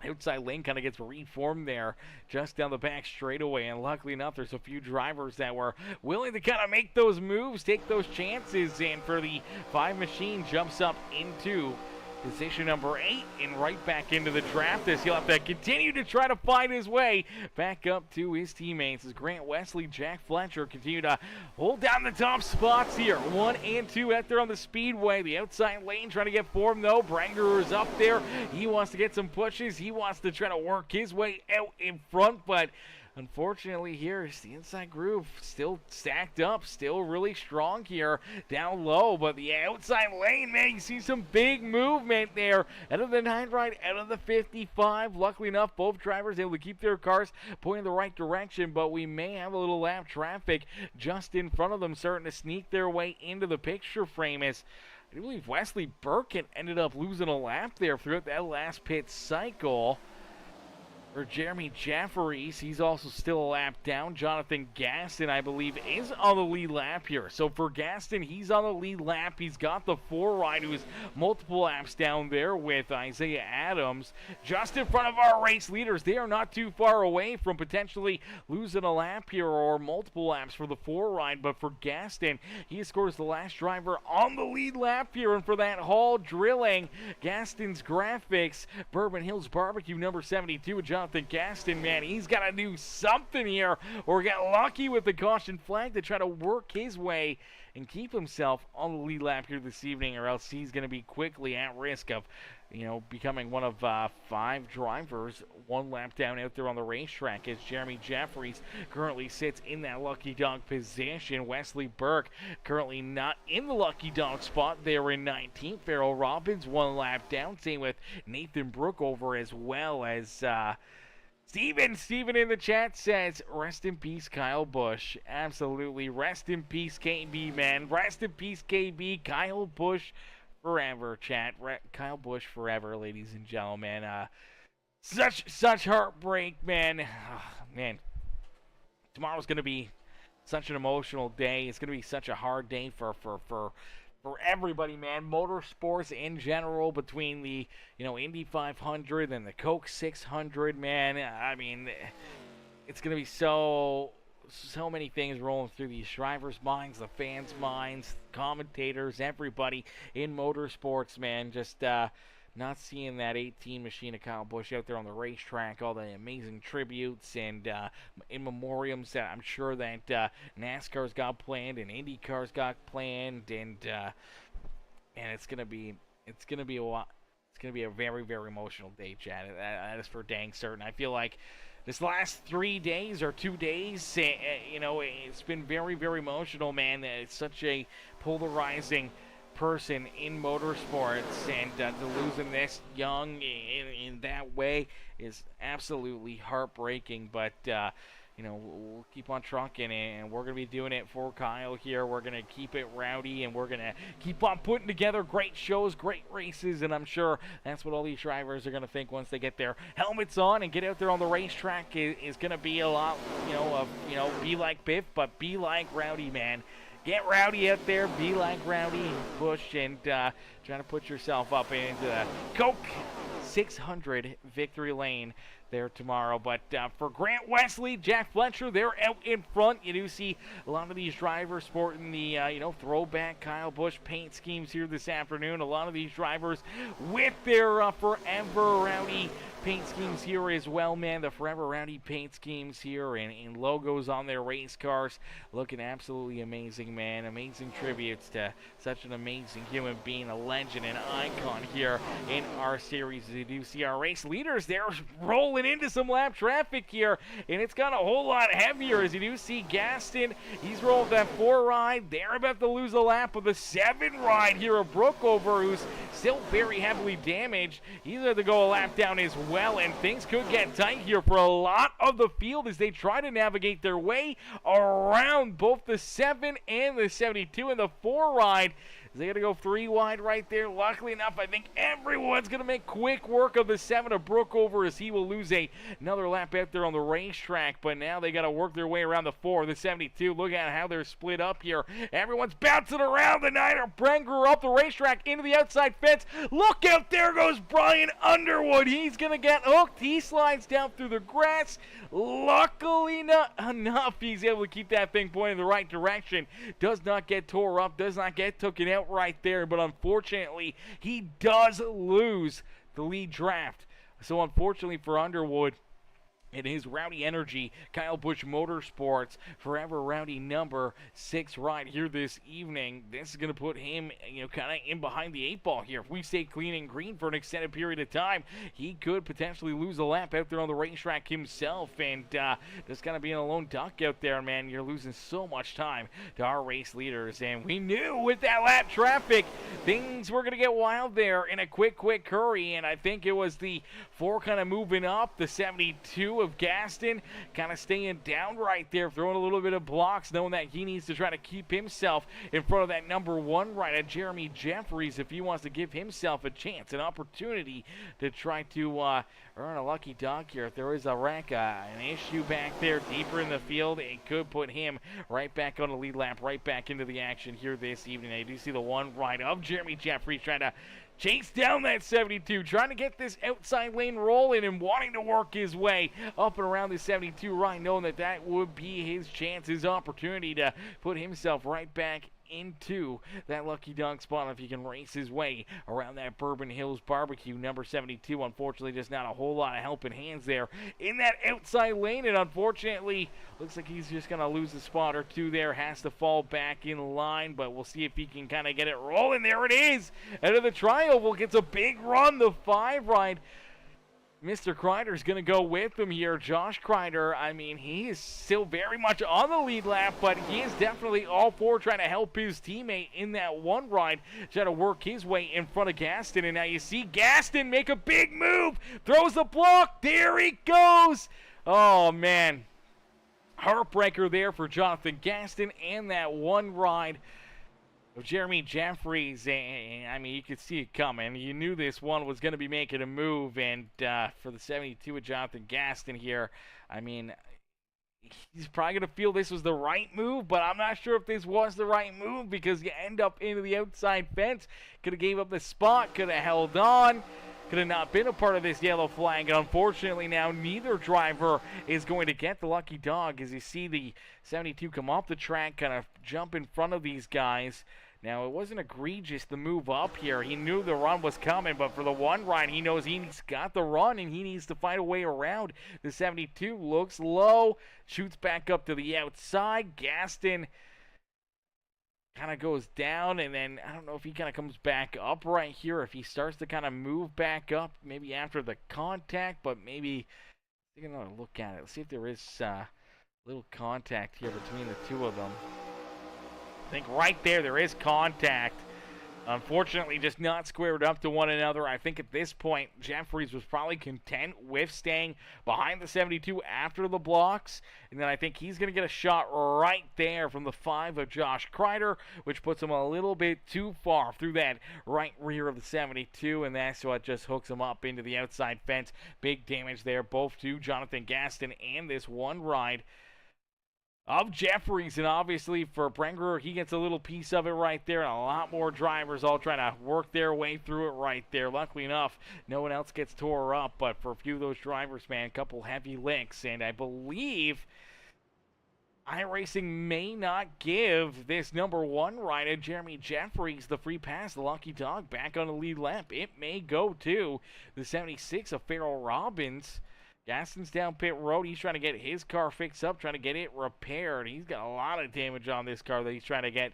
outside lane kind of gets reformed there just down the back straightaway, and luckily enough there's a few drivers that were willing to kind of make those moves, take those chances, and for the 5 machine jumps up into position number 8 and right back into the draft as he'll have to continue to try to find his way back up to his teammates as Grant Wesley, Jack Fletcher continue to hold down the top spots here. 1 and 2 out there on the speedway. The outside lane trying to get formed though. Brengerer's up there. He wants to get some pushes. He wants to try to work his way out in front, but unfortunately here, the inside groove still stacked up, still really strong here down low, but the outside lane, man, you see some big movement there out of the 9 ride, out of the 55. Luckily enough, both drivers able to keep their cars pointing in the right direction, but we may have a little lap traffic just in front of them starting to sneak their way into the picture frame as I believe Wesley Burke ended up losing a lap there throughout that last pit cycle. For Jeremy Jeffries, he's also still a lap down. Jonathan Gaston, I believe, is on the lead lap here. So for Gaston, he's on the lead lap. He's got the 4 ride, who's multiple laps down there with Isaiah Adams. Just in front of our race leaders, they are not too far away from potentially losing a lap here or multiple laps for the 4 ride. But for Gaston, he scores the last driver on the lead lap here. And for that Hall Drilling, Gastons Graphics, Bourbon Hills Barbecue number 72 with Jonathan Gaston, man, he's got to do something here or get lucky with the caution flag to try to work his way and keep himself on the lead lap here this evening, or else he's going to be quickly at risk of, becoming one of 5 drivers 1 lap down out there on the racetrack, as Jeremy Jeffries currently sits in that lucky dog position. Wesley Burke currently not in the lucky dog spot. They're in 19th. Farrell Robbins 1 lap down. Same with Nathan Brookover, as well as Steven in the chat says, rest in peace, Kyle Busch. Absolutely. Rest in peace, KB, man. Rest in peace, KB. Kyle Busch forever, chat. Kyle Busch forever, ladies and gentlemen. Such heartbreak, man. Man, tomorrow's going to be such an emotional day. It's going to be such a hard day for everybody, man. Motorsports in general, between the Indy 500 and the Coke 600, man. I mean, it's gonna be so many things rolling through these drivers' minds, the fans' minds, commentators, everybody in motorsports, man. Just not seeing that 18 machine of Kyle Busch out there on the racetrack, all the amazing tributes and in memoriams that I'm sure that NASCAR's got planned and IndyCar's got planned, and it's gonna be a lot. It's gonna be a very, very emotional day, Chad. That is for dang certain. I feel like this last 3 days or 2 days, it's been very, very emotional, man. It's such a polarizing person in motorsports, and to losing this young in that way is absolutely heartbreaking. But we'll keep on trucking, and we're gonna be doing it for Kyle here. We're gonna keep it rowdy, and we're gonna keep on putting together great shows, great races, and I'm sure that's what all these drivers are gonna think once they get their helmets on and get out there on the racetrack. Is gonna be a lot, be like Biff, but be like Rowdy, man. Get rowdy out there, be like Rowdy Busch, and try to put yourself up into the Coke 600 victory lane there tomorrow. But for Grant Wesley, Jack Fletcher, they're out in front. You do see a lot of these drivers sporting the throwback Kyle Busch paint schemes here this afternoon. A lot of these drivers with their Forever Rowdy paint schemes here as well, man. The Forever Rowdy paint schemes here and logos on their race cars, looking absolutely amazing, man. Amazing tributes to such an amazing human being, a legend, an icon here in our series. You do see our race leaders there rolling into some lap traffic here, and it's got a whole lot heavier, as you do see Gaston. He's rolled that 4 ride. They're about to lose a lap of the 7 ride here of Brookover, who's still very heavily damaged. He's going to go a lap down as well, and things could get tight here for a lot of the field as they try to navigate their way around both the 7 and the 72 and the 4 ride. They got to go 3 wide right there. Luckily enough, I think everyone's going to make quick work of the 7 of Brookover, as he will lose another lap out there on the racetrack. But now they got to work their way around the 4, the 72. Look at how they're split up here. Everyone's bouncing around. The Niner Brenger up the racetrack into the outside fence. Look out, there goes Brian Underwood. He's going to get hooked. He slides down through the grass. Luckily not enough, he's able to keep that thing pointing in the right direction. Does not get tore up, does not get taken out right there, but unfortunately he does lose the lead draft. So unfortunately for Underwood and his Rowdy Energy, Kyle Busch Motorsports Forever Rowdy number 6 ride here this evening, this is going to put him, kind of in behind the 8 ball here. If we stay clean and green for an extended period of time, he could potentially lose a lap out there on the racetrack himself, and just kind of being a lone duck out there, man. You're losing so much time to our race leaders, and we knew with that lap traffic, things were going to get wild there in a quick hurry, and I think it was the 4 kind of moving up, the 72 with Gaston kind of staying down right there, throwing a little bit of blocks, knowing that he needs to try to keep himself in front of that number 1 rider, Jeremy Jeffries, if he wants to give himself a chance, an opportunity to try to earn a lucky dog here. If there is a wreck, an issue back there deeper in the field, it could put him right back on the lead lap, right back into the action here this evening. I do see the 1 ride of Jeremy Jeffries trying to chase down that 72, trying to get this outside lane rolling and wanting to work his way up and around the 72 right, knowing that that would be his chance, his opportunity to put himself right back into that lucky dog spot if he can race his way around that Bourbon Hills barbecue. Number 72, unfortunately, just not a whole lot of helping hands there in that outside lane, and unfortunately, looks like he's just going to lose a spot or two there, has to fall back in line, but we'll see if he can kind of get it rolling. There it is, out of the tri-oval, gets a big run, the 5 ride. Mr. Crider's going to go with him here. Josh Crider, I mean, he is still very much on the lead lap, but he is definitely all for trying to help his teammate in that 1 ride, trying to work his way in front of Gaston. And now you see Gaston make a big move, throws the block, there he goes. Oh, man. Heartbreaker there for Jonathan Gaston and that 1 ride of Jeremy Jeffries, and I mean, you could see it coming. You knew this one was going to be making a move, and for the 72 of Jonathan Gaston here, I mean, he's probably going to feel this was the right move, but I'm not sure if this was the right move because you end up into the outside fence. Could have gave up the spot, could have held on. Could have not been a part of this yellow flag, and unfortunately now neither driver is going to get the lucky dog as you see the 72 come off the track, kind of jump in front of these guys. Now, it wasn't egregious the move up here. He knew the run was coming, but for the 1 ride, he knows he's got the run, and he needs to find a way around. The 72 looks low, shoots back up to the outside. Gaston kind of goes down, and then I don't know if he kind of comes back up right here, if he starts to kind of move back up, maybe after the contact, but maybe take another look at it. Let's see if there is a little contact here between the 2 of them. I think right there is contact. Unfortunately, just not squared up to one another. I think at this point, Jeffries was probably content with staying behind the 72 after the blocks. And then I think he's going to get a shot right there from the 5 of Josh Crider, which puts him a little bit too far through that right rear of the 72. And that's what just hooks him up into the outside fence. Big damage there, both to Jonathan Gaston and this 1 ride of Jeffries, and obviously for Brengerer, he gets a little piece of it right there, and a lot more drivers all trying to work their way through it right there. Luckily enough, no one else gets tore up, but for a few of those drivers, man, a couple heavy licks, and I believe iRacing may not give this number 1 rider, Jeremy Jeffries, the free pass, the lucky dog, back on the lead lap. It may go to the 76 of Farrell Robbins. Gaston's down pit road. He's trying to get his car fixed up, trying to get it repaired. He's got a lot of damage on this car that he's trying to get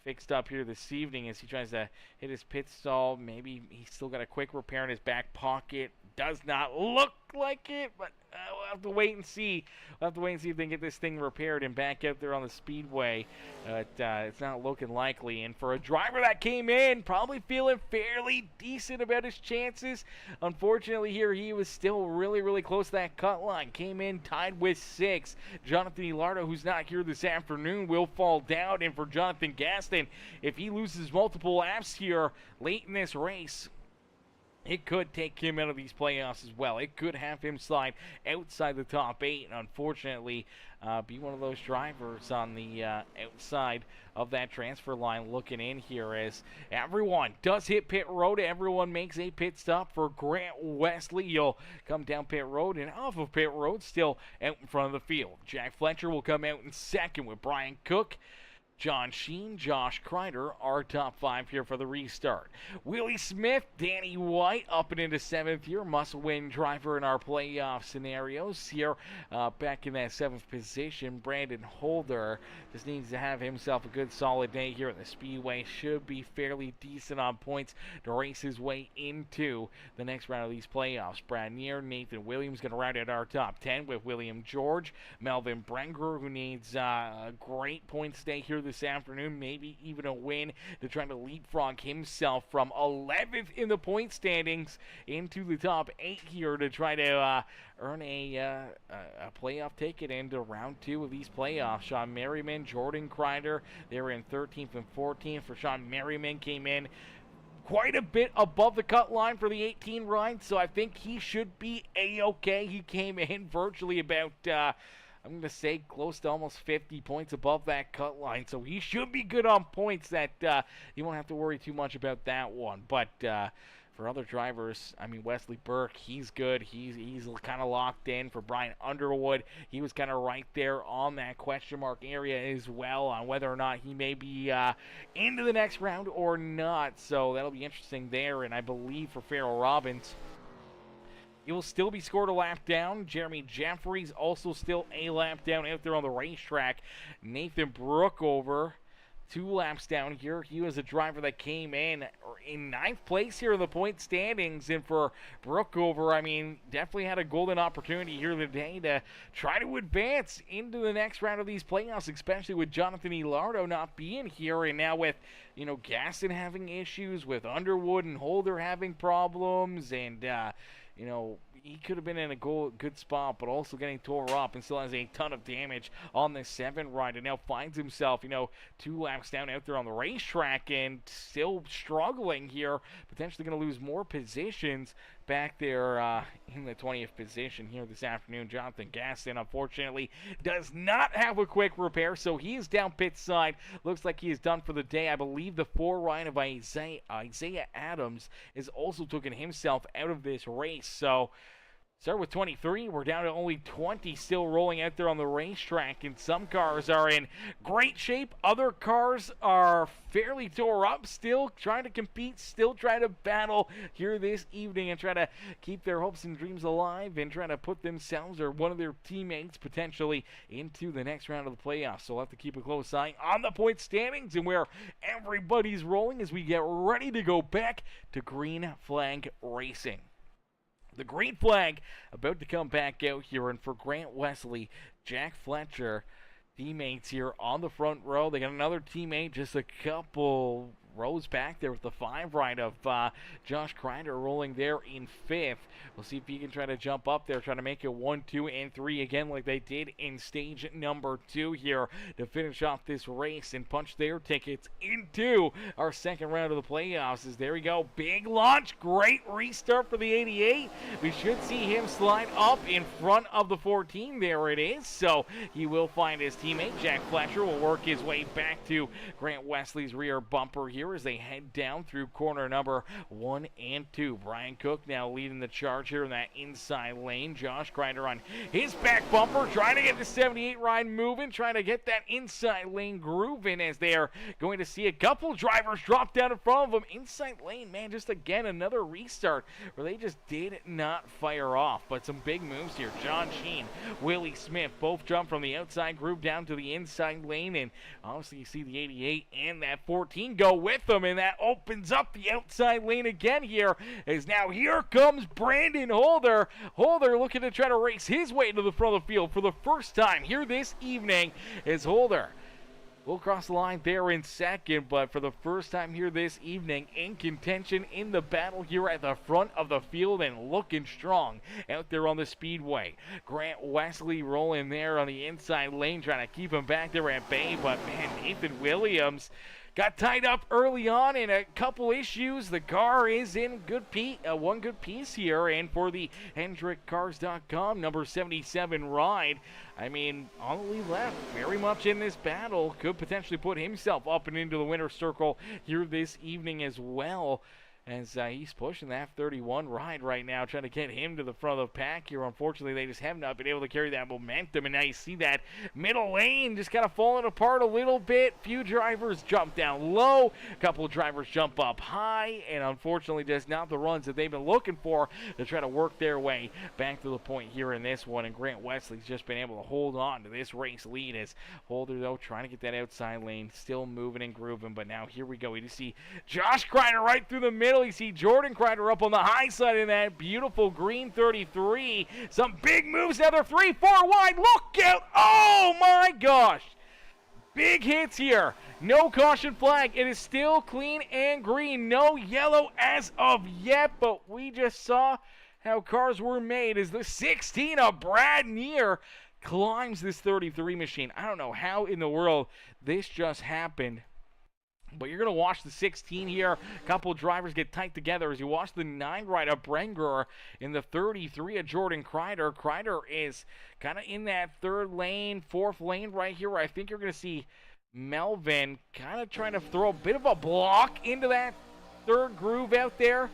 fixed up here this evening as he tries to hit his pit stall. Maybe he's still got a quick repair in his back pocket. Does not look like it, but we'll have to wait and see. We'll have to wait and see if they can get this thing repaired and back out there on the speedway. It's not looking likely. And for a driver that came in, probably feeling fairly decent about his chances. Unfortunately here, he was still really, really close to that cut line. Came in tied with 6. Jonathan Ilardo, who's not here this afternoon, will fall down. And for Jonathan Gaston, if he loses multiple laps here late in this race, it could take him out of these playoffs as well. It could have him slide outside the top 8 and unfortunately be one of those drivers on the outside of that transfer line looking in here as everyone does hit pit road. Everyone makes a pit stop for Grant Wesley. You'll come down pit road and off of pit road, still out in front of the field. Jack Fletcher will come out in second with Brian Cook. John Sheen, Josh Crider, our top 5 here for the restart. Willie Smith, Danny White up and into 7th here. Must-win driver in our playoff scenarios here. Back in that 7th position, Brandon Holder just needs to have himself a good solid day here at the Speedway. Should be fairly decent on points to race his way into the next round of these playoffs. Brad Neer, Nathan Williams going to round out our top 10 with William George. Melvin Brengerer, who needs a great points day here this this afternoon, maybe even a win to try to leapfrog himself from 11th in the point standings into the top 8 here to try to earn a playoff ticket into round 2 of these playoffs. Sean Merriman, Jordan Crider, they were in 13th and 14th. For Sean Merriman, came in quite a bit above the cut line for the 18 ride, so I think he should be A-okay. He came in virtually about, I'm going to say, close to almost 50 points above that cut line, so he should be good on points. That you won't have to worry too much about that one. But for other drivers, I mean, Wesley Burke, he's good. He's kind of locked in. For Brian Underwood, he was kind of right there on that question mark area as well on whether or not he may be into the next round or not. So that'll be interesting there. And I believe for Farrell Robbins, he will still be scored a lap down. Jeremy Jeffries also still a lap down out there on the racetrack. Nathan Brookover, 2 laps down here. He was a driver that came in 9th place here in the point standings. And for Brookover, I mean, definitely had a golden opportunity here today to try to advance into the next round of these playoffs, especially with Jonathan Elardo not being here. And now with, you know, Gaston having issues, with Underwood and Holder having problems, and, you know, he could have been in a good spot, but also getting tore up and still has a ton of damage on the 7 ride, and now finds himself, you know, 2 laps down out there on the racetrack and still struggling here, potentially going to lose more positions back there in the 20th position here this afternoon. Jonathan Gaston, unfortunately, does not have a quick repair, so he is down pit side. Looks like he is done for the day. I believe the 4 ride of Isaiah Adams is also taking himself out of this race. So start with 23. We're down to only 20 still rolling out there on the racetrack, and some cars are in great shape. Other cars are fairly tore up, still trying to compete, still trying to battle here this evening and try to keep their hopes and dreams alive and try to put themselves or one of their teammates potentially into the next round of the playoffs. So we'll have to keep a close eye on the point standings and where everybody's rolling as we get ready to go back to green flag racing. The green flag about to come back out here, and for Grant Wesley, Jack Fletcher, teammates here on the front row. They got another teammate just a couple rows back there with the 5 ride of Josh Crider rolling there in 5th. We'll see if he can try to jump up there, try to make it 1, 2, and 3 again like they did in stage number 2 here to finish off this race and punch their tickets into our second round of the playoffs. As there we go, big launch, great restart for the 88. We should see him slide up in front of the 14. There it is. So he will find his teammate. Jack Fletcher will work his way back to Grant Wesley's rear bumper here as they head down through corner number 1 and 2. Brian Cook now leading the charge here in that inside lane. Josh Crider on his back bumper, trying to get the 78 ride moving, trying to get that inside lane grooving as they are going to see a couple drivers drop down in front of them. Inside lane, man, just again another restart where they just did not fire off. But some big moves here. John Sheen, Willie Smith, both jump from the outside groove down to the inside lane, and obviously you see the 88 and that 14 go with them, and that opens up the outside lane again here, as now here comes Brandon Holder. Holder looking to try to race his way to the front of the field for the first time here this evening, as Holder will cross the line there in second, but for the first time here this evening in contention in the battle here at the front of the field and looking strong out there on the speedway. Grant Wesley rolling there on the inside lane, trying to keep him back there at bay, but man, Nathan Williams got tied up early on in a couple issues. The car is in one good piece here, and for the HendrickCars.com number 77 ride, I mean, on the lead left, very much in this battle, could potentially put himself up and into the winner's circle here this evening as well, as he's pushing that 31 ride right now, trying to get him to the front of the pack here. Unfortunately, they just have not been able to carry that momentum, and now you see that middle lane just kind of falling apart a little bit. Few drivers jump down low, a couple of drivers jump up high, and unfortunately just not the runs that they've been looking for to try to work their way back to the point here in this one. And Grant Wesley's just been able to hold on to this race lead, as Holder, though, trying to get that outside lane, still moving and grooving. But now here we go. You see Josh Crider right through the middle. You see Jordan Crider up on the high side in that beautiful green 33. Some big moves now. They're 3-4 wide. Look out. Oh, my gosh. Big hits here. No caution flag. It is still clean and green. No yellow as of yet, but we just saw how cars were made as the 16 of Brad Neer climbs this 33 machine. I don't know how in the world this just happened. But you're going to watch the 16 here. A couple of drivers get tight together as you watch the 9 ride of Brenger in the 33 of Jordan Crider. Crider is kind of in that 3rd lane, 4th lane right here where I think you're going to see Melvin kind of trying to throw a bit of a block into that 3rd groove out there.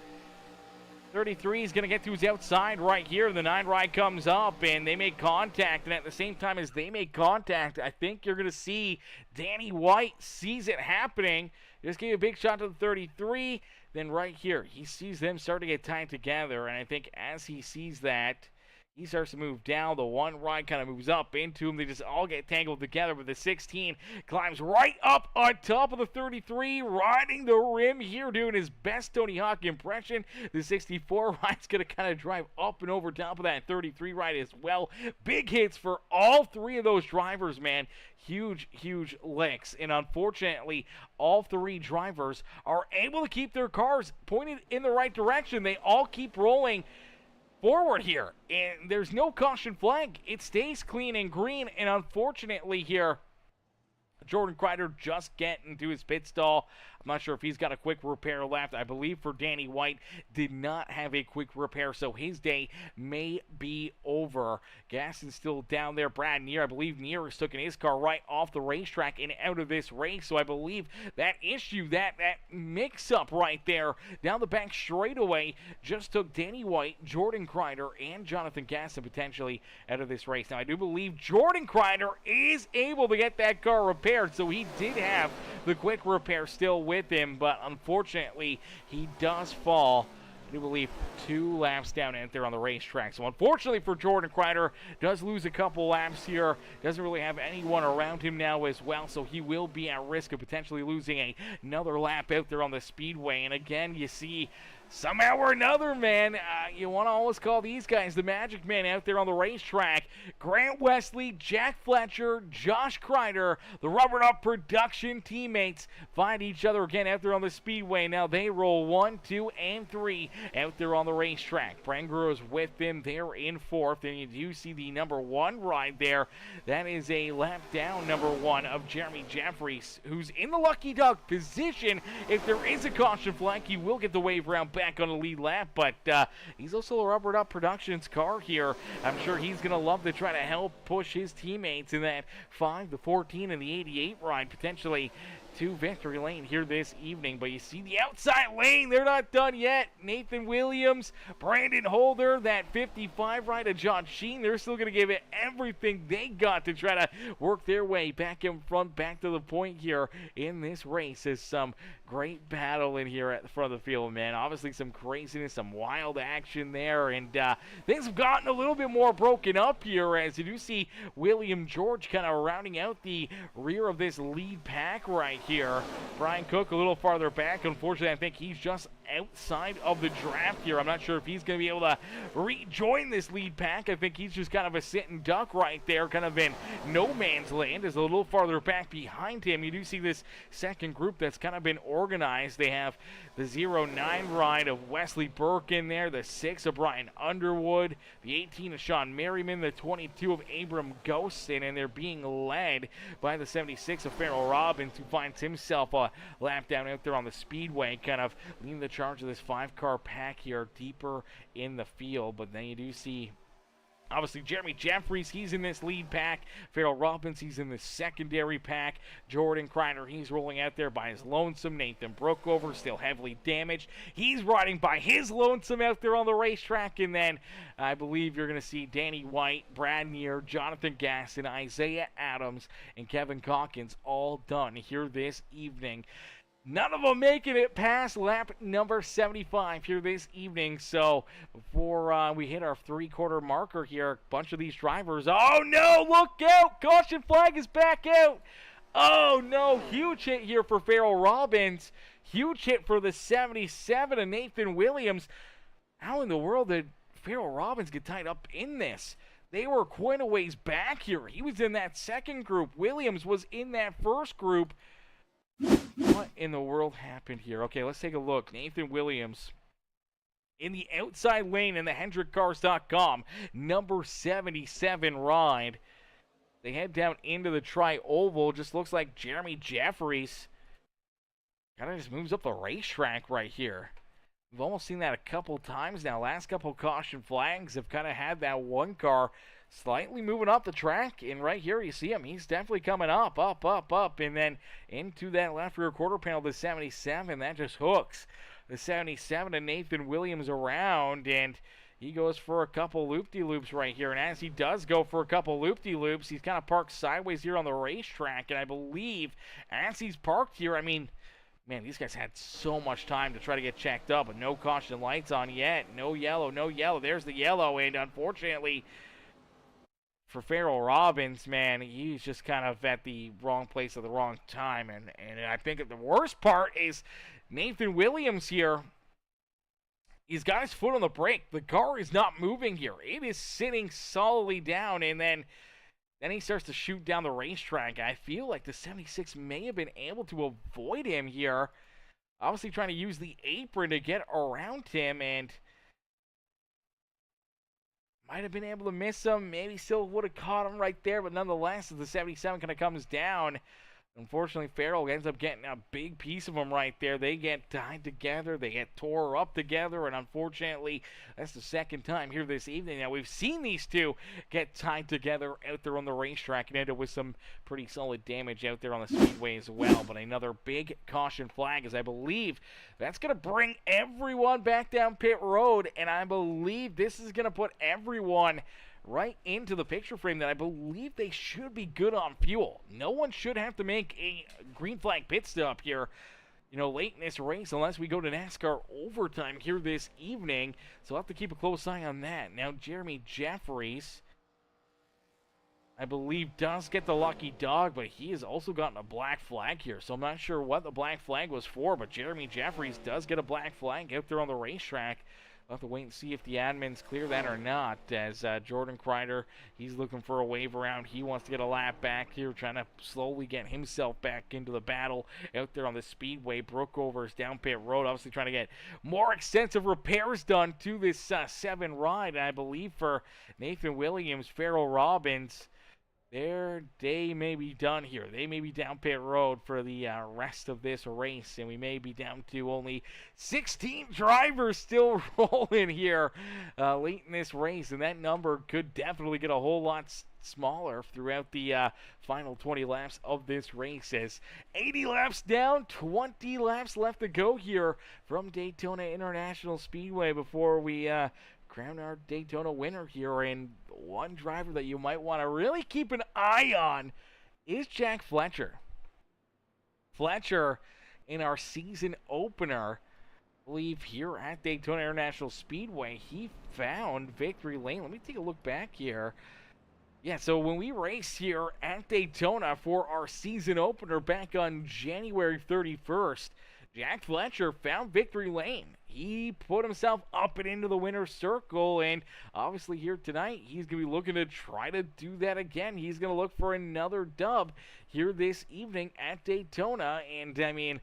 33 is going to get to his outside right here. The 9 ride comes up and they make contact. And at the same time as they make contact, I think you're going to see Danny White sees it happening. Just gave a big shot to the 33. Then right here, he sees them start to get tied together. And I think as he sees that, he starts to move down. The 1 ride kind of moves up into him. They just all get tangled together. But the 16 climbs right up on top of the 33, riding the rim here, doing his best Tony Hawk impression. The 64 ride's going to kind of drive up and over top of that 33 ride as well. Big hits for all 3 of those drivers, man. Huge, huge licks. And unfortunately, all 3 drivers are able to keep their cars pointed in the right direction. They all keep rolling forward here, and there's no caution flag. It stays clean and green, and unfortunately here, Jordan Crider just getting to his pit stall. I'm not sure if he's got a quick repair left. I believe for Danny White, did not have a quick repair, so his day may be over. Gaston's still down there. Brad Neer, I believe Neer is taking his car right off the racetrack and out of this race, so I believe that issue, that mix-up right there down the back straightaway just took Danny White, Jordan Crider, and Jonathan Gaston potentially out of this race. Now, I do believe Jordan Crider is able to get that car repaired, so he did have the quick repair still with him, but unfortunately he does fall, I do believe, 2 laps down out there on the racetrack. So unfortunately for Jordan Crider, does lose a couple laps here, doesn't really have anyone around him now as well, so he will be at risk of potentially losing another lap out there on the speedway. And again, you see somehow or another, man, you want to always call these guys the Magic Man out there on the racetrack. Grant Wesley, Jack Fletcher, Josh Crider, the Rubbered Up Production teammates find each other again out there on the speedway. Now they roll 1, 2, and 3 out there on the racetrack. Brenger is with them. They're in 4th, and you do see the number 1 ride there. That is a lap down, number 1 of Jeremy Jeffries, who's in the lucky duck position. If there is a caution flag, he will get the wave round back on the lead lap, but he's also a Rubbered Up Productions car here. I'm sure he's going to love to try to help push his teammates in that 5, the 14, and the 88 ride, potentially to victory lane here this evening. But you see the outside lane, they're not done yet. Nathan Williams, Brandon Holder, that 55 ride of John Sheen, they're still going to give it everything they got to try to work their way back in front, back to the point here in this race. There's some great battle in here at the front of the field, man. Obviously some craziness, some wild action there, and things have gotten a little bit more broken up here as you do see William George kind of rounding out the rear of this lead pack right here. Brian Cook a little farther back. Unfortunately, I think he's just outside of the draft here. I'm not sure if he's going to be able to rejoin this lead pack. I think he's just kind of a sitting duck right there, kind of in no man's land. Is a little farther back behind him. You do see this second group that's kind of been organized. They have the 09 ride of Wesley Burke in there, the 6 of Brian Underwood, the 18 of Sean Merriman, the 22 of Abram Ghostin, and they're being led by the 76 of Farrell Robbins, who finds himself a lap down out there on the speedway, kind of leading the charge of this 5-car pack here deeper in the field. But then you do see obviously Jeremy Jeffries, he's in this lead pack. Farrell Robbins, he's in the secondary pack. Jordan Crider, he's rolling out there by his lonesome. Nathan Brookover, still heavily damaged. He's riding by his lonesome out there on the racetrack. And then I believe you're going to see Danny White, Brad Neer, Jonathan Gaston, Isaiah Adams, and Kevin Calkins all done here this evening. None of them making it past lap number 75 here this evening. So before we hit our 3-quarter marker here, a bunch of these drivers, oh no, look out, caution flag is back out. Oh no, huge hit here for Farrell Robbins, huge hit for the 77 of Nathan Williams. How in the world did Farrell Robbins get tied up in this? they were quite a ways back here. He was in that second group. Williams was in that first group. What in the world happened here? Okay, let's take a look. Nathan Williams in the outside lane in the HendrickCars.com number 77 ride. They head down into the tri-oval. Just looks like Jeremy Jeffries kind of just moves up the racetrack right here. We've almost seen that a couple times now. Last couple caution flags have kind of had that one car slightly moving up the track. And right here you see him. He's definitely coming up, and then into that left rear quarter panel, the 77. That just hooks the 77 and Nathan Williams around, and he goes for a couple loop-de-loops right here. And as he does go for a couple loop-de-loops, he's kind of parked sideways here on the racetrack. And I believe as he's parked here, I mean, man, these guys had so much time to try to get checked up, but no caution lights on yet. No yellow, no yellow. There's the yellow, and unfortunately for Farrell Robbins, man, he's just kind of at the wrong place at the wrong time. And I think the worst part is Nathan Williams here. He's got his foot on the brake. The car is not moving here. It is sitting solidly down, and then he starts to shoot down the racetrack. I feel like the 76 may have been able to avoid him here. Obviously trying to use the apron to get around him, and might have been able to miss him. Maybe still would have caught him right there, but nonetheless, as the 77 kind of comes down, unfortunately, Farrell ends up getting a big piece of them right there. They get tied together. They get tore up together, and unfortunately, that's the second time here this evening. Now, we've seen these two get tied together out there on the racetrack and end up with some pretty solid damage out there on the speedway as well. But another big caution flag, as I believe that's going to bring everyone back down pit road, and I believe this is going to put everyone right into the picture frame that I believe they should be good on fuel. No one should have to make a green flag pit stop here, you know, late in this race, unless we go to NASCAR overtime here this evening. So I'll have to keep a close eye on that. Now, Jeremy Jeffries, I believe, does get the lucky dog, but he has also gotten a black flag here. So I'm not sure what the black flag was for, but Jeremy Jeffries does get a black flag out there on the racetrack. We'll have to wait and see if the admins clear that or not, as Jordan Crider, he's looking for a wave around. He wants to get a lap back here, trying to slowly get himself back into the battle out there on the speedway. Brookover's down pit road, obviously trying to get more extensive repairs done to this 7 ride. And I believe for Nathan Williams, Farrell Robbins, their day may be done here. They may be down pit road for the rest of this race, and we may be down to only 16 drivers still rolling here late in this race, and that number could definitely get a whole lot smaller throughout the final 20 laps of this race, as 80 laps down, 20 laps left to go here from Daytona International Speedway before we crown our Daytona winner here. And one driver that you might want to really keep an eye on is Jack Fletcher. Fletcher, in our season opener, I believe here at Daytona International Speedway, he found victory lane. Let me take a look back here. Yeah, so when we raced here at Daytona for our season opener back on January 31st, Jack Fletcher found victory lane. He put himself up and into the winner's circle, and obviously here tonight, he's going to be looking to try to do that again. He's going to look for another dub here this evening at Daytona, and I mean,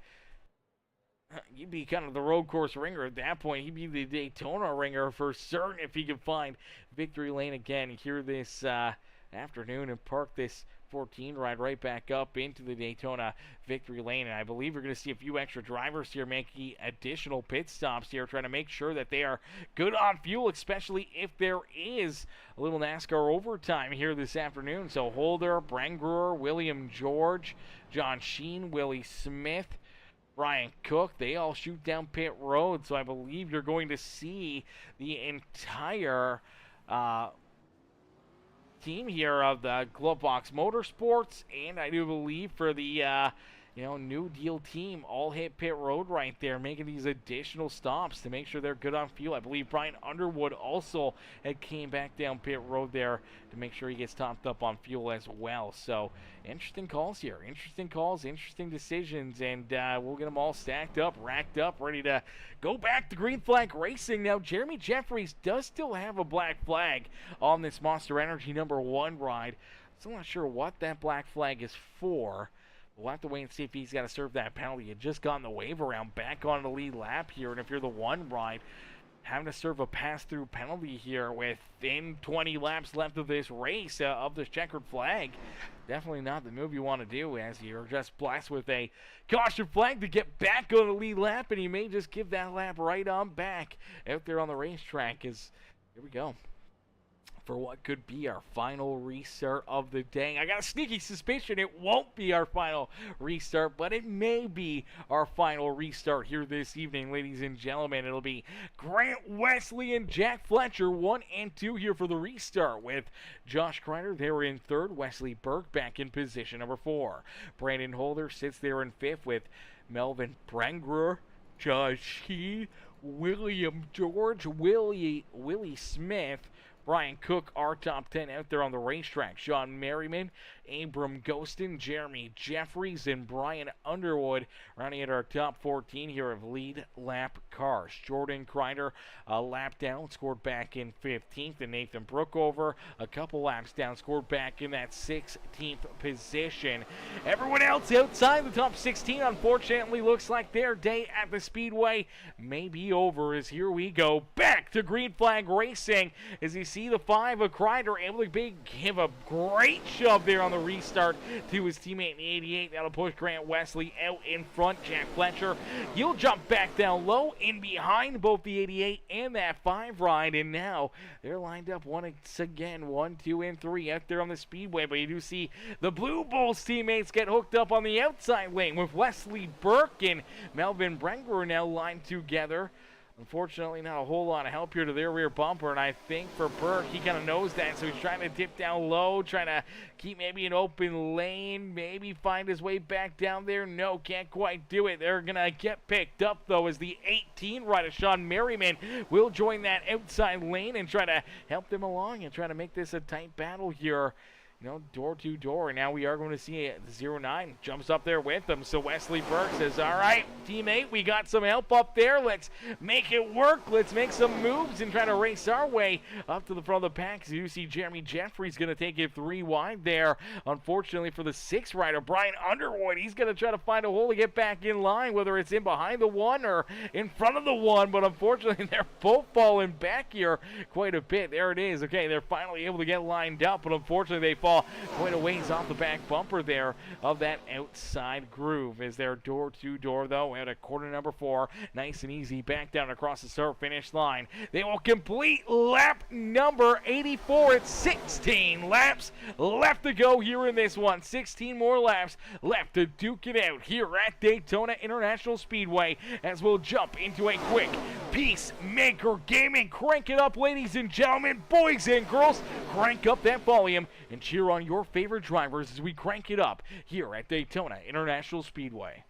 he'd be kind of the road course ringer at that point. He'd be the Daytona ringer for certain if he could find victory lane again here this afternoon and park this 14 ride right back up into the Daytona victory lane. And I believe we're going to see a few extra drivers here making additional pit stops here, trying to make sure that they are good on fuel, especially if there is a little NASCAR overtime here this afternoon. So Holder, Brengruer, William George, John Sheen, Willie Smith, Brian Cook, they all shoot down pit road. So I believe you're going to see the entire team here of the Glovebox Motorsports, and I do believe for the New deal team all hit pit road right there, making these additional stops to make sure they're good on fuel. I believe Brian Underwood also had came back down pit road there to make sure he gets topped up on fuel as well. So interesting calls here, interesting calls, interesting decisions, and we'll get them all stacked up, racked up, ready to go back to green flag racing. Now Jeremy Jeffries does still have a black flag on this Monster Energy #1 ride. Still not sure what that black flag is for. We'll have to wait and see if he's got to serve that penalty. Had just gotten the wave around back on the lead lap here, and if you're the one ride, having to serve a pass-through penalty here within 20 laps left of this race of this checkered flag, definitely not the move you want to do, as you're just blessed with a caution flag to get back on the lead lap, and he may just give that lap right on back out there on the racetrack. Here we go for what could be our final restart of the day. I got a sneaky suspicion it won't be our final restart, but it may be our final restart here this evening, ladies and gentlemen. It'll be Grant Wesley and Jack Fletcher, 1 and 2 here for the restart, with Josh Crider there in third, Wesley Burke back in position number 4. Brandon Holder sits there in 5th with Melvin Brengrer, Josh Heed, William George, Willie Smith, Brian Cook, our top 10 out there on the racetrack. Sean Merriman, Abram Ghostin, Jeremy Jeffries, and Brian Underwood rounding at our top 14 here of lead lap cars. Jordan Crider, a lap down, scored back in 15th, and Nathan Brookover, a couple laps down, scored back in that 16th position. Everyone else outside the top 16, unfortunately, looks like their day at the Speedway may be over, as here we go back to green flag racing, as you see the 5 of Crider able to give a great shove there on the restart to his teammate in the 88. That'll push Grant Wesley out in front. Jack Fletcher, he'll jump back down low in behind both the 88 and that 5 ride, and now they're lined up once again, 1, 2, and 3 out there on the Speedway. But you do see the Blue Bulls teammates get hooked up on the outside lane with Wesley Burke and Melvin Brenger now lined together. Unfortunately, not a whole lot of help here to their rear bumper, and I think for Burke, he kind of knows that, so he's trying to dip down low, trying to keep maybe an open lane, maybe find his way back down there. No, can't quite do it. They're going to get picked up, though, as the 18 rider, Sean Merriman, will join that outside lane and try to help them along and try to make this a tight battle here. Door to door. And now we are going to see 09 jumps up there with them. So Wesley Burke says, all right, teammate, we got some help up there. Let's make it work. Let's make some moves and try to race our way up to the front of the pack. So you see Jeremy Jeffries going to take it 3 wide there. Unfortunately for the 6 rider, Brian Underwood, he's going to try to find a hole to get back in line, whether it's in behind the 1 or in front of the 1. But unfortunately, they're both falling back here quite a bit. There it is. Okay, they're finally able to get lined up, but unfortunately, they fall quite a ways off the back bumper there of that outside groove. As they're door to door, though, at a quarter number 4, nice and easy back down across the start finish line. They will complete lap number 84 at 16 laps left to go here in this one. 16 more laps left to duke it out here at Daytona International Speedway, as we'll jump into a quick Peacemaker Gaming. Crank it up, ladies and gentlemen, boys and girls. Crank up that volume and cheer on your favorite drivers as we crank it up here at Daytona International Speedway.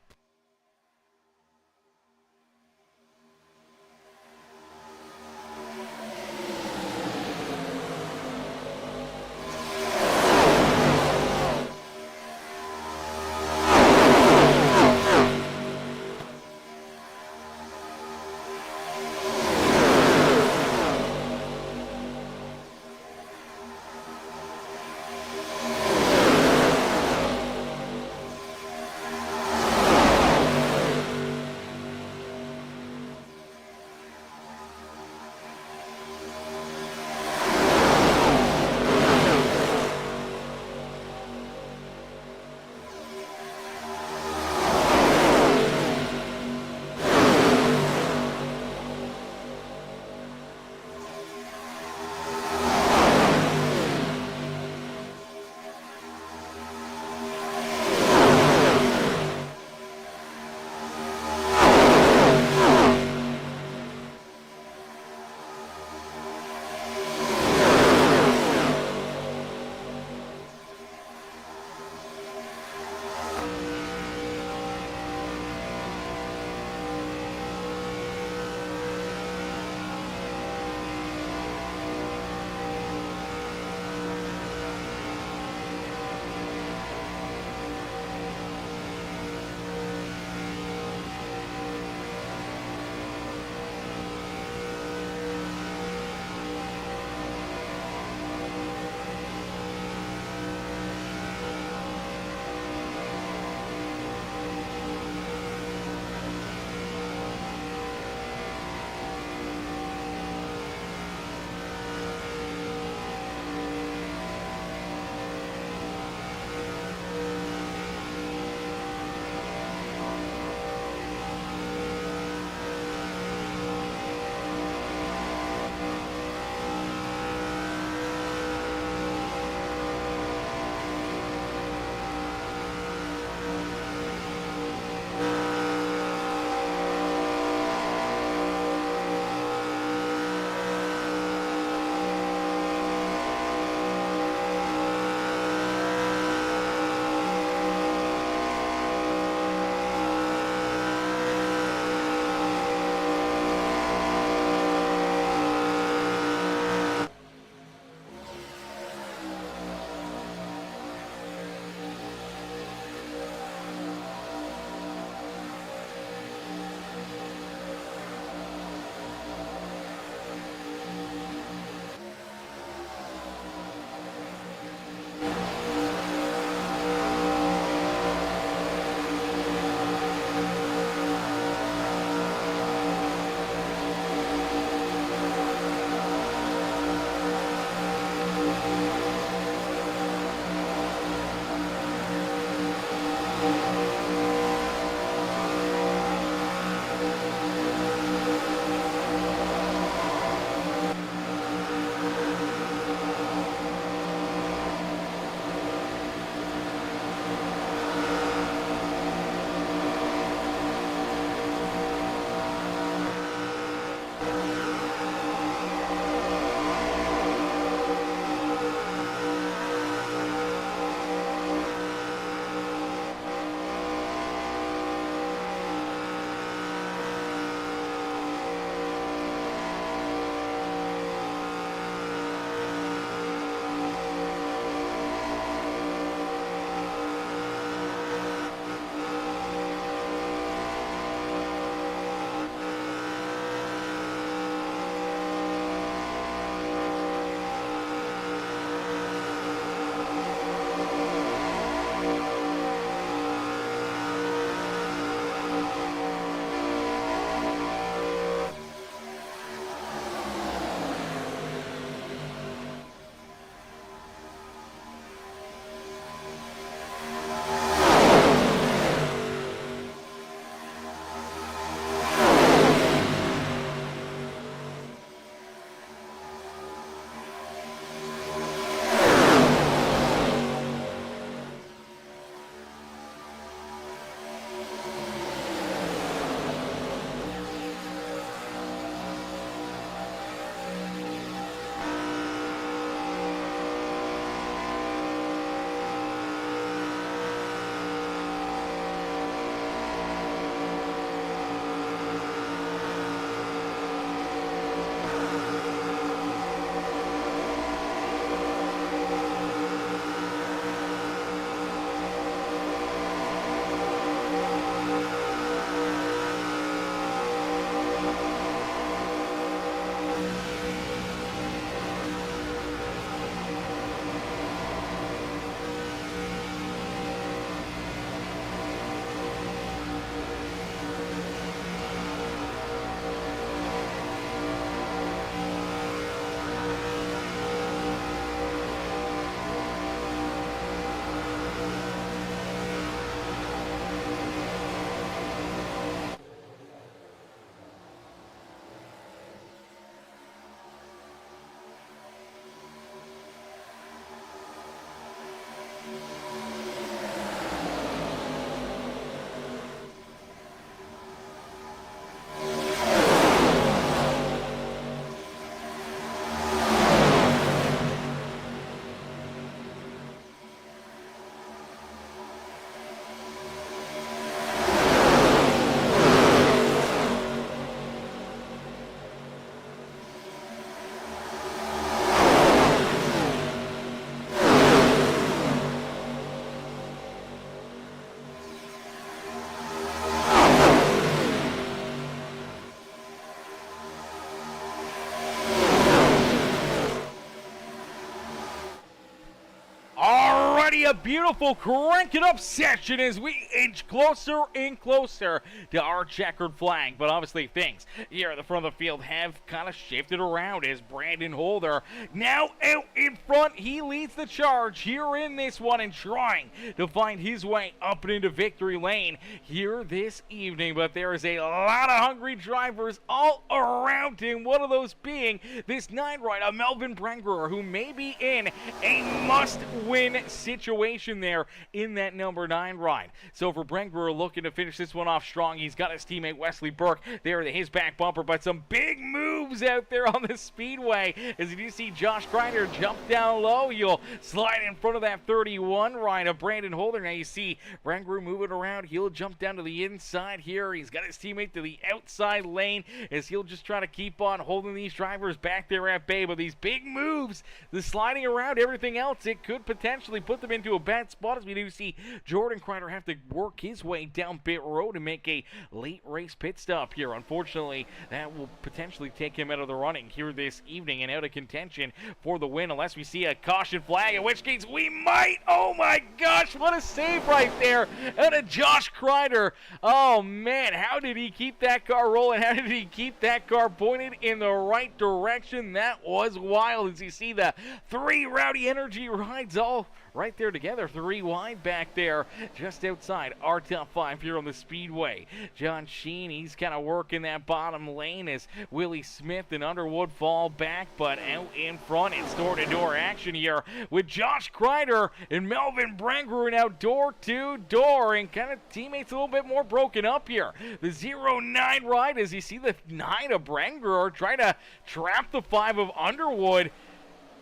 already a beautiful crank it up session as we inch closer and closer to our checkered flag. But obviously things here at the front of the field have kind of shifted around as Brandon Holder now out in front. He leads the charge here in this one and trying to find his way up and into victory lane here this evening. But there is a lot of hungry drivers all around him. One of those being this 9 rider, Melvin Brangerer, who may be in a must-win situation there in that number 9 ride. So for Brangerer looking to finish this one off strong, he's got his teammate Wesley Burke there to his back bumper, but some big moves out there on the speedway as you see Josh Crider jump down low. You'll slide in front of that 31 ride of Brandon Holder. Now you see Brangerer moving around. He'll jump down to the inside here. He's got his teammate to the outside lane as he'll just try to keep on holding these drivers back there at bay. But these big moves, the sliding around, everything else, it could potentially put them into a bad spot as we do see Jordan Crider have to work his way down pit road and make a late race pit stop here. Unfortunately, that will potentially take him out of the running here this evening and out of contention for the win unless we see a caution flag, in which case we might. Oh my gosh, what a save right there out of Josh Crider. Oh man, how did he keep that car rolling? How did he keep that car pointed in the right direction? That was wild as you see the 3 Rowdy Energy rides all right there together, 3 wide back there just outside our top 5 here on the speedway. John Sheen, he's kind of working that bottom lane as Willie Smith and Underwood fall back, but out in front it's door-to-door action here with Josh Crider and Melvin Brangerer now door-to-door, and kind of teammates a little bit more broken up here. The 0-9 ride as you see the 9 of Brangerer try to trap the 5 of Underwood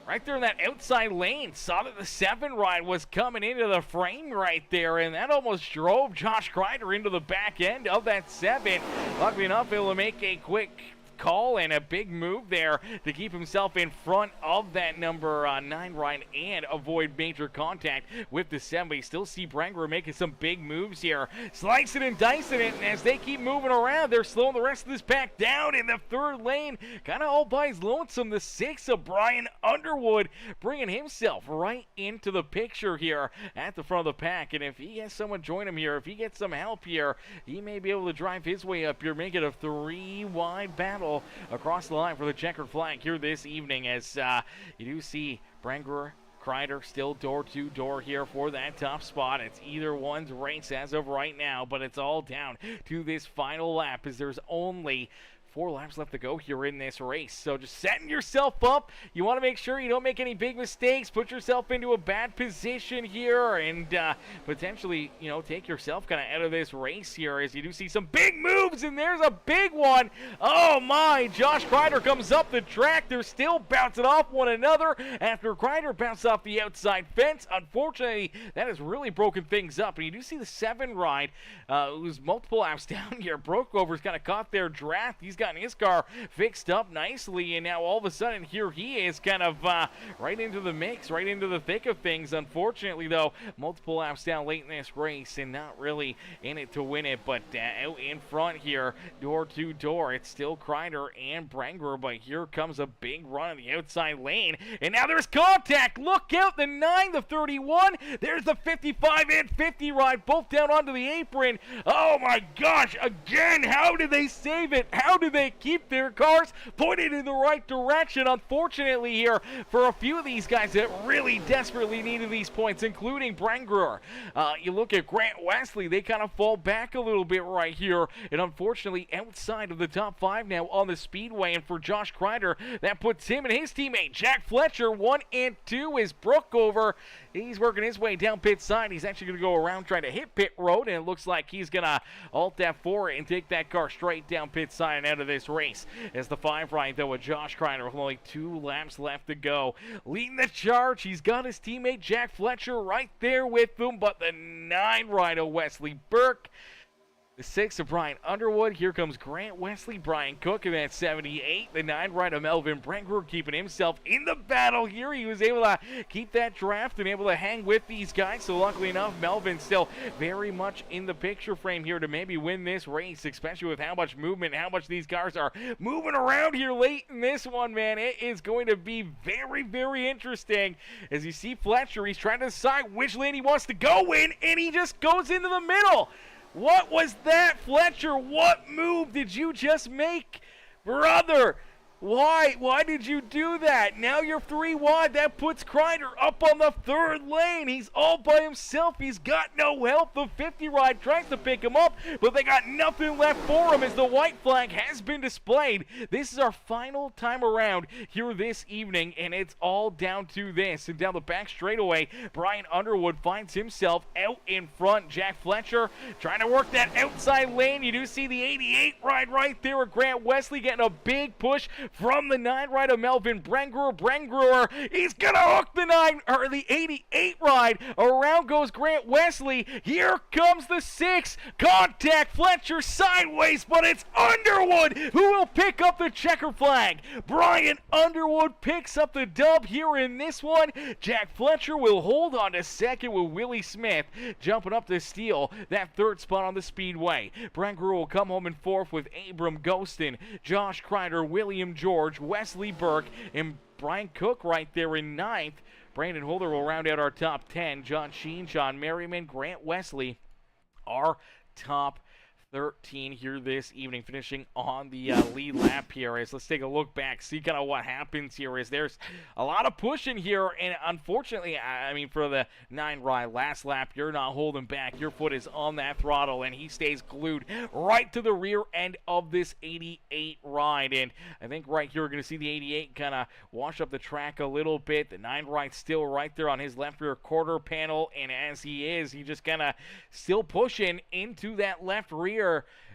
right there in that outside lane. Saw that the 7 ride was coming into the frame right there, and that almost drove Josh Crider into the back end of that 7. Luckily enough, able to make a quick call and a big move there to keep himself in front of that number 9 ride and avoid major contact with the 7. But you still see Brangerer making some big moves here, slicing and dicing it, and as they keep moving around, they're slowing the rest of this pack down in the 3rd lane, kind of all by his lonesome. The 6 of Brian Underwood bringing himself right into the picture here at the front of the pack, and if he has someone join him here, if he gets some help here, he may be able to drive his way up here, make it a 3 wide battle across the line for the checkered flag here this evening as you do see Brangerer, Crider still door-to-door here for that top spot. It's either one's race as of right now, but it's all down to this final lap as there's only 4 laps left to go here in this race. So just setting yourself up. You want to make sure you don't make any big mistakes. Put yourself into a bad position here and potentially, you know, take yourself kind of out of this race here as you do see some big moves, and there's a big one. Oh my, Josh Crider comes up the track. They're still bouncing off one another after Crider bounced off the outside fence. Unfortunately, that has really broken things up. And you do see the 7 ride, who's multiple laps down here. Brokover's kind of caught their draft. He's gotten his car fixed up nicely, and now all of a sudden here he is kind of right into the mix, right into the thick of things. Unfortunately though, multiple laps down late in this race and not really in it to win it, but out in front here, door to door, it's still Crider and Brangerer, but here comes a big run in the outside lane, and now there's contact. Look out, the 9, the 31, there's the 55 and 50 ride, both down onto the apron. Oh my gosh, again, how did they save it? How did they keep their cars pointed in the right direction? Unfortunately here, for a few of these guys that really desperately needed these points, including Brangerer, you look at Grant Wesley, they kind of fall back a little bit right here, and unfortunately outside of the top 5 now on the speedway. And for Josh Crider, that puts him and his teammate Jack Fletcher 1 and 2 is Brookover. He's working his way down pit side. He's actually going to go around trying to hit pit road, and it looks like he's going to alt F4 and take that car straight down pit side and out of this race. As the 5 ride, though, with Josh Crider with only 2 laps left to go. Leading the charge, he's got his teammate Jack Fletcher right there with him, but the 9 ride of Wesley Burke The 6 of Brian Underwood. Here comes Grant Wesley, Brian Cook in that 78. The 9 right of Melvin Brengler keeping himself in the battle here. He was able to keep that draft and able to hang with these guys. So luckily enough, Melvin still very much in the picture frame here to maybe win this race, especially with how much movement, how much these cars are moving around here late in this one, man. It is going to be very, very interesting. As you see Fletcher, he's trying to decide which lane he wants to go in, and he just goes into the middle. What was that, Fletcher? What move did you just make? Brother, why did you do that? Now you're 3 wide. That puts Crider up on the 3rd lane. He's all by himself. He's got no help. The 50 ride tries to pick him up, but they got nothing left for him as the white flag has been displayed. This is our final time around here this evening, and it's all down to this. And down the back straightaway, Brian Underwood finds himself out in front. Jack Fletcher trying to work that outside lane. You do see the 88 ride right there with Grant Wesley getting a big push from the 9 ride of Melvin Brengler. Brengler, he's gonna hook the 88 ride. Around goes Grant Wesley. Here comes the 6. Contact Fletcher sideways, but it's Underwood who will pick up the checker flag. Brian Underwood picks up the dub here in this one. Jack Fletcher will hold on to 2nd with Willie Smith jumping up to steal that 3rd spot on the speedway. Brengler will come home in 4th with Abram Ghostin, Josh Crider, William George, Wesley Burke, and Brian Cook right there in 9th. Brandon Holder will round out our top 10. John Sheen, John Merriman, Grant Wesley, our top 13 here this evening, finishing on the lead lap here. As let's take a look back, see kind of what happens here. Is there's a lot of pushing here, and unfortunately, I mean, for the 9 ride last lap, you're not holding back. Your foot is on that throttle, and he stays glued right to the rear end of this 88 ride. And I think right here we're going to see the 88 kind of wash up the track a little bit. The 9 ride still right there on his left rear quarter panel, and as he just kind of still pushing into that left rear.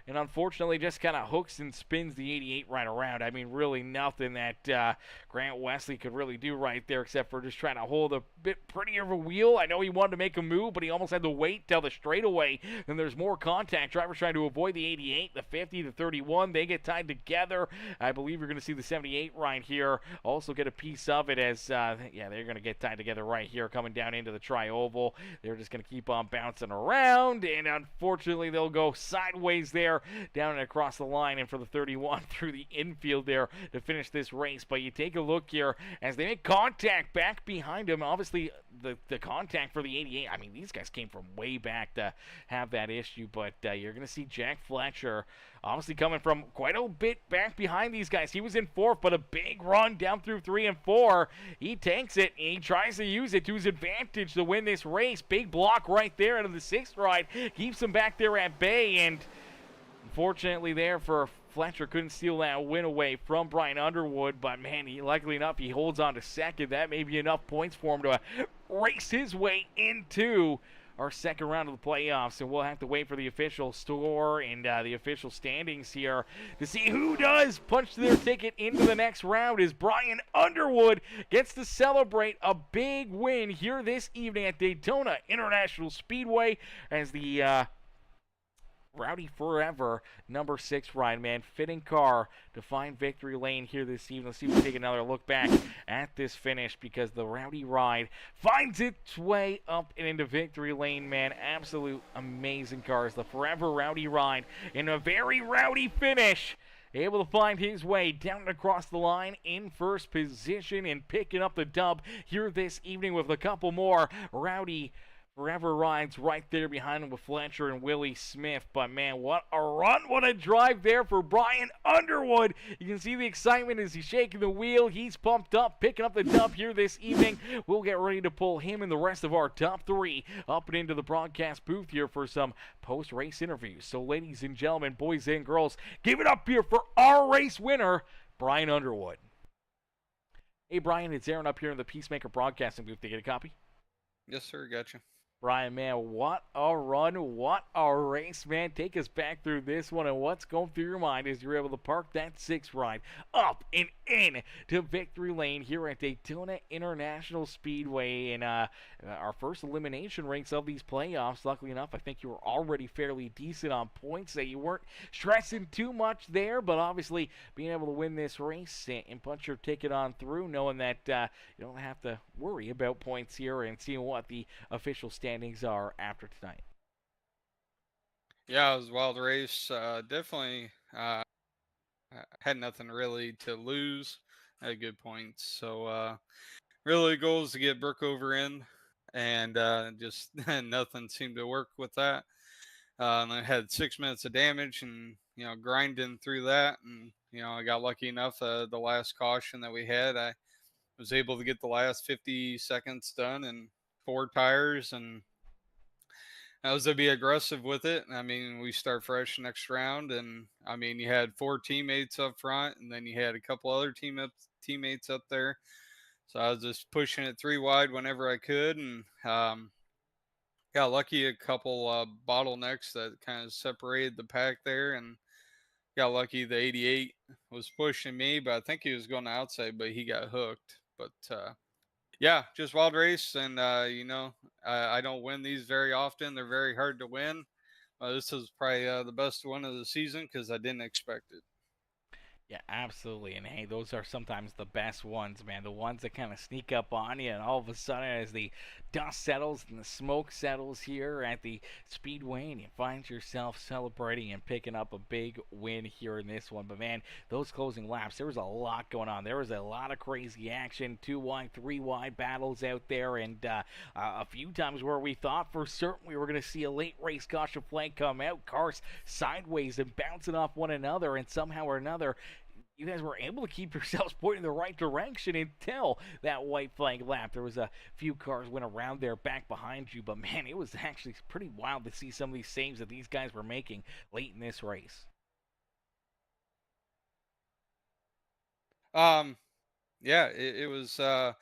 And unfortunately just kind of hooks and spins the 88 right around. I mean, really nothing that Grant Wesley could really do right there except for just trying to hold a bit prettier of a wheel. I know he wanted to make a move, but he almost had to wait till the straightaway. Then there's more contact. Drivers trying to avoid the 88, the 50, the 31. They get tied together. I believe you're going to see the 78 right here also get a piece of it as, yeah, they're going to get tied together right here coming down into the tri-oval. They're just going to keep on bouncing around, and unfortunately they'll go sideways there down and across the line, and for the 31 through the infield there to finish this race. But you take a look here as they make contact back behind him. Obviously the contact for the 88, I mean, these guys came from way back to have that issue, but you're going to see Jack Fletcher obviously coming from quite a bit back behind these guys. He was in 4th, but a big run down through 3 and 4. He takes it, and he tries to use it to his advantage to win this race. Big block right there out of the 6th ride. Keeps him back there at bay, and unfortunately there for Fletcher couldn't steal that win away from Brian Underwood, but man, luckily enough, he holds on to 2nd. That may be enough points for him to race his way into our 2nd round of the playoffs, and we'll have to wait for the official score and the official standings here to see who does punch their ticket into the next round, as Brian Underwood gets to celebrate a big win here this evening at Daytona International Speedway as the Rowdy Forever number 6 ride, man. Fitting car to find victory lane here this evening. Let's see if we take another look back at this finish, because the Rowdy ride finds its way up and into victory lane, man. Absolute amazing cars. The Forever Rowdy ride in a very rowdy finish, able to find his way down and across the line in 1st position and picking up the dub here this evening with a couple more Rowdy Forever rides right there behind him with Fletcher and Willie Smith. But man, what a run, what a drive there for Brian Underwood. You can see the excitement as he's shaking the wheel. He's pumped up, picking up the dub here this evening. We'll get ready to pull him and the rest of our top 3 up and into the broadcast booth here for some post-race interviews. So ladies and gentlemen, boys and girls, give it up here for our race winner, Brian Underwood. Hey Brian, it's Aaron up here in the Peacemaker broadcasting booth. Did you get a copy? Yes, sir. Gotcha. Brian, man, what a run, what a race, man. Take us back through this one and what's going through your mind as you're able to park that six ride up and in to victory lane here at Daytona International Speedway in our first elimination race of these playoffs. Luckily enough, I think you were already fairly decent on points, so you weren't stressing too much there, but obviously being able to win this race and punch your ticket on through, knowing that you don't have to worry about points here and seeing what the official standings are after tonight. Yeah, it was a wild race. Definitely had nothing really to lose. Had good points. So really, the goal is to get Brookover in, and just nothing seemed to work with that. And I had 6 minutes of damage, and grinding through that, and I got lucky enough. The last caution that we had, I was able to get the last 50 seconds done in four tires, and I was to be aggressive with it. I mean, we start fresh next round, and I mean, you had four teammates up front, and then you had a couple other teammates up there. So I was just pushing it three wide whenever I could, and got lucky a couple bottlenecks that kind of separated the pack there, and got lucky the 88 was pushing me, but I think he was going outside, but he got hooked. But yeah, just wild race, and I don't win these very often. They're very hard to win. This is probably the best one of the season because I didn't expect it. Yeah, absolutely. And hey, those are sometimes the best ones, man. The ones that kind of sneak up on you, and all of a sudden, as the dust settles and the smoke settles here at the Speedway, and you find yourself celebrating and picking up a big win here in this one. But man, those closing laps, there was a lot going on. There was a lot of crazy action, 2 wide, 3 wide battles out there, and a few times where we thought for certain we were going to see a late race caution flag come out, cars sideways and bouncing off one another, and somehow or another, you guys were able to keep yourselves pointing in the right direction until that white flag lap. There was a few cars went around there back behind you, but man, it was actually pretty wild to see some of these saves that these guys were making late in this race. Yeah, it was. I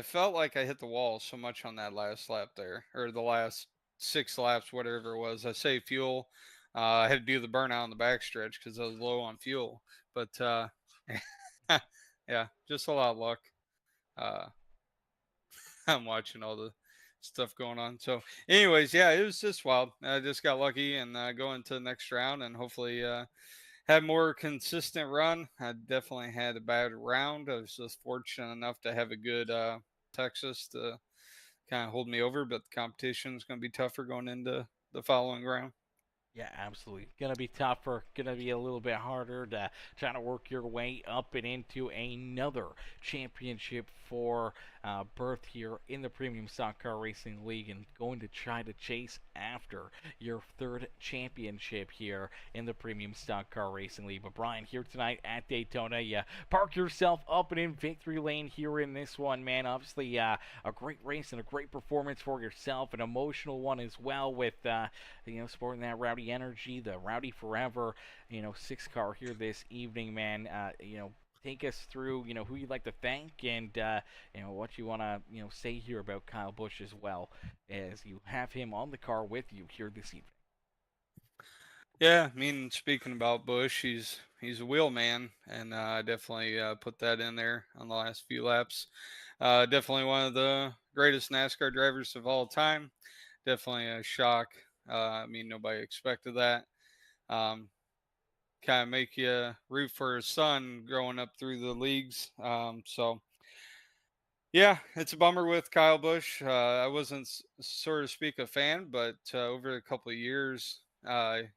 felt like I hit the wall so much on that last lap there, or the last 6 laps, whatever it was. I say fuel. I had to do the burnout on the backstretch because I was low on fuel. But yeah, just a lot of luck. Uh, I'm watching all the stuff going on. So, anyways, yeah, it was just wild. I just got lucky and go into the next round and hopefully had more consistent run. I definitely had a bad round. I was just fortunate enough to have a good Texas to kind of hold me over, but the competition is going to be tougher going into the following round. Yeah, absolutely. Gonna be tougher. Gonna be a little bit harder to try to work your way up and into another championship for berth here in the Premium Stock Car Racing League, and going to try to chase after your third championship here in the Premium Stock Car Racing League. But Brian, here tonight at Daytona, you park yourself up and in victory lane here in this one, man. Obviously, a great race and a great performance for yourself, an emotional one as well with sporting that rowdy energy, the Rowdy Forever, 6 car here this evening, man. Take us through, who you'd like to thank and, what you want to, say here about Kyle Busch as well, as you have him on the car with you here this evening. Yeah, I mean, speaking about Busch, he's a wheel man, and I definitely put that in there on the last few laps. Definitely one of the greatest NASCAR drivers of all time. Definitely a shock. I mean, nobody expected that. Um, Kind of make you root for his son growing up through the leagues. So yeah, it's a bummer with Kyle Busch. I wasn't, so to speak, a fan, but over a couple of years,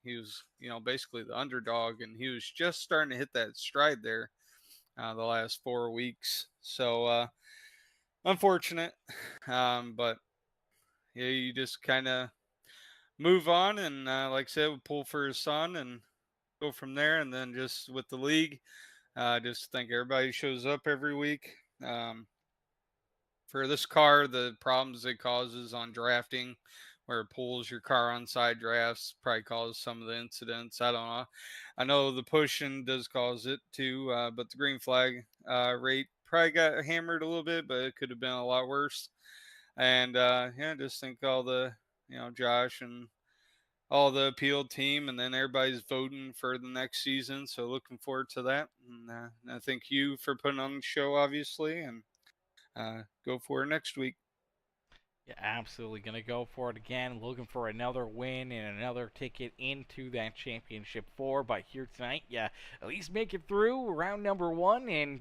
he was, basically the underdog, and he was just starting to hit that stride there the last 4 weeks. So unfortunate, but yeah, you just kind of move on, and like I said, we pull for his son and go from there. And then just with the league, just think everybody shows up every week. For this car, the problems it causes on drafting, where it pulls your car on side drafts, probably causes some of the incidents. I don't know. I know the pushing does cause it too, but the green flag rate probably got hammered a little bit, but it could have been a lot worse. And yeah, just think all the Josh and all the appeal team, and then everybody's voting for the next season. So looking forward to that. And I thank you for putting on the show, obviously, and go for it next week. Yeah, absolutely. Going to go for it again. Looking for another win and another ticket into that championship 4. But here tonight, yeah, at least make it through round number 1 and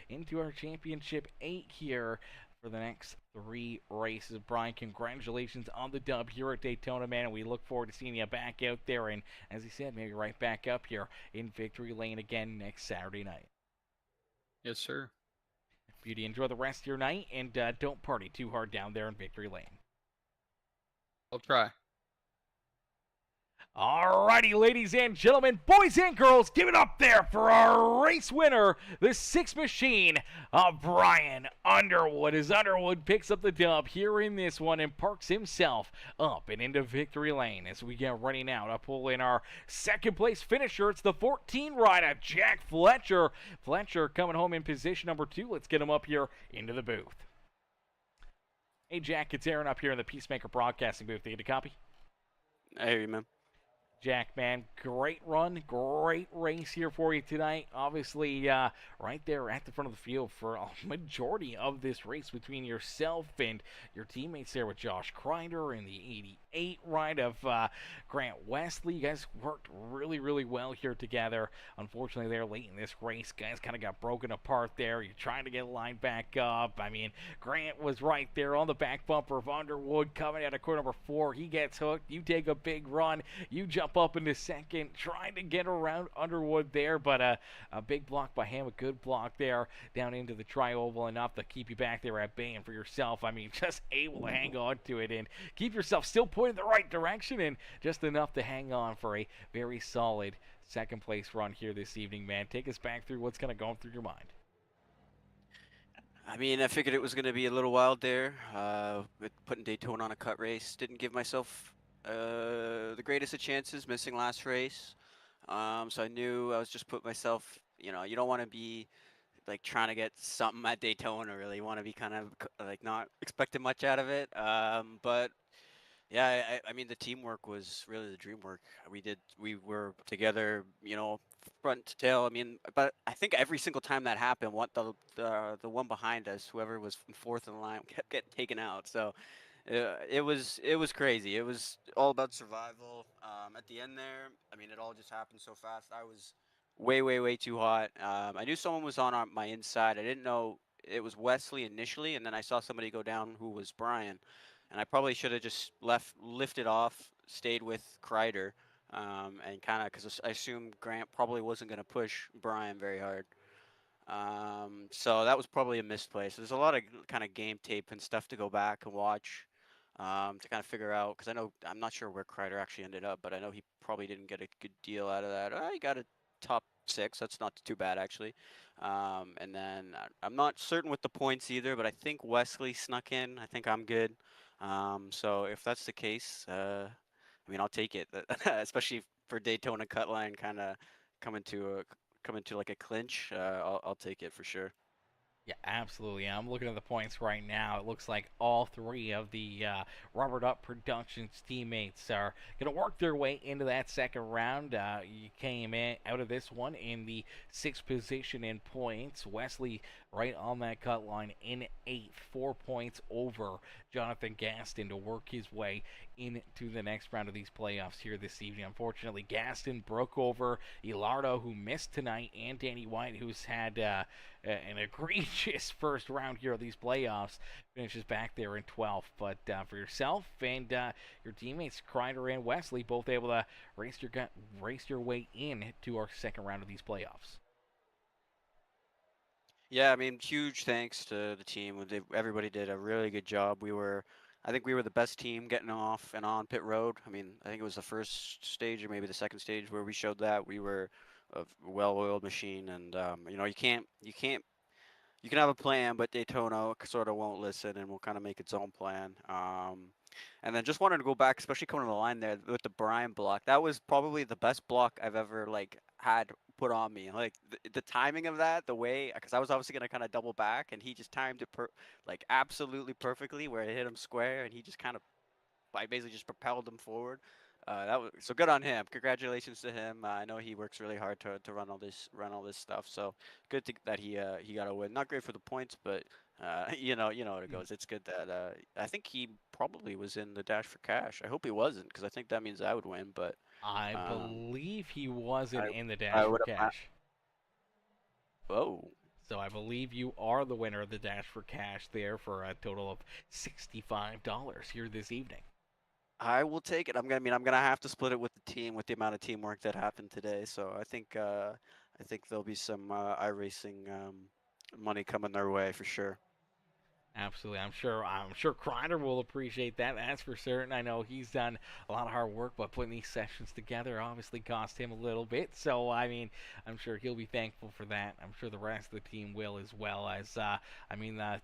into our championship 8 here for the next 3 races. Brian, congratulations on the dub here at Daytona, man. And we look forward to seeing you back out there. And as he said, maybe right back up here in Victory Lane again next Saturday night. Yes, sir. Beauty, enjoy the rest of your night, and don't party too hard down there in Victory Lane. I'll try. Alrighty, ladies and gentlemen, boys and girls, give it up there for our race winner, the 6 machine of Brian Underwood. As Underwood picks up the dub here in this one and parks himself up and into Victory Lane as we get ready now to pull in our second place finisher. It's the 14 rider, Jack Fletcher. Fletcher coming home in position number 2. Let's get him up here into the booth. Hey, Jack, it's Aaron up here in the Peacemaker Broadcasting booth. You get a copy? I hear you, man. Jack, man, great run, great race here for you tonight. Obviously, right there at the front of the field for a majority of this race between yourself and your teammates there with Josh Crider and the 88 ride of Grant Wesley. You guys worked really, really well here together. Unfortunately, they're late in this race. Guys kind of got broken apart there. You're trying to get lined back up. I mean, Grant was right there on the back bumper of Underwood coming out of corner number 4. He gets hooked. You take a big run. You jump up into second, trying to get around Underwood there, but a big block by him, a good block there down into the tri-oval, enough to keep you back there at bay. And for yourself, I mean, just able to hang on to it and keep yourself still pointing the right direction, and just enough to hang on for a very solid second place run here this evening, man. Take us back through what's kind of going through your mind. I mean, I figured it was going to be a little wild there with putting Daytona on a cut race. Didn't give myself the greatest of chances, missing last race. So I knew I was just put myself, you don't want to be like trying to get something at Daytona, really. You want to be kind of like not expecting much out of it. But yeah, I mean, the teamwork was really the dream work. We were together, front to tail. I mean, but I think every single time that happened, the one behind us, whoever was in fourth in the line, kept getting taken out. So it was crazy. It was all about survival. At the end there, I mean, it all just happened so fast. I was way too hot. I knew someone was on my inside. I didn't know it was Wesley initially, and then I saw somebody go down who was Brian, and I probably should have just lifted off, stayed with Crider, and kind of because I assumed Grant probably wasn't going to push Brian very hard. So that was probably a misplay. So there's a lot of kind of game tape and stuff to go back and watch to kind of figure out, because I'm not sure where Crider actually ended up, but I know he probably didn't get a good deal out of that. He got a top 6. That's not too bad, actually. And then I'm not certain with the points either, but I think Wesley snuck in. I think I'm good. So if that's the case, I mean, I'll take it, especially for Daytona cut line kind of coming to like a clinch. I'll take it for sure. Yeah, absolutely. I'm looking at the points right now. It looks like all 3 of the Robert Up Productions teammates are going to work their way into that second round. You came in out of this one in the 6th position in points. Wesley right on that cut line in 8th, 4 points over Jonathan Gaston to work his way into the next round of these playoffs here this evening. Unfortunately, Gaston broke over Ilardo, who missed tonight, and Danny White, who's had an egregious first round here of these playoffs, finishes back there in 12th. But for yourself and your teammates, Crider and Wesley, both able to race your way in to our second round of these playoffs. Yeah, I mean, huge thanks to the team. Everybody did a really good job. I think we were the best team getting off and on pit road. I mean, I think it was the first stage or maybe the second stage where we showed that we were a well-oiled machine. And you can have a plan, but Daytona sort of won't listen and will kind of make its own plan. And then just wanted to go back, especially coming to the line there with the Brian block. That was probably the best block I've ever had put on me. Like the timing of that, the way, because I was obviously gonna kind of double back, and he just timed it like absolutely perfectly, where it hit him square, and he just kind of, I basically just propelled him forward. That was so good on him. Congratulations to him. I know he works really hard to run all this stuff. So good that he got a win. Not great for the points, but you know what it goes. It's good that I think he probably was in the dash for cash. I hope he wasn't, because I think that means I would win. But I believe he wasn't in the I dash for would have. cash. Oh. So I believe you are the winner of the dash for cash there for a total of $65 here this evening. I will take it. I'm gonna have to split it with the team with the amount of teamwork that happened today. So I think there'll be some iRacing money coming their way for sure. Absolutely. I'm sure Crider will appreciate that. That's for certain. I know he's done a lot of hard work, but putting these sessions together obviously cost him a little bit. So, I mean, I'm sure he'll be thankful for that. I'm sure the rest of the team will as well. As,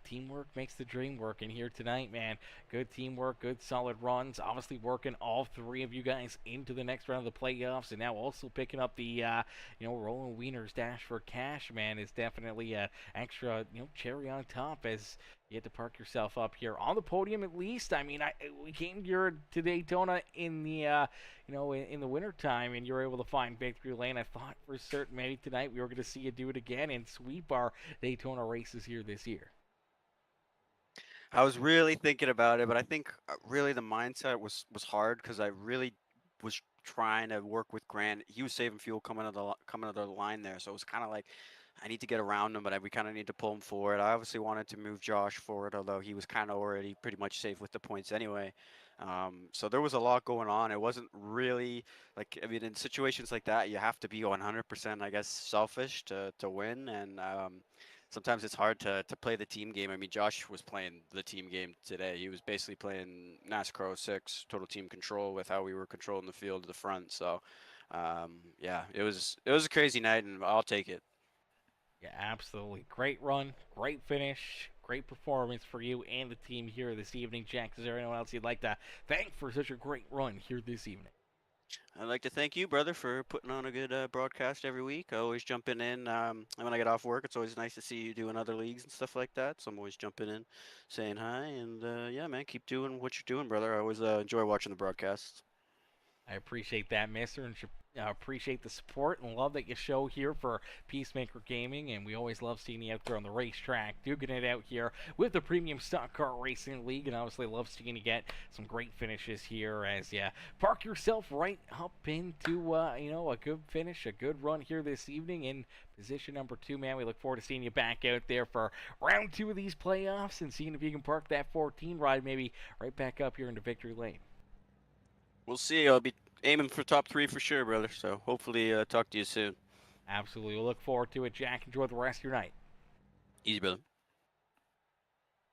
teamwork makes the dream work. And here tonight, man, good teamwork, good solid runs. Obviously working all three of you guys into the next round of the playoffs. And now also picking up the, Rollin Wieners dash for cash, man, is definitely an extra, cherry on top as you had to park yourself up here on the podium at least. I mean, we came here to Daytona in the, in the wintertime, and you were able to find victory lane. I thought for certain maybe tonight we were going to see you do it again and sweep our Daytona races here this year. I was really thinking about it, but I think really the mindset was hard, because I really was trying to work with Grant. He was saving fuel coming to the line there, so it was kind of like, I need to get around him, but we kind of need to pull him forward. I obviously wanted to move Josh forward, although he was kind of already pretty much safe with the points anyway. So there was a lot going on. It wasn't really like, I mean, in situations like that, you have to be 100%, I guess, selfish to win. And sometimes it's hard to play the team game. I mean, Josh was playing the team game today. He was basically playing NASCAR 06, total team control, with how we were controlling the field to the front. So, yeah, it was a crazy night, and I'll take it. Yeah, absolutely. Great run, great finish, great performance for you and the team here this evening. Jack, is there anyone else you'd like to thank for such a great run here this evening? I'd like to thank you, brother, for putting on a good broadcast every week. I always jumping in. And when I get off work, it's always nice to see you doing other leagues and stuff like that. So I'm always jumping in, saying hi. And yeah, man, keep doing what you're doing, brother. I always enjoy watching the broadcasts. I appreciate that, mister, and appreciate the support and love that you show here for Peacemaker Gaming, and we always love seeing you out there on the racetrack, duking it out here with the Premium Stock Car Racing League, and obviously love seeing you get some great finishes here as you park yourself right up into, a good finish, a good run here this evening in position number 2, man. We look forward to seeing you back out there for round 2 of these playoffs and seeing if you can park that 14 ride maybe right back up here into victory lane. We'll see. I'll be aiming for top 3 for sure, brother. So hopefully talk to you soon. Absolutely. We'll look forward to it, Jack. Enjoy the rest of your night. Easy, brother.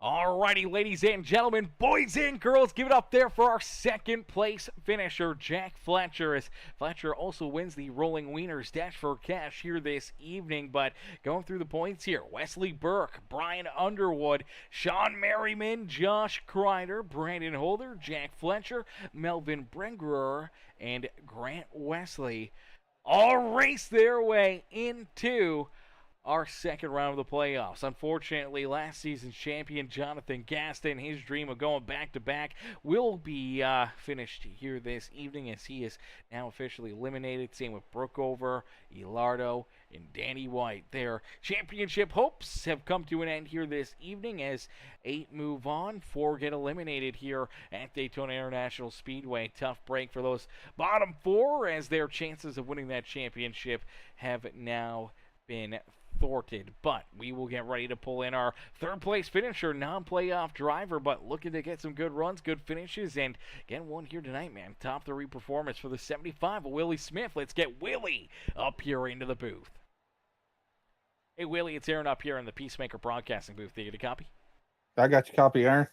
Alrighty, ladies and gentlemen, boys and girls, give it up there for our second place finisher, Jack Fletcher, as Fletcher also wins the Rollin Wieners Dash for Cash here this evening. But going through the points here, Wesley Burke, Brian Underwood, Sean Merriman, Josh Crider, Brandon Holder, Jack Fletcher, Melvin Brengerer, and Grant Wesley all race their way into our second round of the playoffs. Unfortunately, last season's champion Jonathan Gaston, his dream of going back-to-back will be finished here this evening, as he is now officially eliminated. Same with Brookover, Elardo, and Danny White. Their championship hopes have come to an end here this evening as 8 move on, 4 get eliminated here at Daytona International Speedway. Tough break for those bottom 4, as their chances of winning that championship have now been thwarted. But we will get ready to pull in our third place finisher, non-playoff driver, but looking to get some good runs, good finishes, and get one here tonight, man. Top 3 performance for the 75 of Willie Smith. Let's get Willie up here into the booth. Hey, Willie, it's Aaron up here in the Peacemaker Broadcasting booth. Do you get a copy? I got your copy, Aaron.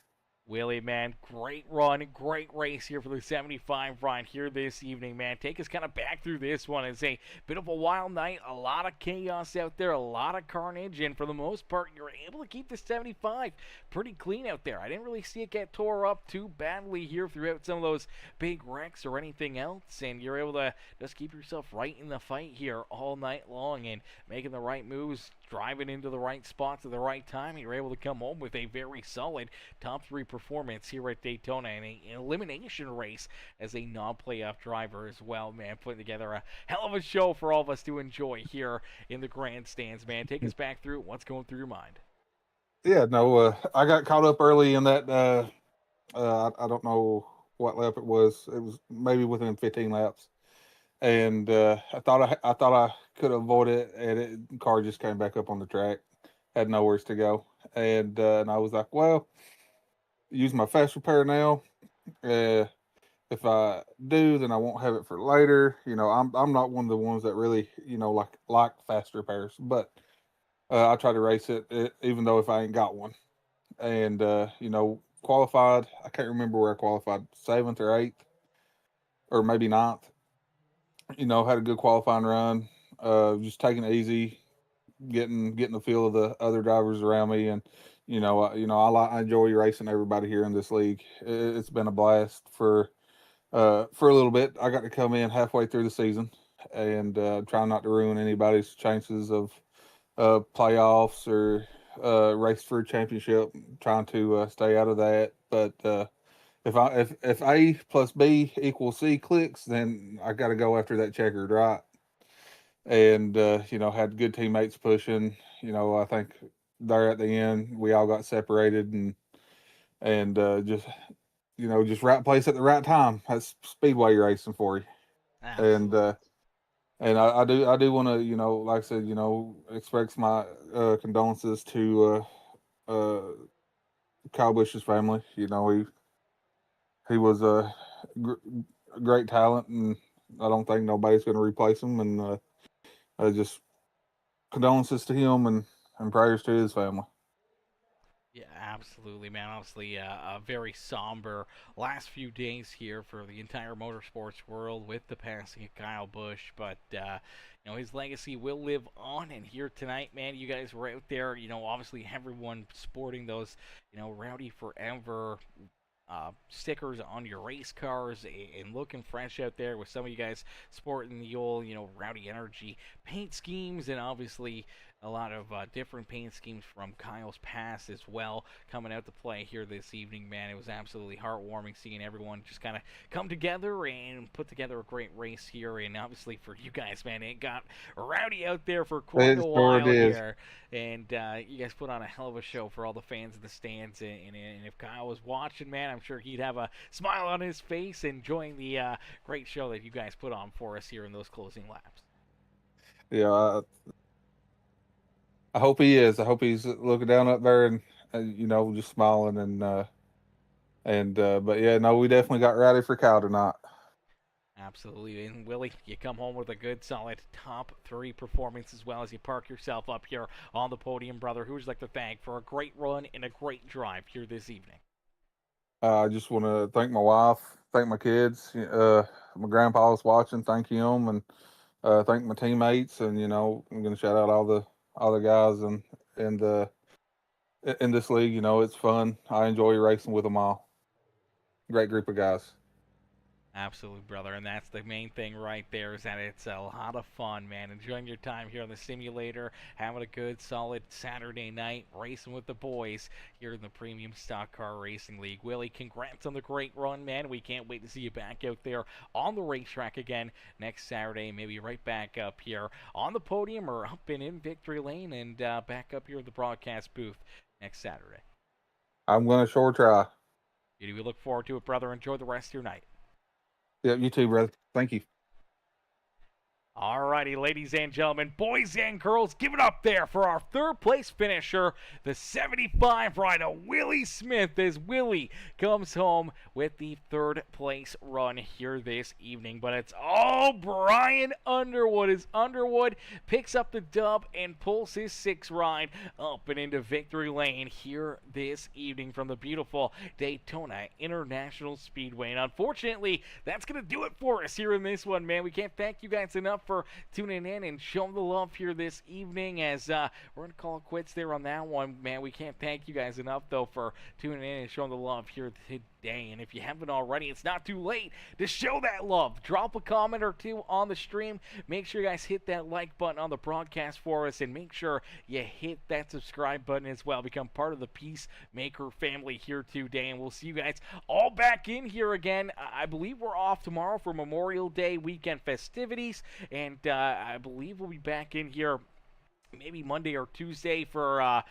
Willie, man, great run, great race here for the 75 ride here this evening, man. Take us kind of back through this one. It's a bit of a wild night, a lot of chaos out there, a lot of carnage, and for the most part, you're able to keep the 75 pretty clean out there. I didn't really see it get tore up too badly here throughout some of those big wrecks or anything else, and you're able to just keep yourself right in the fight here all night long and making the right moves, driving into the right spots at the right time. You're able to come home with a very solid top 3 performance here at Daytona in an elimination race as a non-playoff driver as well, man. Putting together a hell of a show for all of us to enjoy here in the grandstands, man. Take us back through what's going through your mind. Yeah, no, I got caught up early in that. I don't know what lap it was. It was maybe within 15 laps, and I thought I could avoid it, and the car just came back up on the track, had nowhere to go, and I was like, well, use my fast repair now. If I do, then I won't have it for later. I'm not one of the ones that really like fast repairs, but I try to race it even though if I ain't got one. And qualified. I can't remember where I qualified, 7th or 8th, or maybe ninth. Had a good qualifying run. Just taking it easy, getting the feel of the other drivers around me, and I enjoy racing everybody here in this league. It's been a blast for a little bit. I got to come in halfway through the season, and trying not to ruin anybody's chances of playoffs or race for a championship. Trying to stay out of that, but if A plus B equals C clicks, then I got to go after that checkered, right? And had good teammates pushing. I think there at the end we all got separated, and just right place at the right time. That's speedway racing for you. Absolutely. And I do want to like I said express my condolences to Kyle Busch's family. He was a great talent, and I don't think nobody's going to replace him. And just condolences to him, and prayers to his family. Yeah, absolutely, man. Obviously, a very somber last few days here for the entire motorsports world with the passing of Kyle Busch. But, his legacy will live on. And here tonight, man, you guys were out there, obviously everyone sporting those, Rowdy Forever stickers on your race cars and looking fresh out there with some of you guys sporting the old, Rowdy Energy paint schemes, and obviously a lot of different paint schemes from Kyle's past as well coming out to play here this evening, man. It was absolutely heartwarming seeing everyone just kind of come together and put together a great race here. And obviously for you guys, man, it got rowdy out there for quite a while here. And you guys put on a hell of a show for all the fans in the stands. And if Kyle was watching, man, I'm sure he'd have a smile on his face enjoying the great show that you guys put on for us here in those closing laps. Yeah, I hope he is. I hope he's looking down up there and just smiling but yeah, no, we definitely got ready for Cal tonight. Absolutely. And Willie, you come home with a good, solid top 3 performance as well as you park yourself up here on the podium, brother. Who would you like to thank for a great run and a great drive here this evening? I just want to thank my wife, thank my kids. My grandpa was watching. Thank him, and thank my teammates. And I'm going to shout out all the guys in this league. It's fun. I enjoy racing with them all. Great group of guys. Absolutely, brother, and that's the main thing right there, is that it's a lot of fun, man. Enjoying your time here on the simulator, having a good, solid Saturday night, racing with the boys here in the Premium Stock Car Racing League. Willie, congrats on the great run, man. We can't wait to see you back out there on the racetrack again next Saturday. Maybe right back up here on the podium or up and in victory lane, and back up here at the broadcast booth next Saturday. I'm going to sure try. We look forward to it, brother. Enjoy the rest of your night. Yeah, you too, brother. Thank you. Alrighty, ladies and gentlemen, boys and girls, give it up there for our third place finisher, the 75 rider, Willie Smith, as Willie comes home with the third place run here this evening. But it's all Brian Underwood as Underwood picks up the dub and pulls his sixth ride up and into victory lane here this evening from the beautiful Daytona International Speedway. And unfortunately, that's going to do it for us here in this one, man. We can't thank you guys enough for tuning in and showing the love here this evening, as we're going to call it quits there on that one, man. We can't thank you guys enough, though, for tuning in and showing the love here today. And if you haven't already, it's not too late to show that love. Drop a comment or two on the stream. Make sure you guys hit that like button on the broadcast for us, and make sure you hit that subscribe button as well. Become part of the Peacemaker family here today, and we'll see you guys all back in here again. I believe we're off tomorrow for Memorial Day weekend festivities, and I believe we'll be back in here maybe Monday or Tuesday for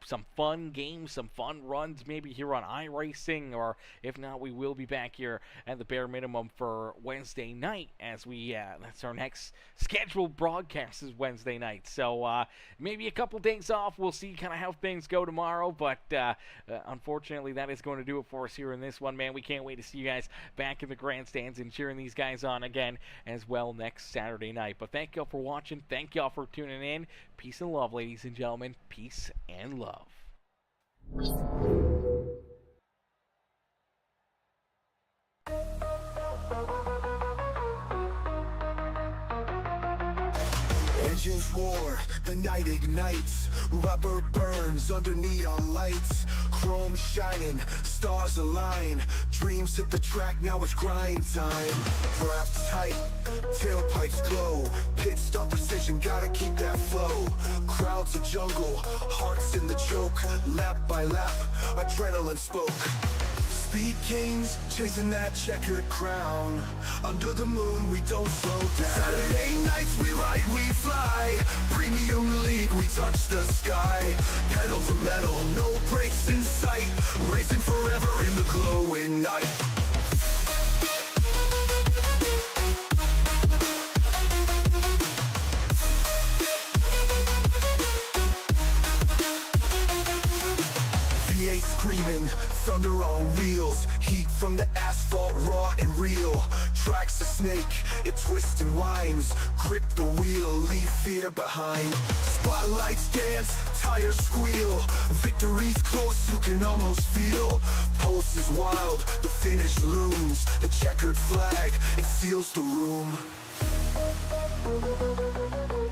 some fun games, some fun runs, maybe here on iRacing, or if not, we will be back here at the bare minimum for Wednesday night, as we that's our next scheduled broadcast is Wednesday night. So maybe a couple days off. We'll see kind of how things go tomorrow, but unfortunately, that is going to do it for us here in this one, man. We can't wait to see you guys back in the grandstands and cheering these guys on again as well next Saturday night. But thank y'all for watching. Thank y'all for tuning in. Peace and love, ladies and gentlemen. Peace and love. Engines roar, the night ignites, rubber burns under neon lights, chrome shining, stars align, dreams hit the track, now it's grind time. Wrapped tight, tailpipes glow, pit stop precision, gotta keep that flow. Crowds a jungle, hearts in the choke, lap by lap, adrenaline spoke. Speed kings, chasing that checkered crown. Under the moon, we don't slow down. Saturday nights, we ride, we fly. Premium league, we touch the sky. Pedal to metal, no brakes in sight. Racing forever in the glowing night. V8 screaming, thunder on wheels, heat from the asphalt raw and real. Track's a snake, it twists and winds, grip the wheel, leave fear behind. Spotlights dance, tires squeal, victory's close, you can almost feel. Pulse is wild, the finish looms, the checkered flag, it seals the room.